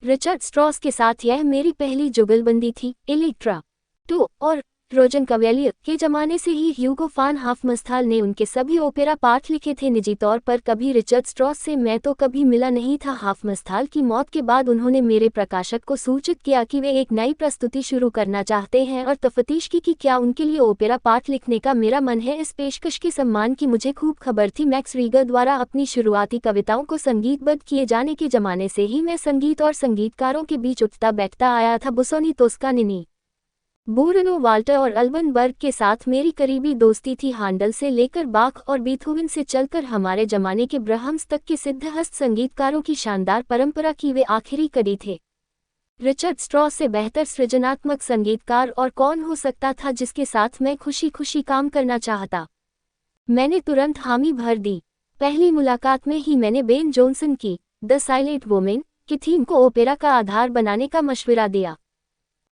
रिचर्ड स्ट्रॉस के साथ यह मेरी पहली जुगलबंदी थी। इलेक्ट्रा 2 और रोजनकवैलियर के जमाने से ही ह्यूगो फान हाफमंस्थाल ने उनके सभी ओपेरा पाठ लिखे थे। निजी तौर पर कभी रिचर्ड स्ट्रॉस से मैं तो कभी मिला नहीं था। हाफमंस्थाल की मौत के बाद उन्होंने मेरे प्रकाशक को सूचित किया कि वे एक नई प्रस्तुति शुरू करना चाहते हैं और तफ्तीश की कि क्या उनके लिए ओपेरा पाठ लिखने का मेरा मन है। इस पेशकश के सम्मान की मुझे खूब खबर थी। मैक्स रीगर द्वारा अपनी शुरुआती कविताओं को संगीतबद्ध किए जाने के जमाने से ही मैं संगीत और संगीतकारों के बीच उठता बैठता आया था। बुसोनी, तोस्कानिनी, बुर्नो, वाल्टर और अल्बन बर्ग के साथ मेरी करीबी दोस्ती थी। हांडल से लेकर बाख और बीथोवन से चलकर हमारे जमाने के ब्रह्म्स तक के सिद्धहस्त संगीतकारों की शानदार परंपरा की वे आखिरी कड़ी थे। रिचर्ड स्ट्रॉस से बेहतर सृजनात्मक संगीतकार और कौन हो सकता था जिसके साथ मैं खुशी खुशी काम करना चाहता। मैंने तुरंत हामी भर दी। पहली मुलाकात में ही मैंने बेन जॉनसन की द साइलेंट वुमेन की थीम को ओपेरा का आधार बनाने का मशवरा दिया।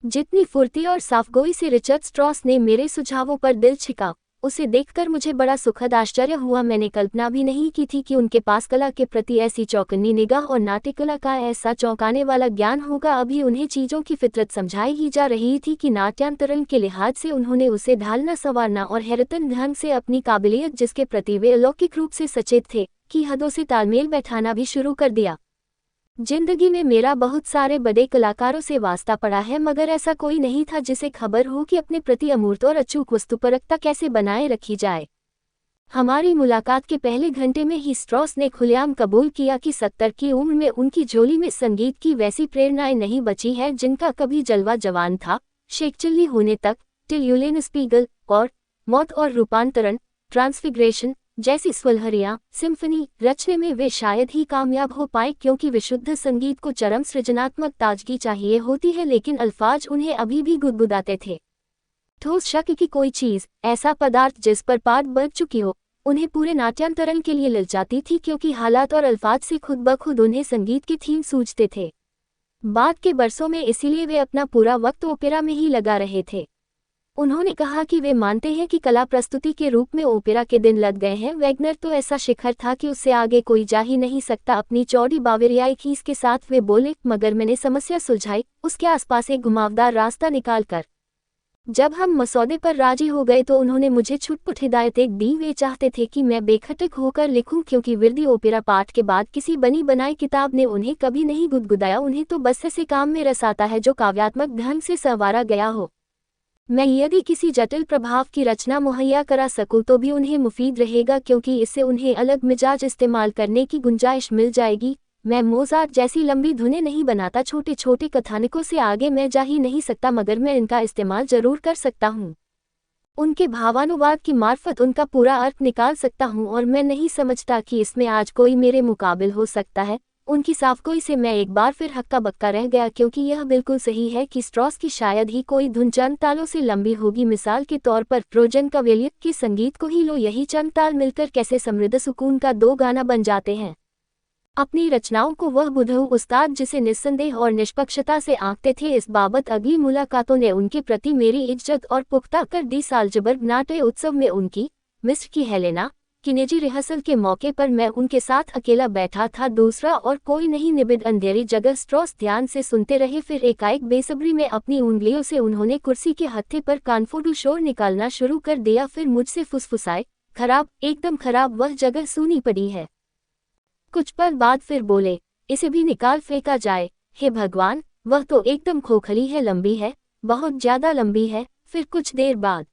जितनी फुर्ती और साफगोई से रिचर्ड स्ट्रॉस ने मेरे सुझावों पर दिल छिका, उसे देखकर मुझे बड़ा सुखद आश्चर्य हुआ। मैंने कल्पना भी नहीं की थी कि उनके पास कला के प्रति ऐसी चौकन्नी निगाह और नाट्यकला का ऐसा चौंकाने वाला ज्ञान होगा। अभी उन्हें चीज़ों की फितरत समझाई ही जा रही थी कि नाट्यांतरण के लिहाज से उन्होंने उसे ढालना संवारना और हैरतन ढंग से अपनी काबिलियत, जिसके प्रति वे अलौकिक रूप से सचेत थे, की हदों से तालमेल बैठाना भी शुरू कर दिया। जिंदगी में मेरा बहुत सारे बड़े कलाकारों से वास्ता पड़ा है, मगर ऐसा कोई नहीं था जिसे खबर हो कि अपने प्रति अमूर्त और अचूक वस्तुपरकता कैसे बनाए रखी जाए। हमारी मुलाकात के पहले घंटे में ही स्ट्रॉस ने खुलेआम कबूल किया कि 70 की उम्र में उनकी झोली में संगीत की वैसी प्रेरणाएं नहीं बची है जिनका कभी जलवा जवान था। शेकचिल्ली होने तक, टिल यूलेनस्पीगल और मौत और रूपांतरण, ट्रांसफिग्रेशन जैसी स्वलहरियां, सिम्फनी रचने में वे शायद ही कामयाब हो पाए, क्योंकि विशुद्ध संगीत को चरम सृजनात्मक ताजगी चाहिए होती है, लेकिन अल्फाज उन्हें अभी भी गुदगुदाते थे। ठोस शक की कोई चीज, ऐसा पदार्थ जिस पर पाट बन चुकी हो, उन्हें पूरे नाट्यांतरण के लिए ललचाती थी, क्योंकि हालात और अल्फाज से खुद ब खुद उन्हें संगीत की थीम सूझते थे। बाद के बरसों में इसीलिए वे अपना पूरा वक्त ओपेरा में ही लगा रहे थे। उन्होंने कहा कि वे मानते हैं कि कला प्रस्तुति के रूप में ओपेरा के दिन लग गए हैं। वैगनर तो ऐसा शिखर था कि उससे आगे कोई जा ही नहीं सकता। अपनी चौड़ी बावेरियाई खींच के साथ वे बोले, मगर मैंने समस्या सुलझाई, उसके आसपास एक घुमावदार रास्ता निकाल कर। जब हम मसौदे पर राजी हो गए तो उन्होंने मुझे छुटपुट हिदायतें दी। वे चाहते थे कि मैं बेखटक होकर लिखूं, क्योंकि विर्दी ओपेरा पाठ के बाद किसी बनी बनाई किताब ने उन्हें कभी नहीं गुदगुदाया। उन्हें तो बस ऐसे काम में रस आता है जो काव्यात्मक ढंग से संवारा गया हो। मैं यदि किसी जटिल प्रभाव की रचना मुहैया करा सकूं तो भी उन्हें मुफीद रहेगा, क्योंकि इससे उन्हें अलग मिजाज इस्तेमाल करने की गुंजाइश मिल जाएगी। मैं मोजार्ट जैसी लंबी धुनें नहीं बनाता, छोटे छोटे कथानकों से आगे मैं जा ही नहीं सकता, मगर मैं इनका इस्तेमाल जरूर कर सकता हूँ। उनके भावानुवाद की मार्फत उनका पूरा अर्थ निकाल सकता हूँ, और मैं नहीं समझता कि इसमें आज कोई मेरे मुकाबिल हो सकता है। उनकी साफगोई से मैं एक बार फिर हक्का बक्का रह गया, क्योंकि यह बिल्कुल सही है कि स्ट्रॉस की शायद ही कोई धुन चंद तालों से लंबी होगी। मिसाल के तौर पर रोजनकवैलियर के संगीत को ही लो, यही चंद ताल मिलकर कैसे समृद्ध सुकून का 2 गाना बन जाते हैं। अपनी रचनाओं को वह बुधऊ उस्ताद जिसे निस्संदेह और निष्पक्षता से आंकते थे, इस बाबत अगली मुलाकातों ने उनके प्रति मेरी इज्जत और पुख्ता कर दी। साल्ज़बर्ग नाट्य उत्सव में उनकी मिस्र की हेलेना की निजी रिहर्सल के मौके पर मैं उनके साथ अकेला बैठा था, दूसरा और कोई नहीं। निबिड़ अंधेरी जगह स्ट्रॉस ध्यान से सुनते रहे, फिर एकाएक बेसब्री में अपनी उंगलियों से उन्होंने कुर्सी के हत्थे पर कानफूडू शोर निकालना शुरू कर दिया। फिर मुझसे फुसफुसाए, खराब, एकदम खराब, वह जगह सूनी पड़ी है। कुछ पल बाद फिर बोले, इसे भी निकाल फेंका जाए। हे भगवान, वह तो एकदम खोखली है, लंबी है, बहुत ज्यादा लंबी है। फिर कुछ देर बाद,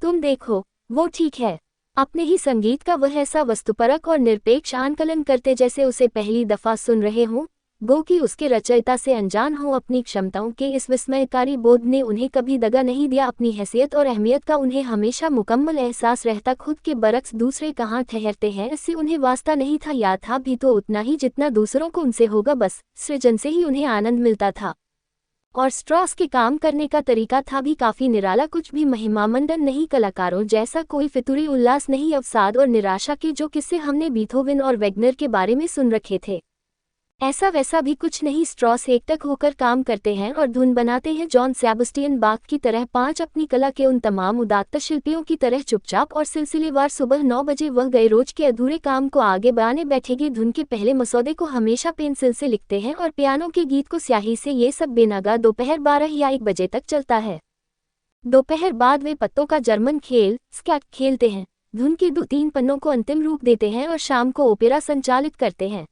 तुम देखो, वो ठीक है। अपने ही संगीत का वह ऐसा वस्तुपरक और निरपेक्ष आंकलन करते जैसे उसे पहली दफा सुन रहे हों। गो कि उसके रचयिता से अनजान हो। अपनी क्षमताओं के इस विस्मयकारी बोध ने उन्हें कभी दगा नहीं दिया। अपनी हैसियत और अहमियत का उन्हें हमेशा मुकम्मल एहसास रहता। खुद के बरक्स दूसरे कहाँ ठहरते हैं इससे उन्हें वास्ता नहीं था। याद था भी तो उतना ही जितना दूसरों को उनसे होगा, बस सृजन से ही उन्हें आनंद मिलता था। और स्ट्रॉस के काम करने का तरीका था भी काफ़ी निराला, कुछ भी महिमामंडन नहीं, कलाकारों जैसा कोई फितूरी उल्लास नहीं, अवसाद और निराशा के जो किस्से हमने बीथोवन और वैगनर के बारे में सुन रखे थे ऐसा वैसा भी कुछ नहीं। स्ट्रॉस एकटक होकर काम करते हैं और धुन बनाते हैं, जॉन सेबेस्टियन बाख की तरह। 5 अपनी कला के उन तमाम उदात्त शिल्पियों की तरह चुपचाप और सिलसिलेवार। सुबह 9 बजे वह गए रोज के अधूरे काम को आगे बढ़ाने बैठेंगे। धुन के पहले मसौदे को हमेशा पेंसिल से लिखते हैं और पियानो के गीत को स्याही से। ये सब बेनागा दोपहर 12 या 1 बजे तक चलता है। दोपहर बाद वे पत्तों का जर्मन खेल स्कैट खेलते हैं, धुन के 2-3 पन्नों को अंतिम रूप देते हैं और शाम को ओपेरा संचालित करते हैं।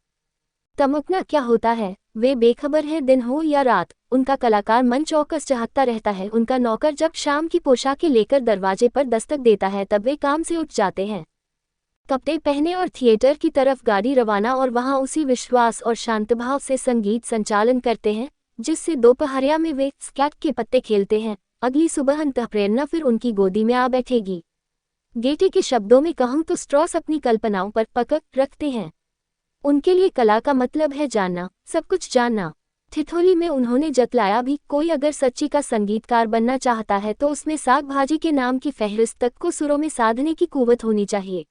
तमकना क्या होता है, वे बेखबर हैं दिन हो या रात। उनका कलाकार मन चौकस चाहता रहता है। उनका नौकर जब शाम की पोशाकें लेकर दरवाजे पर दस्तक देता है तब वे काम से उठ जाते हैं, कपड़े पहने और थिएटर की तरफ गाड़ी रवाना, और वहां उसी विश्वास और शांतभाव से संगीत संचालन करते हैं जिससे दोपहरिया में वे स्कैट के पत्ते खेलते हैं। अगली सुबह अंतःप्रेरणा फिर उनकी गोदी में आ बैठेगी। गेटे के शब्दों में कहूं तो स्ट्रॉस अपनी कल्पनाओं पर पकड़ रखते हैं। उनके लिए कला का मतलब है जानना, सब कुछ जानना। ठिठोली में उन्होंने जतलाया भी, कोई अगर सच्ची का संगीतकार बनना चाहता है तो उसमें साग भाजी के नाम की फहरिस्त तक को सुरों में साधने की कुव्वत होनी चाहिए।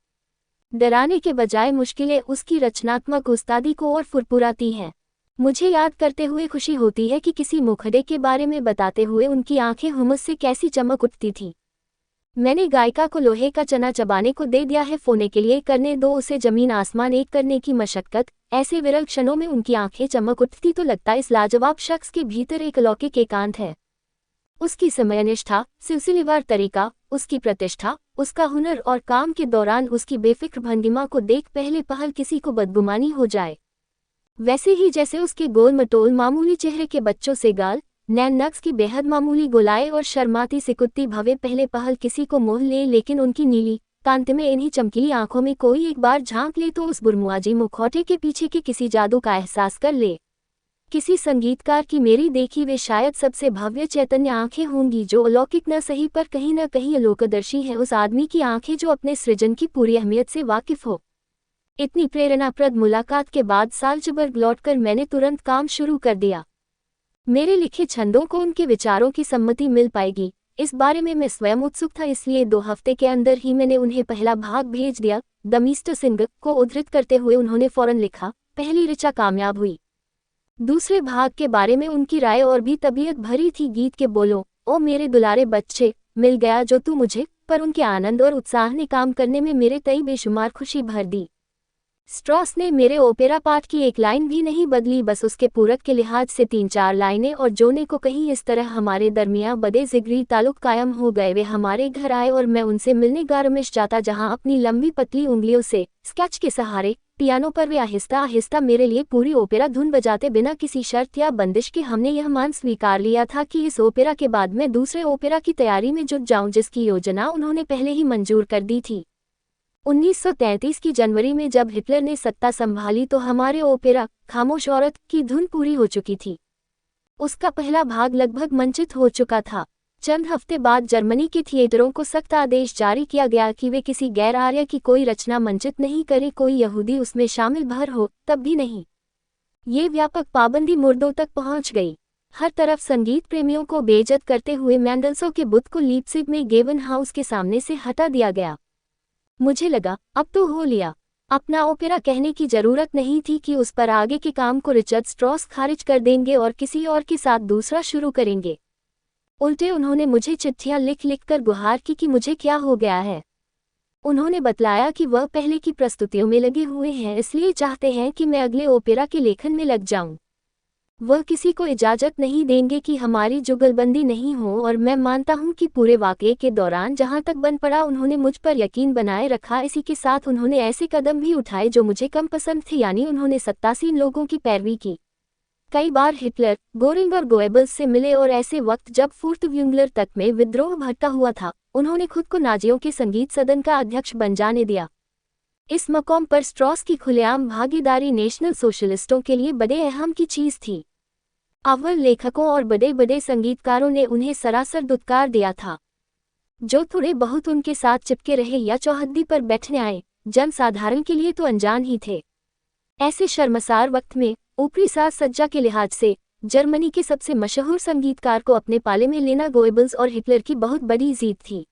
डराने के बजाय मुश्किलें उसकी रचनात्मक उस्तादी को और फुरफुराती हैं। मुझे याद करते हुए खुशी होती है कि किसी मुखड़े के बारे में बताते हुए उनकी आंखें हुमस से कैसी चमक उठती थी। मैंने गायिका को लोहे का चना चबाने को दे दिया है, फोने के लिए करने दो उसे जमीन आसमान एक करने की मशक्कत। ऐसे विरल क्षणों में उनकी आंखें चमक उठती तो लगता इस लाजवाब शख्स के भीतर एक अलौकिक एकांत है। उसकी समयनिष्ठा, सिलसिलेवार तरीका, उसकी प्रतिष्ठा, उसका हुनर और काम के दौरान उसकी बेफिक्र भंगिमा को देख पहले पहल किसी को बदगुमानी हो जाए। वैसे ही जैसे उसके गोल मटोल मामूली चेहरे के बच्चों से गाल, नैन नक्स की बेहद मामूली गोलाएं और शर्माती सिकुत्ती भवें पहले पहल किसी को मोह ले, लेकिन उनकी नीली कांति में इन्हीं चमकीली आंखों में कोई एक बार झांक ले तो उस बुरमुआजी मुखौटे के पीछे के किसी जादू का एहसास कर ले। किसी संगीतकार की मेरी देखी वे शायद सबसे भव्य चैतन्य आंखें होंगी जो अलौकिक न सही पर कहीं न कहीं अलोकदर्शी है। उस आदमी की आंखें जो अपने सृजन की पूरी अहमियत से वाकिफ हो। इतनी प्रेरणाप्रद मुलाकात के बाद साल्ज़बर्ग लौटकर मैंने तुरंत काम शुरू कर दिया। मेरे लिखे छंदों को उनके विचारों की सम्मति मिल पाएगी, इस बारे में मैं स्वयं उत्सुक था। इसलिए 2 हफ्ते के अंदर ही मैंने उन्हें पहला भाग भेज दिया। द मिस्टर सिंगर को उद्धृत करते हुए उन्होंने फौरन लिखा, पहली ऋचा कामयाब हुई। दूसरे भाग के बारे में उनकी राय और भी तबीयत भरी थी। गीत के बोलों, ओ मेरे दुलारे बच्चे, मिल गया जो तू मुझे, पर उनके आनंद और उत्साह ने काम करने में मेरे तई बेशुमार खुशी भर दी। स्ट्रॉस ने मेरे ओपेरा पाठ की एक लाइन भी नहीं बदली, बस उसके पूरक के लिहाज से 3-4 लाइनें, और जोने को कहीं इस तरह हमारे दरमियां बड़े जिगरी ताल्लुक कायम हो गए। वे हमारे घर आए और मैं उनसे मिलने गारमिश जाता, जहां अपनी लंबी पतली उंगलियों से स्केच के सहारे पियानो पर वे आहिस्ता आहिस्ता मेरे लिए पूरी ओपेरा धुन बजाते। बिना किसी शर्त या बंदिश के हमने यह मान स्वीकार लिया था कि इस ओपेरा के बाद मैं दूसरे ओपेरा की तैयारी में जुट जाऊं, जिसकी योजना उन्होंने पहले ही मंजूर कर दी थी। 1933 की जनवरी में जब हिटलर ने सत्ता संभाली तो हमारे ओपेरा खामोश औरत की धुन पूरी हो चुकी थी। उसका पहला भाग लगभग मंचित हो चुका था। चंद हफ्ते बाद जर्मनी के थिएटरों को सख्त आदेश जारी किया गया कि वे किसी गैर आर्य की कोई रचना मंचित नहीं करे, कोई यहूदी उसमें शामिल भर हो तब भी नहीं। ये व्यापक पाबंदी मुर्दों तक पहुंच गई। हर तरफ संगीत प्रेमियों को बेइज्जत करते हुए मैंडलसो के बुत को लीप्सिग में गेवन हाउस के सामने से हटा दिया गया। मुझे लगा अब तो हो लिया, अपना ओपेरा कहने की जरूरत नहीं थी कि उस पर आगे के काम को रिचर्ड स्ट्रॉस खारिज कर देंगे और किसी और के साथ दूसरा शुरू करेंगे। उल्टे उन्होंने मुझे चिट्ठियां लिख लिख कर गुहार की कि मुझे क्या हो गया है। उन्होंने बतलाया कि वह पहले की प्रस्तुतियों में लगे हुए हैं, इसलिए चाहते हैं कि मैं अगले ओपेरा के लेखन में लग जाऊं। वह किसी को इजाजत नहीं देंगे कि हमारी जुगलबंदी नहीं हो, और मैं मानता हूं कि पूरे वाकये के दौरान जहां तक बन पड़ा उन्होंने मुझ पर यकीन बनाए रखा। इसी के साथ उन्होंने ऐसे कदम भी उठाए जो मुझे कम पसंद थे, यानी उन्होंने सत्तासीन लोगों की पैरवी की। कई बार हिटलर, गोरिंग और गोएबल्स से मिले, और ऐसे वक्त जब फुर्तव्यूंगलर तक में विद्रोह भड़का हुआ था उन्होंने खुद को नाजियों के संगीत सदन का अध्यक्ष बन जाने दिया। इस मकाम पर स्ट्रॉस की खुलेआम भागीदारी नेशनल सोशलिस्टों के लिए बड़े अहम की चीज थी। अव्वल लेखकों और बड़े बड़े संगीतकारों ने उन्हें सरासर दुत्कार दिया था। जो थोड़े बहुत उनके साथ चिपके रहे या चौहद्दी पर बैठने आए, जन साधारण के लिए तो अनजान ही थे। ऐसे शर्मसार वक्त में ऊपरी साज सज्जा के लिहाज से जर्मनी के सबसे मशहूर संगीतकार को अपने पाले में लेना गोएबल्स और हिटलर की बहुत बड़ी जीत थी।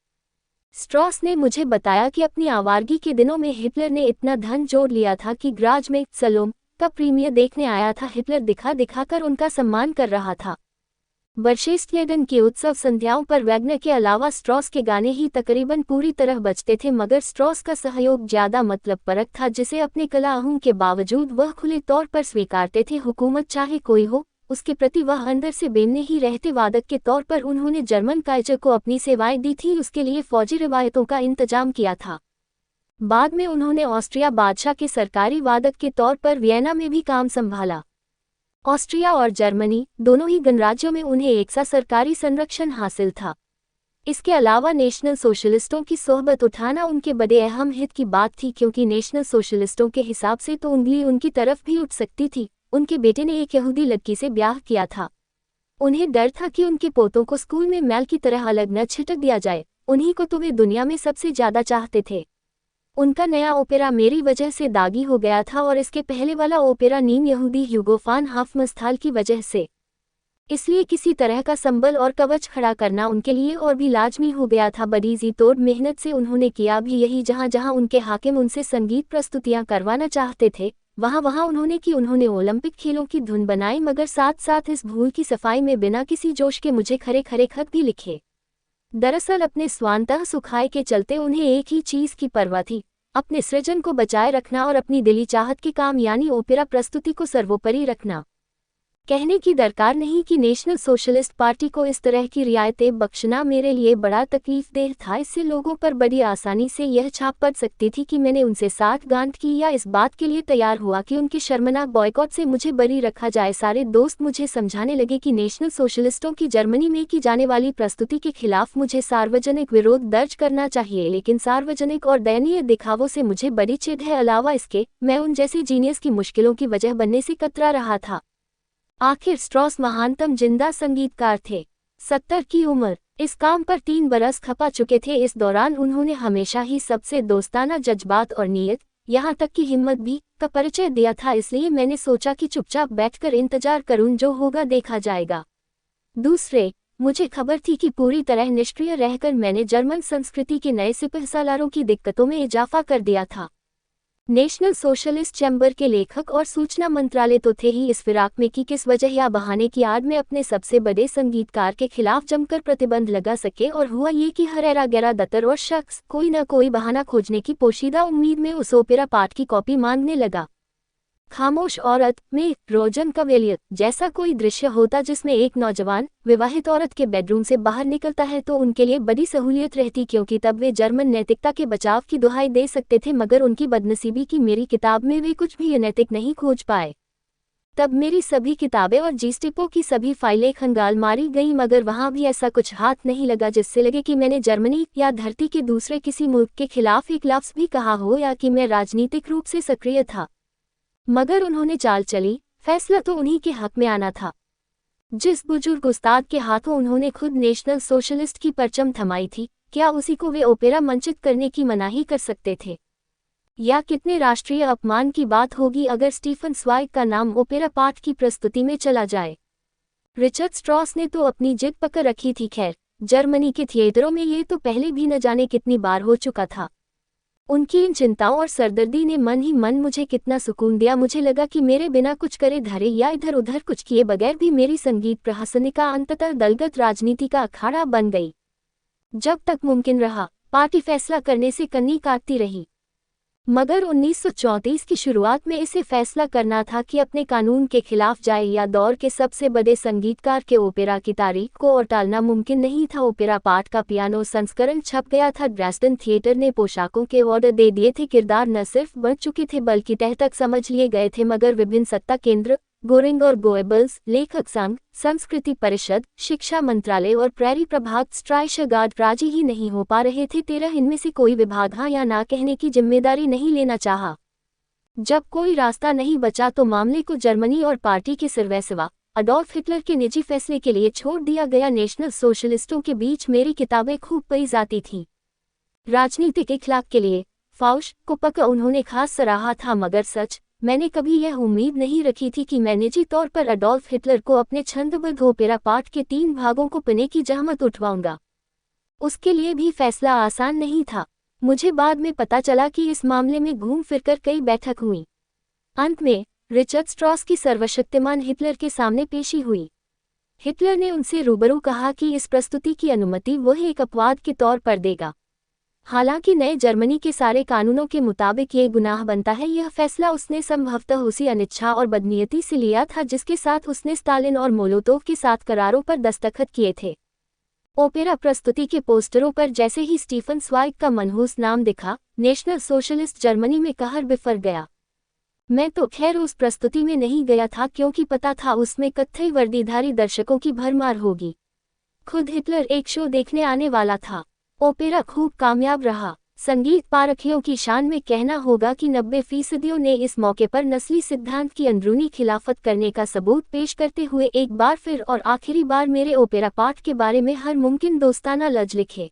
स्ट्रॉस ने मुझे बताया कि अपनी आवारगी के दिनों में हिटलर ने इतना धन जोड़ लिया था कि गराज में सलोम का प्रीमियर देखने आया था। हिटलर दिखा दिखाकर उनका सम्मान कर रहा था। बर्शेस्टेडन की उत्सव संध्याओं पर वैगनर के अलावा स्ट्रॉस के गाने ही तकरीबन पूरी तरह बजते थे, मगर स्ट्रॉस का सहयोग ज्यादा मतलब परक था, जिसे अपने कलाअहूं के बावजूद वह खुले तौर पर स्वीकारते थे। हुकूमत चाहे कोई हो, उसके प्रति वह अंदर से बेमने ही रहते। वादक के तौर पर उन्होंने जर्मन काइजर को अपनी सेवाएं दी थी, उसके लिए फौजी रिवायतों का इंतजाम किया था। बाद में उन्होंने ऑस्ट्रिया बादशाह के सरकारी वादक के तौर पर वियना में भी काम संभाला। ऑस्ट्रिया और जर्मनी दोनों ही गणराज्यों में उन्हें एक सा सरकारी संरक्षण हासिल था। इसके अलावा नेशनल सोशलिस्टों की सोहबत उठाना उनके बड़े अहम हित की बात थी, क्योंकि नेशनल सोशलिस्टों के हिसाब से तो उंगली उनकी तरफ भी उठ सकती थी। उनके बेटे ने एक यहूदी लड़की से ब्याह किया था। उन्हें डर था कि उनके पोतों को स्कूल में मैल की तरह अलग न छिटक दिया जाए। उन्हीं को तो वे दुनिया में सबसे ज्यादा चाहते थे। उनका नया ओपेरा मेरी वजह से दागी हो गया था, और इसके पहले वाला ओपेरा नीम यहूदी ह्यूगो फान हाफमस्थाल की वजह से। इसलिए किसी तरह का संबल और कवच खड़ा करना उनके लिए और भी लाजमी हो गया था। बड़ी जी तोड़ मेहनत से उन्होंने किया भी यही। जहाँ जहाँ उनके हाकिम उनसे संगीत प्रस्तुतियां करवाना चाहते थे, वहाँ वहाँ उन्होंने की। उन्होंने ओलंपिक खेलों की धुन बनाई, मगर साथ साथ इस भूल की सफाई में बिना किसी जोश के मुझे खरे खरे खत भी लिखे। दरअसल अपने स्वांतः सुखाए के चलते उन्हें एक ही चीज की परवाह थी, अपने सृजन को बचाए रखना और अपनी दिली चाहत के काम यानी ओपेरा प्रस्तुति को सर्वोपरि रखना। कहने की दरकार नहीं कि नेशनल सोशलिस्ट पार्टी को इस तरह की रियायतें बख्शना मेरे लिए बड़ा तकलीफदेह था। इससे लोगों पर बड़ी आसानी से यह छाप पड़ सकती थी कि मैंने उनसे साठ गांठ की या इस बात के लिए तैयार हुआ कि उनके शर्मनाक बॉयकॉट से मुझे बरी रखा जाए। सारे दोस्त मुझे समझाने लगे कि नेशनल सोशलिस्टों की जर्मनी में की जाने वाली प्रस्तुति के खिलाफ मुझे सार्वजनिक विरोध दर्ज करना चाहिए, लेकिन सार्वजनिक और दयनीय दिखावों से मुझे बड़ी चिढ़ है। अलावा इसके मैं उन जैसे जीनियस की मुश्किलों की वजह बनने से कतरा रहा था। आखिर स्ट्रॉस महानतम जिंदा संगीतकार थे, 70 की उम्र। इस काम पर 3 बरस खपा चुके थे। इस दौरान उन्होंने हमेशा ही सबसे दोस्ताना जज्बात और नीयत, यहाँ तक कि हिम्मत भी का परिचय दिया था। इसलिए मैंने सोचा कि चुपचाप बैठकर इंतजार करूं, जो होगा देखा जाएगा। दूसरे, मुझे खबर थी कि पूरी तरह निष्क्रिय रहकर मैंने जर्मन संस्कृति के नए सिपहसालारों की दिक्कतों में इजाफा कर दिया था। नेशनल सोशलिस्ट चैम्बर के लेखक और सूचना मंत्रालय तो थे ही इस फिराक में कि किस वजह या बहाने की आड़ में अपने सबसे बड़े संगीतकार के खिलाफ जमकर प्रतिबंध लगा सके। और हुआ ये कि हर एरा गैरा दतर और शख्स कोई न कोई बहाना खोजने की पोशीदा उम्मीद में उस ओपेरा पाठ की कॉपी मांगने लगा। खामोश औरत में रोजन कवेलियत जैसा कोई दृश्य होता जिसमें एक नौजवान विवाहित औरत के बेडरूम से बाहर निकलता है तो उनके लिए बड़ी सहूलियत रहती, क्योंकि तब वे जर्मन नैतिकता के बचाव की दुहाई दे सकते थे। मगर उनकी बदनसीबी की मेरी किताब में वे कुछ भी अनैतिक नहीं खोज पाए। तब मेरी सभी किताबें और जीस्टिपो की सभी फाइलें खंगाल मारी गईं, मगर वहां भी ऐसा कुछ हाथ नहीं लगा जिससे लगे कि मैंने जर्मनी या धरती के दूसरे किसी मुल्क के खिलाफ एक लफ्ज भी कहा हो या कि मैं राजनीतिक रूप से सक्रिय था। मगर उन्होंने चाल चली, फैसला तो उन्हीं के हक में आना था। जिस बुजुर्ग उस्ताद के हाथों उन्होंने खुद नेशनल सोशलिस्ट की परचम थमाई थी, क्या उसी को वे ओपेरा मंचित करने की मनाही कर सकते थे? या कितने राष्ट्रीय अपमान की बात होगी अगर स्टीफन स्वाइग का नाम ओपेरा पाठ की प्रस्तुति में चला जाए। रिचर्ड स्ट्रॉस ने तो अपनी जिद पकड़ रखी थी। खैर, जर्मनी के थिएटरों में ये तो पहले भी न जाने कितनी बार हो चुका था। उनकी इन चिंताओं और सरदर्दी ने मन ही मन मुझे कितना सुकून दिया। मुझे लगा कि मेरे बिना कुछ करे धरे या इधर उधर कुछ किए बगैर भी मेरी संगीत प्रहसनिका अंततः दलगत राजनीति का अखाड़ा बन गई। जब तक मुमकिन रहा, पार्टी फैसला करने से कन्नी काटती रही, मगर 1934 की शुरुआत में इसे फैसला करना था कि अपने कानून के खिलाफ जाए या दौर के सबसे बड़े संगीतकार के ओपेरा की तारीख को और टालना मुमकिन नहीं था। ओपेरा पाठ का पियानो संस्करण छप गया था। ड्रेसडन थिएटर ने पोशाकों के ऑर्डर दे दिए थे। किरदार न सिर्फ बन चुके थे बल्कि तह तक समझ लिए गए थे, मगर विभिन्न सत्ता केंद्र गोरिंग और गोएबल्स, लेखक संघ, संस्कृति परिषद, शिक्षा मंत्रालय और प्रेरी प्रभाग स्ट्राइशगार्ड राजी ही नहीं हो पा रहे थे। 13 इनमें से कोई विभाग हाँ या ना कहने की जिम्मेदारी नहीं लेना चाहा। जब कोई रास्ता नहीं बचा तो मामले को जर्मनी और पार्टी के सिरवैसवा अडोल्फ हिटलर के निजी फैसले के लिए छोड़ दिया गया। नेशनल सोशलिस्टों के बीच मेरी किताबें खूब पढ़ी जाती थीं। राजनीतिक इखलाक के लिए फाउश को पक्का उन्होंने खास सराहा था, मगर सच मैंने कभी यह उम्मीद नहीं रखी थी कि मैं निजी तौर पर अडोल्फ हिटलर को अपने छंदबद्ध ओपेरा पाठ के 3 भागों को पढ़ने की जहमत उठवाऊंगा। उसके लिए भी फैसला आसान नहीं था। मुझे बाद में पता चला कि इस मामले में घूम फिरकर कई बैठक हुई। अंत में रिचर्ड स्ट्रॉस की सर्वशक्तिमान हिटलर के सामने पेशी हुई। हिटलर ने उनसे रूबरू कहा कि इस प्रस्तुति की अनुमति वह एक अपवाद के तौर पर देगा। हालांकि नए जर्मनी के सारे कानूनों के मुताबिक ये गुनाह बनता है। यह फैसला उसने संभवतः उसी अनिच्छा और बदनीयती से लिया था जिसके साथ उसने स्टालिन और मोलोतोव के साथ करारों पर दस्तखत किए थे। ओपेरा प्रस्तुति के पोस्टरों पर जैसे ही स्टीफन स्वाइग का मनहूस नाम दिखा, नेशनल सोशलिस्ट जर्मनी में कहर बिफर गया। मैं तो खैर उस प्रस्तुति में नहीं गया था क्योंकि पता था उसमें कत्थई वर्दीधारी दर्शकों की भरमार होगी। खुद हिटलर एक शो देखने आने वाला था। ओपेरा खूब कामयाब रहा। संगीत पारखियों की शान में कहना होगा कि 90% ने इस मौके पर नस्ली सिद्धांत की अंदरूनी खिलाफत करने का सबूत पेश करते हुए एक बार फिर और आखिरी बार मेरे ओपेरा पाठ के बारे में हर मुमकिन दोस्ताना लफ्ज़ लिखे।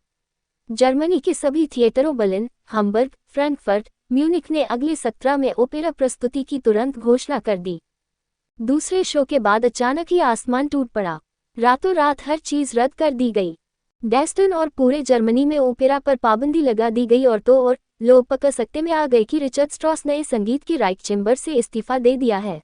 जर्मनी के सभी थिएटरों बर्लिन, हम्बर्ग, फ्रैंकफर्ट, म्यूनिख ने अगले 17 में ओपेरा प्रस्तुति की तुरंत घोषणा कर दी। दूसरे शो के बाद अचानक ही आसमान टूट पड़ा। रातों रात हर चीज़ रद्द कर दी गई। डेस्टन और पूरे जर्मनी में ओपेरा पर पाबंदी लगा दी गई और तो और लोग पक्का सकते में आ गए कि रिचर्ड स्ट्रॉस ने संगीत की राइक चैम्बर से इस्तीफा दे दिया है।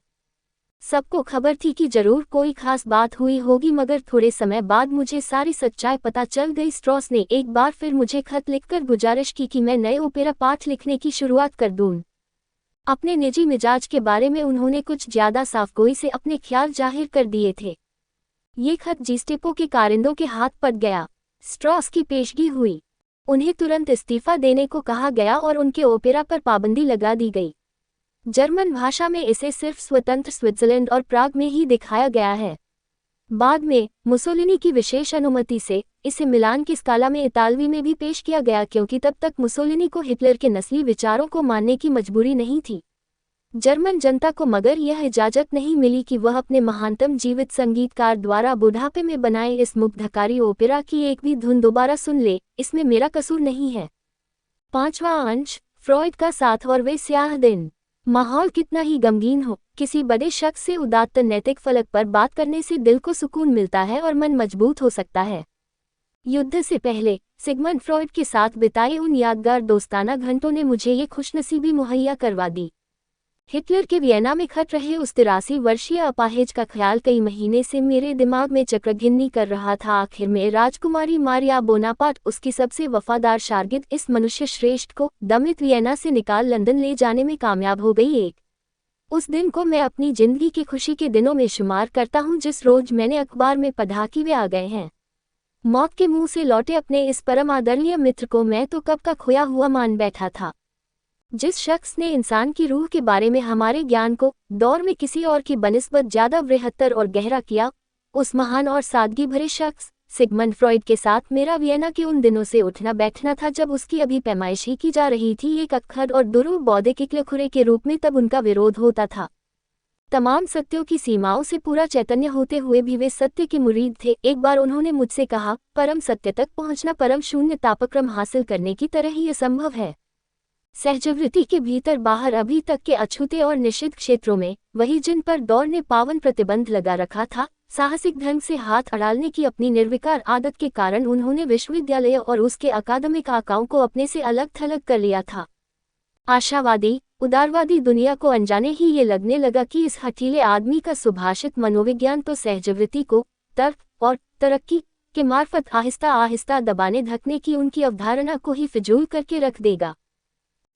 सबको खबर थी कि जरूर कोई खास बात हुई होगी, मगर थोड़े समय बाद मुझे सारी सच्चाई पता चल गई। स्ट्रॉस ने एक बार फिर मुझे खत लिखकर गुजारिश की कि मैं नए ओपेरा पाठ लिखने की शुरुआत कर दूं। अपने निजी मिजाज के बारे में उन्होंने कुछ ज्यादा साफगोई से अपने ख्याल जाहिर कर दिए थे। ये खत जीस्टेपो के कारिंदों के हाथ पड़ गया। स्ट्रॉस की पेशगी हुई। उन्हें तुरंत इस्तीफा देने को कहा गया और उनके ओपेरा पर पाबंदी लगा दी गई। जर्मन भाषा में इसे सिर्फ स्वतंत्र स्विट्जरलैंड और प्राग में ही दिखाया गया है। बाद में मुसोलिनी की विशेष अनुमति से इसे मिलान की स्काला में इतालवी में भी पेश किया गया, क्योंकि तब तक मुसोलिनी को हिटलर के नस्ली विचारों को मानने की मजबूरी नहीं थी। जर्मन जनता को मगर यह इजाजत नहीं मिली कि वह अपने महानतम जीवित संगीतकार द्वारा बुढ़ापे में बनाए इस मुग्धकारी ओपेरा की एक भी धुन दोबारा सुन ले। इसमें मेरा कसूर नहीं है। 5वां अंश, फ्रॉइड का साथ और वे स्याह दिन। माहौल कितना ही गमगीन हो, किसी बड़े शख्स से उदात्त नैतिक फलक पर बात करने से दिल को सुकून मिलता है और मन मजबूत हो सकता है। युद्ध से पहले सिगमंड फ्रॉइड के साथ बिताए उन यादगार दोस्ताना घंटों ने मुझे ये खुशनसीबी मुहैया करवा दी। हिटलर के वियना में खट रहे उस 83 वर्षीय अपाहिज का ख्याल कई महीने से मेरे दिमाग में चक्रघिन्नी कर रहा था। आखिर में राजकुमारी मारिया बोनापार्ट, उसकी सबसे वफादार शार्गिद, इस मनुष्य श्रेष्ठ को दमित वियना से निकाल लंदन ले जाने में कामयाब हो गई। एक उस दिन को मैं अपनी जिंदगी की खुशी के दिनों में शुमार करता हूँ जिस रोज मैंने अखबार में पढ़ा कि वे आ गए हैं। मौत के मुंह से लौटे अपने इस परम आदरणीय मित्र को मैं तो कब का खोया हुआ मान बैठा था। जिस शख्स ने इंसान की रूह के बारे में हमारे ज्ञान को दौर में किसी और की बनिस्बत ज्यादा बृहत्तर और गहरा किया, उस महान और सादगी भरे शख्स सिगमंड फ्रॉइड के साथ मेरा वियना के उन दिनों से उठना बैठना था जब उसकी अभी पैमाइश ही की जा रही थी। एक अक्खड़ और दुरूह बौद्धिक इकलखुरे के रूप में तब उनका विरोध होता था। तमाम सत्यों की सीमाओं से पूरा चैतन्य होते हुए भी वे सत्य के मुरीद थे। एक बार उन्होंने मुझसे कहा, परम सत्य तक पहुंचना परम शून्य तापक्रम हासिल करने की तरह ही असंभव है। सहजवृत्ति के भीतर बाहर अभी तक के अछूते और निषिद्ध क्षेत्रों में वही जिन पर दौर ने पावन प्रतिबंध लगा रखा था, साहसिक ढंग से हाथ अड़ालने की अपनी निर्विकार आदत के कारण उन्होंने विश्वविद्यालय और उसके अकादमिक आकाओं को अपने से अलग थलग कर लिया था। आशावादी उदारवादी दुनिया को अनजाने ही ये लगने लगा कि इस हठीले आदमी का सुभाषित मनोविज्ञान तो सहजवृत्ति को तर्क और तरक्की के मार्फत आहिस्ता आहिस्ता दबाने धकने की उनकी अवधारणा को ही फिजूल करके रख देगा।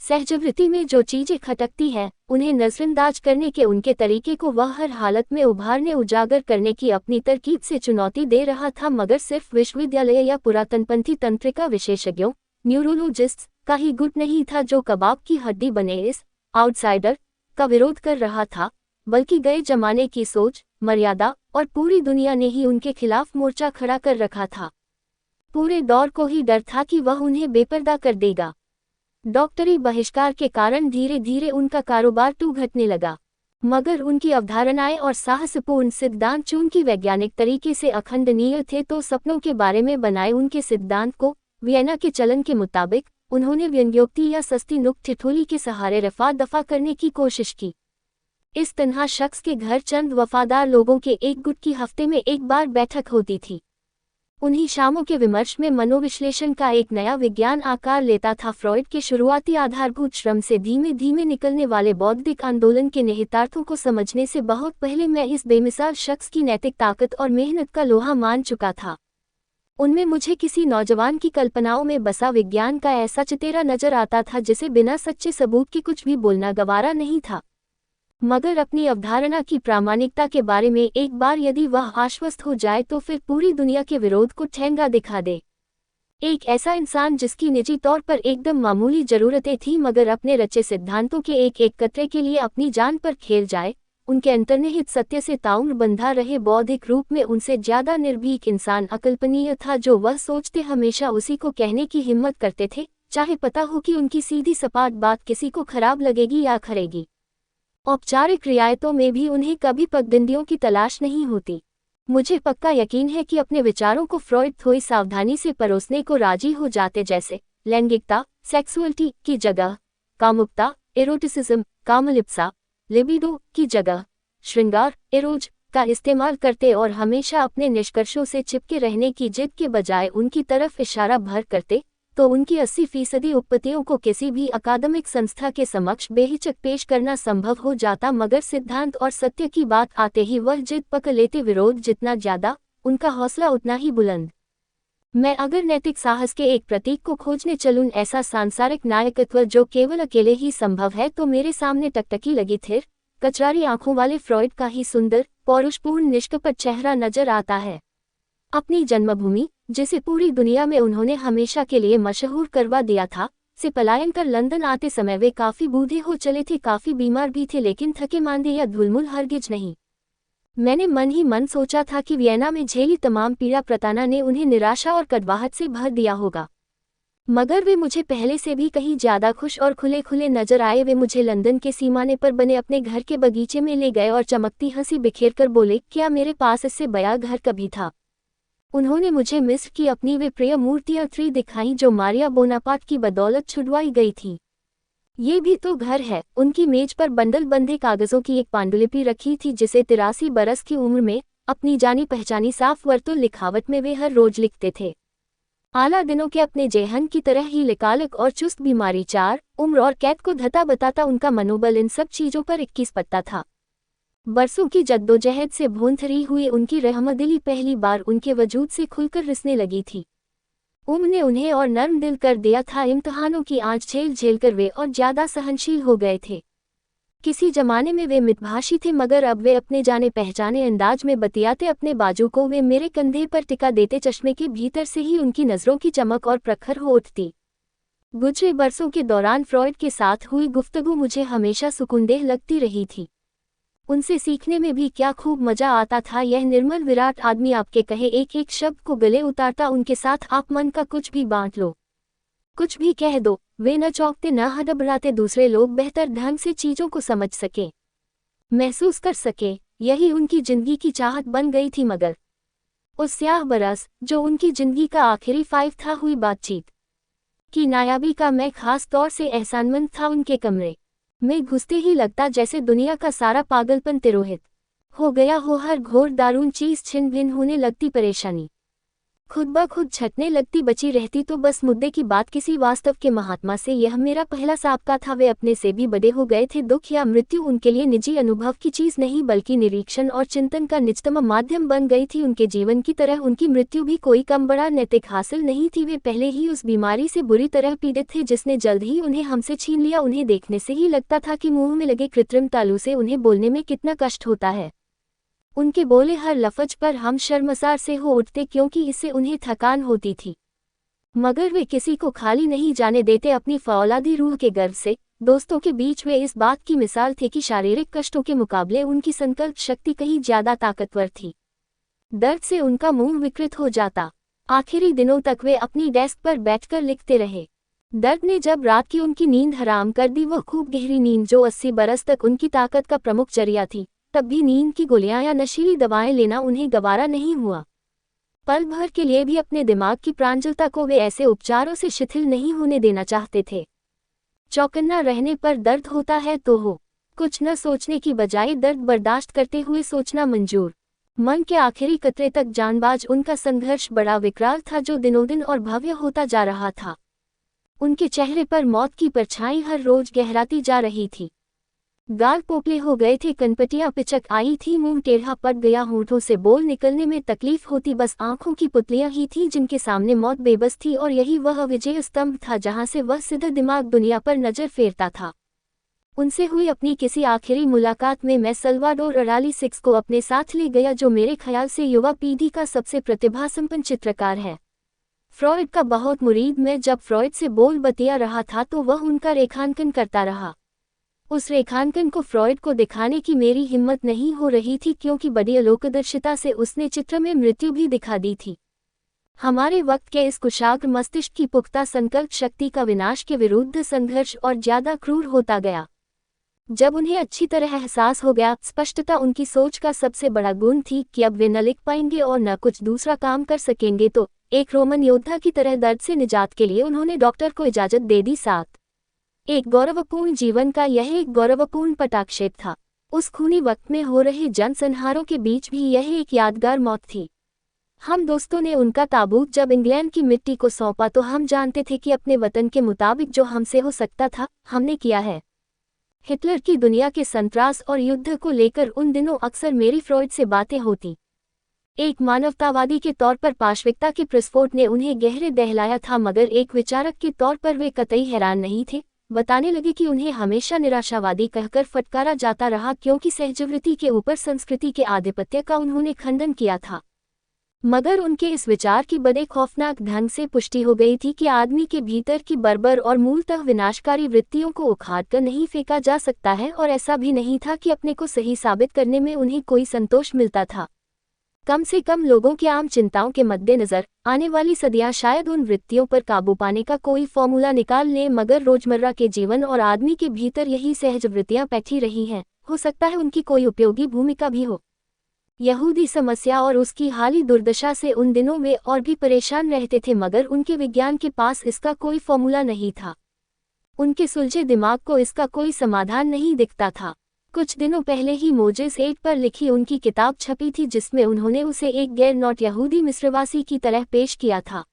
सहजवृत्ति में जो चीजें खटकती हैं, उन्हें नजरअंदाज करने के उनके तरीके को वह हर हालत में उभारने उजागर करने की अपनी तरकीब से चुनौती दे रहा था, मगर सिर्फ विश्वविद्यालय या पुरातनपंथी तंत्रिका विशेषज्ञों न्यूरोलॉजिस्ट्स का ही गुट नहीं था जो कबाब की हड्डी बने इस आउटसाइडर का विरोध कर रहा था। बल्कि गए जमाने की सोच, मर्यादा और पूरी दुनिया ने ही उनके खिलाफ मोर्चा खड़ा कर रखा था। पूरे दौर को ही डर था कि वह उन्हें बेपर्दा कर देगा। डॉक्टरी बहिष्कार के कारण धीरे धीरे उनका कारोबार घटने लगा, मगर उनकी अवधारणाएं और साहसपूर्ण सिद्धांत जो उनकी वैज्ञानिक तरीके से अखंडनीय थे, तो सपनों के बारे में बनाए उनके सिद्धांत को वियना के चलन के मुताबिक उन्होंने व्यंग्योक्ति या सस्ती नुक्त-ठिठोली के सहारे रफा दफा करने की कोशिश की। इस तन्हा शख्स के घर चंद वफादार लोगों के एक गुट की हफ्ते में एक बार बैठक होती थी। उन्हीं शामों के विमर्श में मनोविश्लेषण का एक नया विज्ञान आकार लेता था। फ्रॉइड के शुरुआती आधारभूत श्रम से धीमे धीमे निकलने वाले बौद्धिक आंदोलन के निहितार्थों को समझने से बहुत पहले मैं इस बेमिसाल शख्स की नैतिक ताकत और मेहनत का लोहा मान चुका था। उनमें मुझे किसी नौजवान की कल्पनाओं में बसा विज्ञान का ऐसा चितेरा नजर आता था जिसे बिना सच्चे सबूत के कुछ भी बोलना गवारा नहीं था। मगर अपनी अवधारणा की प्रामाणिकता के बारे में एक बार यदि वह आश्वस्त हो जाए तो फिर पूरी दुनिया के विरोध को ठेंगा दिखा दे। एक ऐसा इंसान जिसकी निजी तौर पर एकदम मामूली जरूरतें थी, मगर अपने रचे सिद्धांतों के एक एक कतरे के लिए अपनी जान पर खेल जाए। उनके अंतर्निहित सत्य से ताउम्र बंधा रहे बौद्धिक रूप में उनसे ज्यादा निर्भीक इंसान अकल्पनीय था। जो वह सोचते हमेशा उसी को कहने की हिम्मत करते थे, चाहे पता हो कि उनकी सीधी सपाट बात किसी को खराब लगेगी या खरेगी। औपचारिक रियायतों में भी उन्हें कभी पगडंडियों की तलाश नहीं होती। मुझे पक्का यकीन है कि अपने विचारों को फ्रॉइड थोड़ी सावधानी से परोसने को राजी हो जाते, जैसे लैंगिकता, सेक्सुअलिटी की जगह कामुकता, एरोटिसिज्म, कामलिप्सा, लिबिडो की जगह श्रृंगार, एरोज का इस्तेमाल करते और हमेशा अपने निष्कर्षों से चिपके रहने की जिद के बजाय उनकी तरफ इशारा भर करते, तो उनकी 80% उत्पत्तियों को किसी भी अकादमिक संस्था के समक्ष बेहिचक पेश करना संभव हो जाता। मगर सिद्धांत और सत्य की बात आते ही वह जिद पकड़ लेते। विरोध जितना ज्यादा, उनका हौसला उतना ही बुलंद। मैं अगर नैतिक साहस के एक प्रतीक को खोजने चलूं, ऐसा सांसारिक नायकत्व जो केवल अकेले ही संभव है, तो मेरे सामने टकटकी लगी थिर कचरारी आंखों वाले फ्रॉइड का ही सुंदर, पौरुषपूर्ण, निष्कपट चेहरा नजर आता है। अपनी जन्मभूमि, जिसे पूरी दुनिया में उन्होंने हमेशा के लिए मशहूर करवा दिया था, से पलायन कर लंदन आते समय वे काफी बूढ़े हो चले थे, काफी बीमार भी थे, लेकिन थके मांदे या धुलमुल हरगिज नहीं। मैंने मन ही मन सोचा था कि वियना में झेली तमाम पीड़ा प्रताड़ना ने उन्हें निराशा और कड़वाहट से भर दिया होगा, मगर वे मुझे पहले से भी कहीं ज्यादा खुश और खुले खुले नजर आए। वे मुझे लंदन के सीमाने पर बने अपने घर के बगीचे में ले गए और चमकती हंसी बिखेर कर बोले, क्या मेरे पास इससे बड़ा घर कभी था? उन्होंने मुझे मिस्र की अपनी वे प्रिय मूर्तियां दिखाईं जो मारिया बोनापार्ट की बदौलत छुड़वाई गई थी। ये भी तो घर है। उनकी मेज पर बंडल बंधे कागजों की एक पांडुलिपि रखी थी जिसे 83 बरस की उम्र में अपनी जानी पहचानी साफ वर्तुल लिखावट में वे हर रोज लिखते थे। आला दिनों के अपने जेहन की तरह ही लिकालक और चुस्त बीमारी, चार उम्र और कैद को धता बताता उनका मनोबल इन सब चीजों पर 21 पत्ता था। बरसों की जद्दोजहद से भूंथरी हुई उनकी रहमदिली पहली बार उनके वजूद से खुलकर रिसने लगी थी। उम्र ने उन्हें और नर्म दिल कर दिया था। इम्तिहानों की आंच झेल झेल कर वे और ज्यादा सहनशील हो गए थे। किसी जमाने में वे मितभाषी थे, मगर अब वे अपने जाने पहचाने अंदाज में बतियाते। अपने बाजू को वे मेरे कंधे पर टिका देते, चश्मे के भीतर से ही उनकी नजरों की चमक और प्रखर हो उठती। गुजरे बरसों के दौरान फ्रॉइड के साथ हुई गुफ्तगू मुझे हमेशा सुकूनदेह लगती रही थी। उनसे सीखने में भी क्या खूब मजा आता था। यह निर्मल विराट आदमी आपके कहे एक एक शब्द को गले उतारता। उनके साथ आप मन का कुछ भी बांट लो, कुछ भी कह दो, वे न चौंकते न हड़बड़ाते। दूसरे लोग बेहतर ढंग से चीजों को समझ सके, महसूस कर सके, यही उनकी जिंदगी की चाहत बन गई थी। मगर उस स्याह बरस जो उनकी जिंदगी का आखिरी 5 था, हुई बातचीत की नायाबी का मैं खास तौर से एहसानमंद था। उनके कमरे में घुसते ही लगता जैसे दुनिया का सारा पागलपन तिरोहित हो गया हो। हर घोर दारुण चीज छिन भिन होने लगती, परेशानी खुद ब खुद छटने लगती। बची रहती तो बस मुद्दे की बात किसी वास्तव के महात्मा से। यह मेरा पहला साबका था। वे अपने से भी बड़े हो गए थे। दुख या मृत्यु उनके लिए निजी अनुभव की चीज नहीं, बल्कि निरीक्षण और चिंतन का निजतम माध्यम बन गई थी। उनके जीवन की तरह उनकी मृत्यु भी कोई कम बड़ा नैतिक हासिल नहीं थी। वे पहले ही उस बीमारी से बुरी तरह पीड़ित थे जिसने जल्द ही उन्हें हमसे छीन लिया। उन्हें देखने से ही लगता था कि मुंह में लगे कृत्रिम तालू से उन्हें बोलने में कितना कष्ट होता है। उनके बोले हर लफ्ज पर हम शर्मसार से हो उठते, क्योंकि इससे उन्हें थकान होती थी। मगर वे किसी को खाली नहीं जाने देते अपनी फौलादी रूह के गर्व से, दोस्तों के बीच वे इस बात की मिसाल थे कि शारीरिक कष्टों के मुकाबले उनकी संकल्प शक्ति कहीं ज्यादा ताकतवर थी। दर्द से उनका मुंह विकृत हो जाता। आखिरी दिनों तक वे अपनी डेस्क पर बैठकर लिखते रहे। दर्द ने जब रात की उनकी नींद हराम कर दी, वो खूब गहरी नींद जो 80 बरस तक उनकी ताकत का प्रमुख जरिया थी, तब भी नींद की गोलियां या नशीली दवाएं लेना उन्हें गवारा नहीं हुआ। पल भर के लिए भी अपने दिमाग की प्रांजलता को वे ऐसे उपचारों से शिथिल नहीं होने देना चाहते थे। चौकन्ना रहने पर दर्द होता है तो हो, कुछ न सोचने की बजाय दर्द बर्दाश्त करते हुए सोचना मंजूर। मन के आखिरी कतरे तक जानबाज उनका संघर्ष बड़ा विकराल था जो दिनों दिन और भव्य होता जा रहा था। उनके चेहरे पर मौत की परछाई हर रोज गहराती जा रही थी। गाल पोपले हो गए थे, कनपटियां पिचक आई थी, मुंह टेढ़ा पड़ गया, होठों से बोल निकलने में तकलीफ होती, बस आंखों की पुतलियां ही थी जिनके सामने मौत बेबस थी, और यही वह विजय स्तंभ था जहां से वह सीधा दिमाग दुनिया पर नजर फेरता था। उनसे हुई अपनी किसी आखिरी मुलाकात में मैं सल्वाडोर अराली सिक्स को अपने साथ ले गया, जो मेरे ख्याल से युवा पीढ़ी का सबसे प्रतिभासंपन्न चित्रकार है। फ्रॉइड का बहुत मुरीद मैं जब फ्रॉइड से बोल बतिया रहा था तो वह उनका रेखांकन करता रहा। उस रेखांकन को फ्रॉइड को दिखाने की मेरी हिम्मत नहीं हो रही थी, क्योंकि बड़ी अलोकदर्शिता से उसने चित्र में मृत्यु भी दिखा दी थी। हमारे वक्त के इस कुशाग्र मस्तिष्क की पुख्ता संकल्प शक्ति का विनाश के विरुद्ध संघर्ष और ज्यादा क्रूर होता गया। जब उन्हें अच्छी तरह एहसास हो गया, स्पष्टता उनकी सोच का सबसे बड़ा गुण थी कि अब वे न लिख पाएंगे और न कुछ दूसरा काम कर सकेंगे, तो एक रोमन योद्धा की तरह दर्द से निजात के लिए उन्होंने डॉक्टर को इजाजत दे दी। साथ एक गौरवपूर्ण जीवन का यह एक गौरवपूर्ण पटाक्षेप था। उस खूनी वक्त में हो रहे जनसंहारों के बीच भी यह एक यादगार मौत थी। हम दोस्तों ने उनका ताबूत जब इंग्लैंड की मिट्टी को सौंपा तो हम जानते थे कि अपने वतन के मुताबिक जो हमसे हो सकता था हमने किया है। हिटलर की दुनिया के संत्रास और युद्ध को लेकर उन दिनों अक्सर मेरी फ्रॉइड से बातें होती। एक मानवतावादी के तौर पर पाशविकता के प्रस्फोट ने उन्हें गहरे दहलाया था, मगर एक विचारक के तौर पर वे कतई हैरान नहीं थे। बताने लगे कि उन्हें हमेशा निराशावादी कहकर फटकारा जाता रहा, क्योंकि सहजवृत्ति के ऊपर संस्कृति के आधिपत्य का उन्होंने खंडन किया था। मगर उनके इस विचार की बड़े खौफनाक ढंग से पुष्टि हो गई थी कि आदमी के भीतर की बर्बर और मूलतः विनाशकारी वृत्तियों को उखाड़कर नहीं फेंका जा सकता है, और ऐसा भी नहीं था कि अपने को सही साबित करने में उन्हें कोई संतोष मिलता था। कम से कम लोगों की आम चिंताओं के मद्देनजर आने वाली सदियां शायद उन वृत्तियों पर काबू पाने का कोई फॉर्मूला निकाल लें, मगर रोजमर्रा के जीवन और आदमी के भीतर यही सहज वृत्तियां बैठी रही हैं। हो सकता है उनकी कोई उपयोगी भूमिका भी हो। यहूदी समस्या और उसकी हाली दुर्दशा से उन दिनों वे और भी परेशान रहते थे, मगर उनके विज्ञान के पास इसका कोई फॉर्मूला नहीं था। उनके सुलझे दिमाग को इसका कोई समाधान नहीं दिखता था। कुछ दिनों पहले ही मोजेस 8 पर लिखी उनकी किताब छपी थी, जिसमें उन्होंने उसे एक गैर नॉट यहूदी मिस्रवासी की तरह पेश किया था।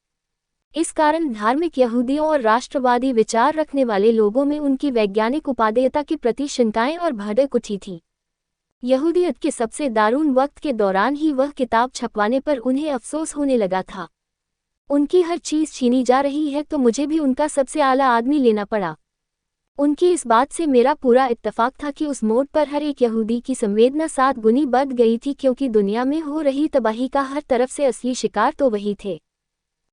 इस कारण धार्मिक यहूदियों और राष्ट्रवादी विचार रखने वाले लोगों में उनकी वैज्ञानिक उपादेयता के प्रति शंकाएं और भड़क उठी थी। यहूदियत के सबसे दारुण वक्त के दौरान ही वह किताब छपवाने पर उन्हें अफसोस होने लगा था। उनकी हर चीज छीनी जा रही है तो मुझे भी उनका सबसे आला आदमी लेना पड़ा। उनकी इस बात से मेरा पूरा इत्तेफाक था कि उस मोड़ पर हर एक यहूदी की संवेदना 7 गुनी बढ़ गई थी, क्योंकि दुनिया में हो रही तबाही का हर तरफ से असली शिकार तो वही थे।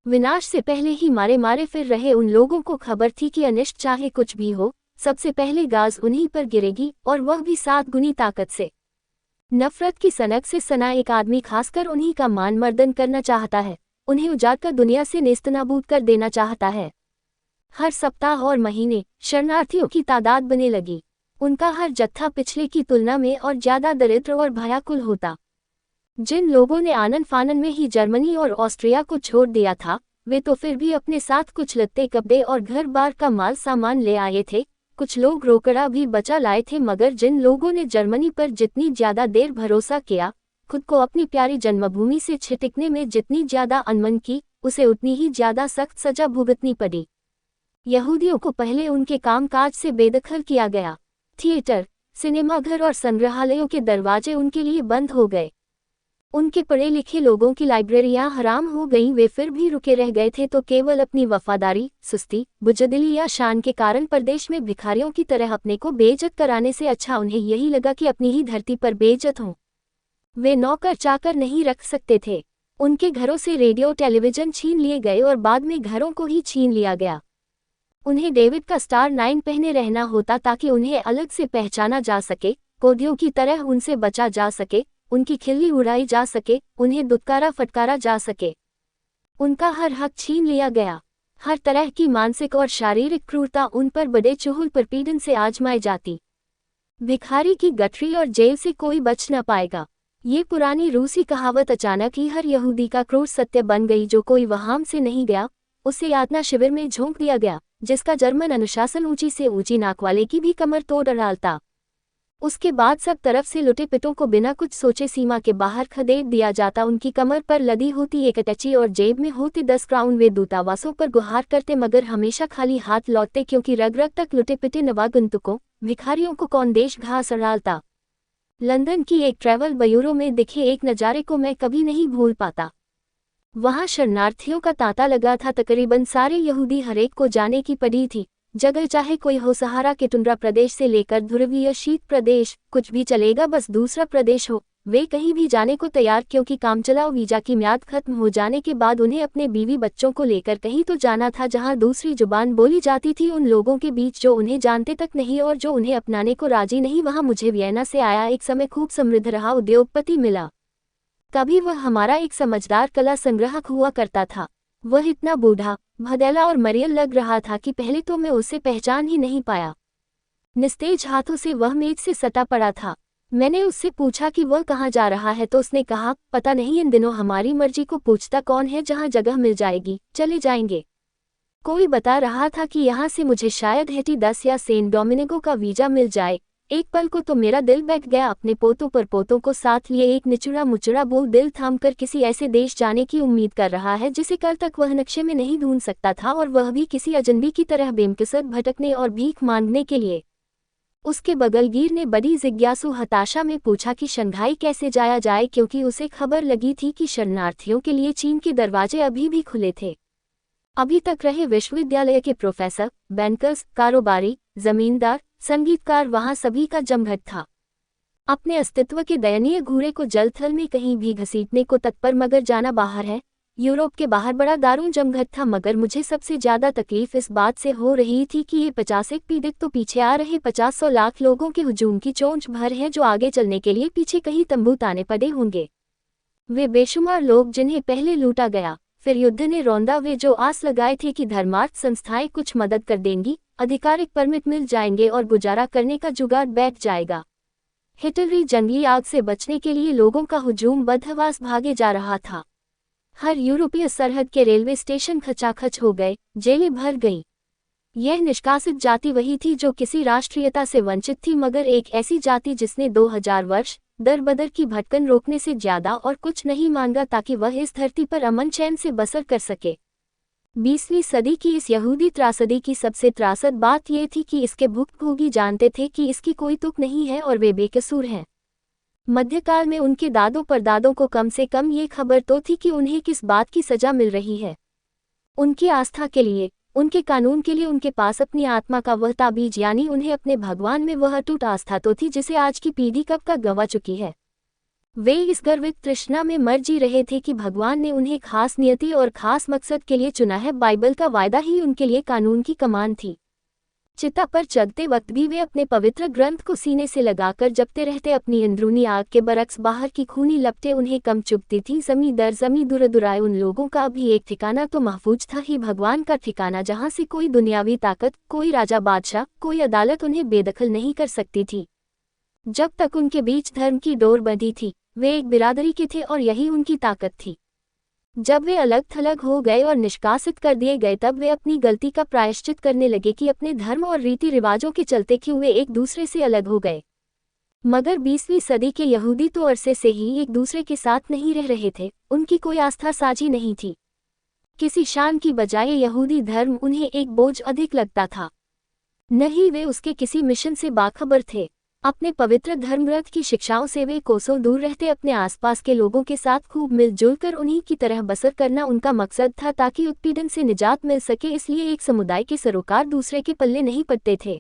विनाश से पहले ही मारे मारे फिर रहे उन लोगों को खबर थी कि अनिष्ट चाहे कुछ भी हो, सबसे पहले गाज उन्हीं पर गिरेगी, और वह भी 7 गुनी ताकत से। नफरत की सनक से सना एक आदमी खासकर उन्हीं का मान मर्दन करना चाहता है, उन्हें उजाड़कर दुनिया से नेस्तनाबूद कर देना चाहता है। हर सप्ताह और महीने शरणार्थियों की तादाद बने लगी। उनका हर जत्था पिछले की तुलना में और ज्यादा दरिद्र और भयाकुल होता। जिन लोगों ने आनन फानन में ही जर्मनी और ऑस्ट्रिया को छोड़ दिया था, वे तो फिर भी अपने साथ कुछ लत्ते कपड़े और घर बार का माल सामान ले आए थे। कुछ लोग रोकड़ा भी बचा लाए थे, मगर जिन लोगों ने जर्मनी पर जितनी ज्यादा देर भरोसा किया, खुद को अपनी प्यारी जन्मभूमि से छिटकने में जितनी ज्यादा अनमन की, उसे उतनी ही ज्यादा सख्त सजा भुगतनी पड़ी। यहूदियों को पहले उनके कामकाज से बेदखल किया गया। थिएटर, सिनेमाघर और संग्रहालयों के दरवाजे उनके लिए बंद हो गए। उनके पढ़े लिखे लोगों की लाइब्रेरियां हराम हो गईं। वे फिर भी रुके रह गए थे तो केवल अपनी वफादारी, सुस्ती, बुजदिली या शान के कारण परदेश में भिखारियों की तरह अपने को बेइज्जत कराने से अच्छा उन्हें यही लगा कि अपनी ही धरती पर बेइज्जत हों। वे नौकर चाकर नहीं रख सकते थे। उनके घरों से रेडियो टेलीविजन छीन लिए गए और बाद में घरों को ही छीन लिया गया। उन्हें डेविड का स्टार 9 पहने रहना होता ताकि उन्हें अलग से पहचाना जा सके, कोडियों की तरह उनसे बचा जा सके, उनकी खिल्ली उड़ाई जा सके, उन्हें दुत्कारा फटकारा जा सके। उनका हर हक छीन लिया गया। हर तरह की मानसिक और शारीरिक क्रूरता उन पर बड़े चुहुल प्रपीड़न से आजमाई जाती। भिखारी की गठरी और जेल से कोई बच न पाएगा। ये पुरानी रूसी कहावत अचानक ही हर यहूदी का क्रूर सत्य बन गई। जो कोई वहां से नहीं गया उसे यातना शिविर में झोंक दिया गया, जिसका जर्मन अनुशासन ऊंची से ऊंची नाक वाले की भी कमर तोड़ डालता। उसके बाद सब तरफ से लुटे पिटों को बिना कुछ सोचे सीमा के बाहर खदेड़ दिया जाता। उनकी कमर पर लदी होती एक अटैची और जेब में होते 10 क्राउन। वे दूतावासों पर गुहार करते मगर हमेशा खाली हाथ लौटते, क्योंकि रग रग तक लुटे पिटे नवागंतुकों भिखारियों को कौन देश घास डालता। लंदन की एक ट्रैवल ब्यूरो में दिखे एक नज़ारे को मैं कभी नहीं भूल पाता। वहां शरणार्थियों का तांता लगा था। तकरीबन सारे यहूदी हरेक को जाने की पड़ी थी। जगह चाहे कोई हो, सहारा के टुंड्रा प्रदेश से लेकर ध्रुवीय शीत प्रदेश, कुछ भी चलेगा बस दूसरा प्रदेश हो। वे कहीं भी जाने को तैयार, क्योंकि कामचलाऊ वीजा की म्याद खत्म हो जाने के बाद उन्हें अपने बीवी बच्चों को लेकर कहीं तो जाना था जहां दूसरी जुबान बोली जाती थी उन लोगों के बीच जो उन्हें जानते तक नहीं और जो उन्हें अपनाने को राजी नहीं। वहां मुझे वियना से आया एक समय खूब समृद्ध रहा उद्योगपति मिला। कभी वह हमारा एक समझदार कला संग्राहक हुआ करता था। वह इतना बूढ़ा, भदैला और मरियल लग रहा था कि पहले तो मैं उसे पहचान ही नहीं पाया। निस्तेज हाथों से वह मेज से सटा पड़ा था। मैंने उससे पूछा कि वह कहाँ जा रहा है तो उसने कहा, पता नहीं, इन दिनों हमारी मर्जी को पूछता कौन है, जहाँ जगह मिल जाएगी चले जाएंगे। कोई बता रहा था कि यहाँ से मुझे शायद हेटी 10 या सेंट डोमिनिगो का वीजा मिल जाए। एक पल को तो मेरा दिल बैठ गया। अपने पोतों पर पोतों को साथ लिए एक निचुड़ा मुचड़ा बोल दिल थामकर किसी ऐसे देश जाने की उम्मीद कर रहा है जिसे कल तक वह नक्शे में नहीं ढूंढ सकता था, और वह भी किसी अजनबी की तरह बेमकसर भटकने और भीख मांगने के लिए। उसके बगलगीर ने बड़ी जिज्ञासु हताशा में पूछा कि शंघाई कैसे जाया जाए, क्योंकि उसे खबर लगी थी कि शरणार्थियों के लिए चीन के दरवाजे अभी भी खुले थे। अभी तक रहे विश्वविद्यालय के प्रोफेसर, बैंकर्स, कारोबारी, जमींदार, संगीतकार, वहां सभी का जमघट था। अपने अस्तित्व के दयनीय घूरे को जलथल में कहीं भी घसीटने को तत्पर, मगर जाना बाहर है। यूरोप के बाहर बड़ा दारुण जमघट था, मगर मुझे सबसे ज्यादा तकलीफ इस बात से हो रही थी कि ये 50 पीड़ित तो पीछे आ रहे 50-100 लाख लोगों के हुजूम की चोंच भर है जो आगे चलने के लिए पीछे कहीं तंबू ताने पड़े होंगे। वे बेशुमार लोग जिन्हें पहले लूटा गया, फिर युद्ध ने रौंदा। वे जो आस लगाए थे कि धर्मार्थ संस्थाएं कुछ मदद कर देंगी, आधिकारिक परमिट मिल जाएंगे और गुजारा करने का जुगाड़ बैठ जाएगा। हिटलरी जंगली आग से बचने के लिए लोगों का हुजूम बदहवास भागे जा रहा था। हर यूरोपीय सरहद के रेलवे स्टेशन खचाखच हो गए, जेलें भर गईं। यह निष्कासित जाति वही थी जो किसी राष्ट्रीयता से वंचित थी, मगर एक ऐसी जाति जिसने 2000 वर्ष दर बदर की भटकन रोकने से ज्यादा और कुछ नहीं मांगा ताकि वह इस धरती पर अमन चैन से बसर कर सके। 20वीं सदी की इस यहूदी त्रासदी की सबसे त्रासद बात यह थी कि इसके भुक्तभोगी जानते थे कि इसकी कोई तुक नहीं है और वे बेकसूर हैं। मध्यकाल में उनके दादों परदादों को कम से कम ये खबर तो थी कि उन्हें किस बात की सजा मिल रही है। उनकी आस्था के लिए, उनके कानून के लिए उनके पास अपनी आत्मा का वह ताबीज, यानी उन्हें अपने भगवान में वह अटूट आस्था तो थी जिसे आज की पीढ़ी कब का गंवा चुकी है। वे इस गर्वित तृष्णा में मर जी रहे थे कि भगवान ने उन्हें खास नियति और खास मकसद के लिए चुना है। बाइबल का वायदा ही उनके लिए कानून की कमान थी। चिता पर चलते वक्त भी वे अपने पवित्र ग्रंथ को सीने से लगाकर जपते रहते। अपनी अंदरूनी आग के बरक्स बाहर की खूनी लपटें उन्हें कम चुभती थी। जमी दर जमी दुराए उन लोगों का अभी एक ठिकाना तो महफूज था ही, भगवान का ठिकाना, जहां से कोई दुनियावी ताकत, कोई राजा बादशाह, कोई अदालत उन्हें बेदखल नहीं कर सकती थी। जब तक उनके बीच धर्म की डोर बंधी थी, वे एक बिरादरी के थे और यही उनकी ताकत थी। जब वे अलग थलग हो गए और निष्कासित कर दिए गए, तब वे अपनी गलती का प्रायश्चित करने लगे कि अपने धर्म और रीति रिवाजों के चलते क्यों वे एक दूसरे से अलग हो गए। मगर 20वीं सदी के यहूदी तो अरसे से ही एक दूसरे के साथ नहीं रह रहे थे। उनकी कोई आस्था साझी नहीं थी। किसी शान की बजाय यहूदी धर्म उन्हें एक बोझ अधिक लगता था। न ही वे उसके किसी मिशन से बाखबर थे। अपने पवित्र धर्मग्रंथ की शिक्षाओं से वे कोसों दूर रहते। अपने आसपास के लोगों के साथ खूब मिलजुल कर उन्हीं की तरह बसर करना उनका मकसद था, ताकि उत्पीड़न से निजात मिल सके। इसलिए एक समुदाय के सरोकार दूसरे के पल्ले नहीं पड़ते थे।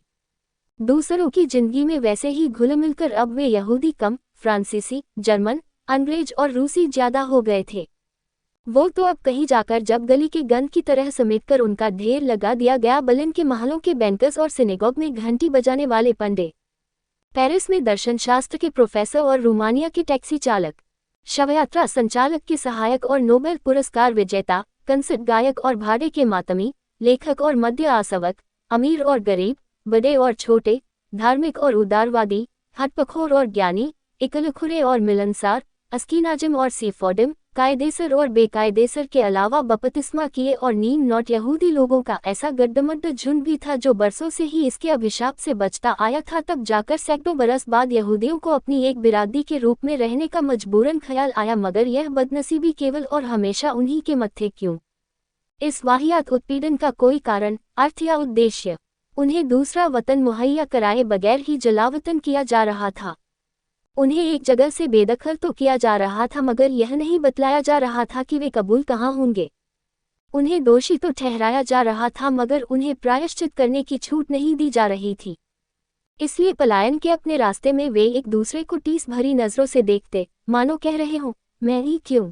दूसरों की जिंदगी में वैसे ही घुल मिलकर अब वे यहूदी कम, फ्रांसीसी, जर्मन, अंग्रेज और रूसी ज्यादा हो गए थे। वो तो अब कहीं जाकर जब गली के गंद की तरह समेटकर उनका ढेर लगा दिया गया। बर्लिन के महलों के बैंकर्स और सिनेगॉग में घंटी बजाने वाले पंडे, पेरिस में दर्शनशास्त्र के प्रोफेसर और रोमानिया के टैक्सी चालक, शवयात्रा संचालक के सहायक और नोबेल पुरस्कार विजेता, कंसर्ट गायक और भाड़े के मातमी, लेखक और मध्य आसवक, अमीर और गरीब, बड़े और छोटे, धार्मिक और उदारवादी, हटपखोर और ज्ञानी, इकलखुरे और मिलनसार, अस्कीनाजिम और सीफोडिम, कायदेसर और बेकायदेसर के अलावा बपतिस्मा किए और नीम नॉट यहूदी लोगों का ऐसा गड्ढमड्ढ झुंड भी था जो बरसों से ही इसके अभिशाप से बचता आया था। तब जाकर सैकड़ों बरस बाद यहूदियों को अपनी एक बिरादरी के रूप में रहने का मजबूरन ख्याल आया, मगर यह बदनसीबी केवल और हमेशा उन्हीं के मत्थे क्यों? इस वाहियात उत्पीड़न का कोई कारण, अर्थ या उद्देश्य? उन्हें दूसरा वतन मुहैया कराए बगैर ही जलावतन किया जा रहा था। उन्हें एक जगह से बेदखल तो किया जा रहा था, मगर यह नहीं बतलाया जा रहा था कि वे कबूल कहाँ होंगे। उन्हें दोषी तो ठहराया जा रहा था, मगर उन्हें प्रायश्चित करने की छूट नहीं दी जा रही थी। इसलिए पलायन के अपने रास्ते में वे एक दूसरे को टीस भरी नजरों से देखते, मानो कह रहे हों, मैं ही क्यों,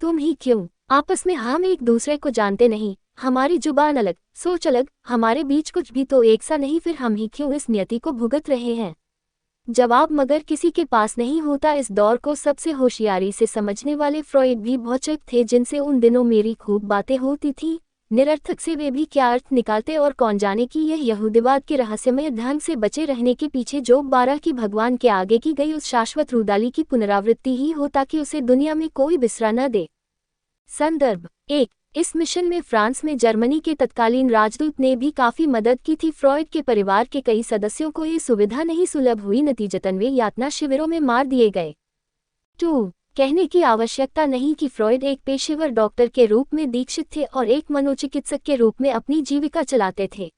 तुम ही क्यों। आपस में हम एक दूसरे को जानते नहीं, हमारी जुबान अलग, सोच अलग, हमारे बीच कुछ भी तो एक सा नहीं, फिर हम ही क्यों इस नियति को भुगत रहे हैं? जवाब मगर किसी के पास नहीं होता। इस दौर को सबसे होशियारी से समझने वाले फ्रॉइड भी भौचक थे, जिनसे उन दिनों मेरी खूब बातें होती थीं। निरर्थक से वे भी क्या अर्थ निकालते, और कौन जाने कि यह यहूदीवाद के रहस्यमय ढंग से बचे रहने के पीछे जोब 12 की भगवान के आगे की गई उस शाश्वत रुदाली की पुनरावृत्ति ही हो, ताकि उसे दुनिया में कोई बिसरा न दे। संदर्भ 1। इस मिशन में फ्रांस में जर्मनी के तत्कालीन राजदूत ने भी काफी मदद की थी। फ्रॉइड के परिवार के कई सदस्यों को ये सुविधा नहीं सुलभ हुई, नतीजतन वे यातना शिविरों में मार दिए गए। 2। कहने की आवश्यकता नहीं कि फ्रॉइड एक पेशेवर डॉक्टर के रूप में दीक्षित थे और एक मनोचिकित्सक के रूप में अपनी जीविका चलाते थे।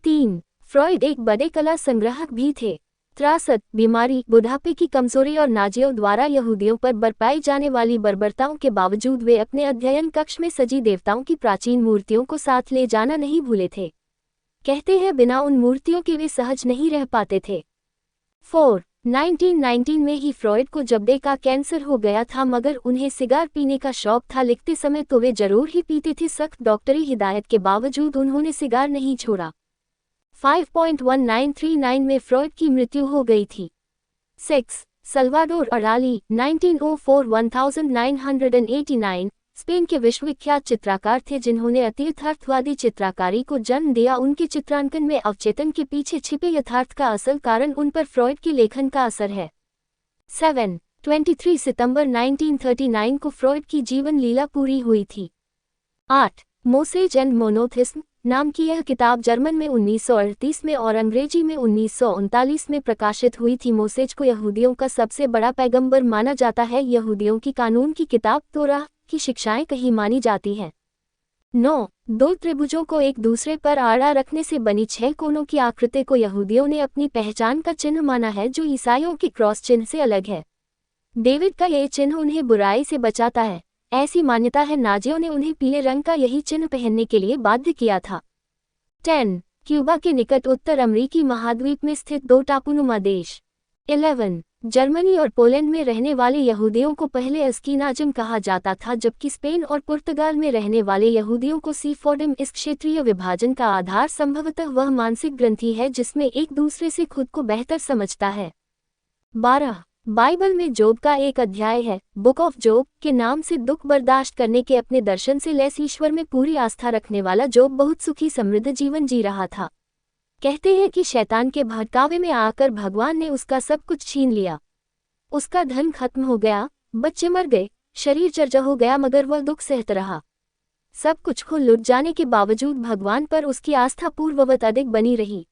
3। फ्रॉइड एक बड़े कला संग्राहक भी थे। त्रासद, बीमारी, बुढ़ापे की कमजोरी और नाजियों द्वारा यहूदियों पर बरपाई जाने वाली बर्बरताओं के बावजूद वे अपने अध्ययन कक्ष में सजी देवताओं की प्राचीन मूर्तियों को साथ ले जाना नहीं भूले थे। कहते हैं बिना उन मूर्तियों के वे सहज नहीं रह पाते थे। 4. 1919 में ही फ्रॉइड को जबड़े का कैंसर हो गया था, मगर उन्हें सिगार पीने का शौक था। लिखते समय तो वे जरूर ही पीते थे, सख्त डॉक्टरी हिदायत के बावजूद उन्होंने सिगार नहीं छोड़ा। 5.1939 में फ्रॉइड की मृत्यु हो गई थी। 6. सल्वाडोर अराली 1904-1989 स्पेन के विश्वविख्यात चित्रकार थे, जिन्होंने अतीर्थवादी चित्रकारी को जन्म दिया। उनके चित्रांकन में अवचेतन के पीछे छिपे यथार्थ का असल कारण उन पर फ्रॉइड के लेखन का असर है। 7. 23 सितंबर 1939 को फ्रॉइड की जीवन लीला पूरी हुई थी। 8. मोसेज एंड मोनोथिस्म नाम की यह किताब जर्मन में 1938 में और अंग्रेजी में 1939 में प्रकाशित हुई थी। मोसेज को यहूदियों का सबसे बड़ा पैगंबर माना जाता है। यहूदियों की कानून की किताब तोराह की शिक्षाएं कहीं मानी जाती हैं। 9. दो त्रिभुजों को एक दूसरे पर आड़ा रखने से बनी 6 कोनों की आकृति को यहूदियों ने अपनी पहचान का चिन्ह माना है, जो ईसाइयों के क्रॉस चिन्ह से अलग है। डेविड का यह चिन्ह उन्हें बुराई से बचाता है, ऐसी मान्यता है। नाजियों ने उन्हें पीले रंग का यही चिन्ह पहनने के लिए बाध्य किया था। 10. क्यूबा के निकट उत्तर अमेरिकी महाद्वीप में स्थित 2 टापुनुमा देश। 11. जर्मनी और पोलैंड में रहने वाले यहूदियों को पहले अस्कीनाजिम कहा जाता था, जबकि स्पेन और पुर्तगाल में रहने वाले यहूदियों को सीफोडिम। इस क्षेत्रीय विभाजन का आधार संभवतः वह मानसिक ग्रंथि है जिसमें एक दूसरे से खुद को बेहतर समझता है। 12. बाइबल में जोब का एक अध्याय है, बुक ऑफ जोब के नाम से। दुख बर्दाश्त करने के अपने दर्शन से लैस ईश्वर में पूरी आस्था रखने वाला जोब बहुत सुखी समृद्ध जीवन जी रहा था। कहते हैं कि शैतान के भटकावे में आकर भगवान ने उसका सब कुछ छीन लिया। उसका धन खत्म हो गया, बच्चे मर गए, शरीर जर्जर हो गया, मगर वह दुख सहत रहा। सब कुछ खो लुट जाने के बावजूद भगवान पर उसकी आस्था पूर्ववत अधिक बनी रही।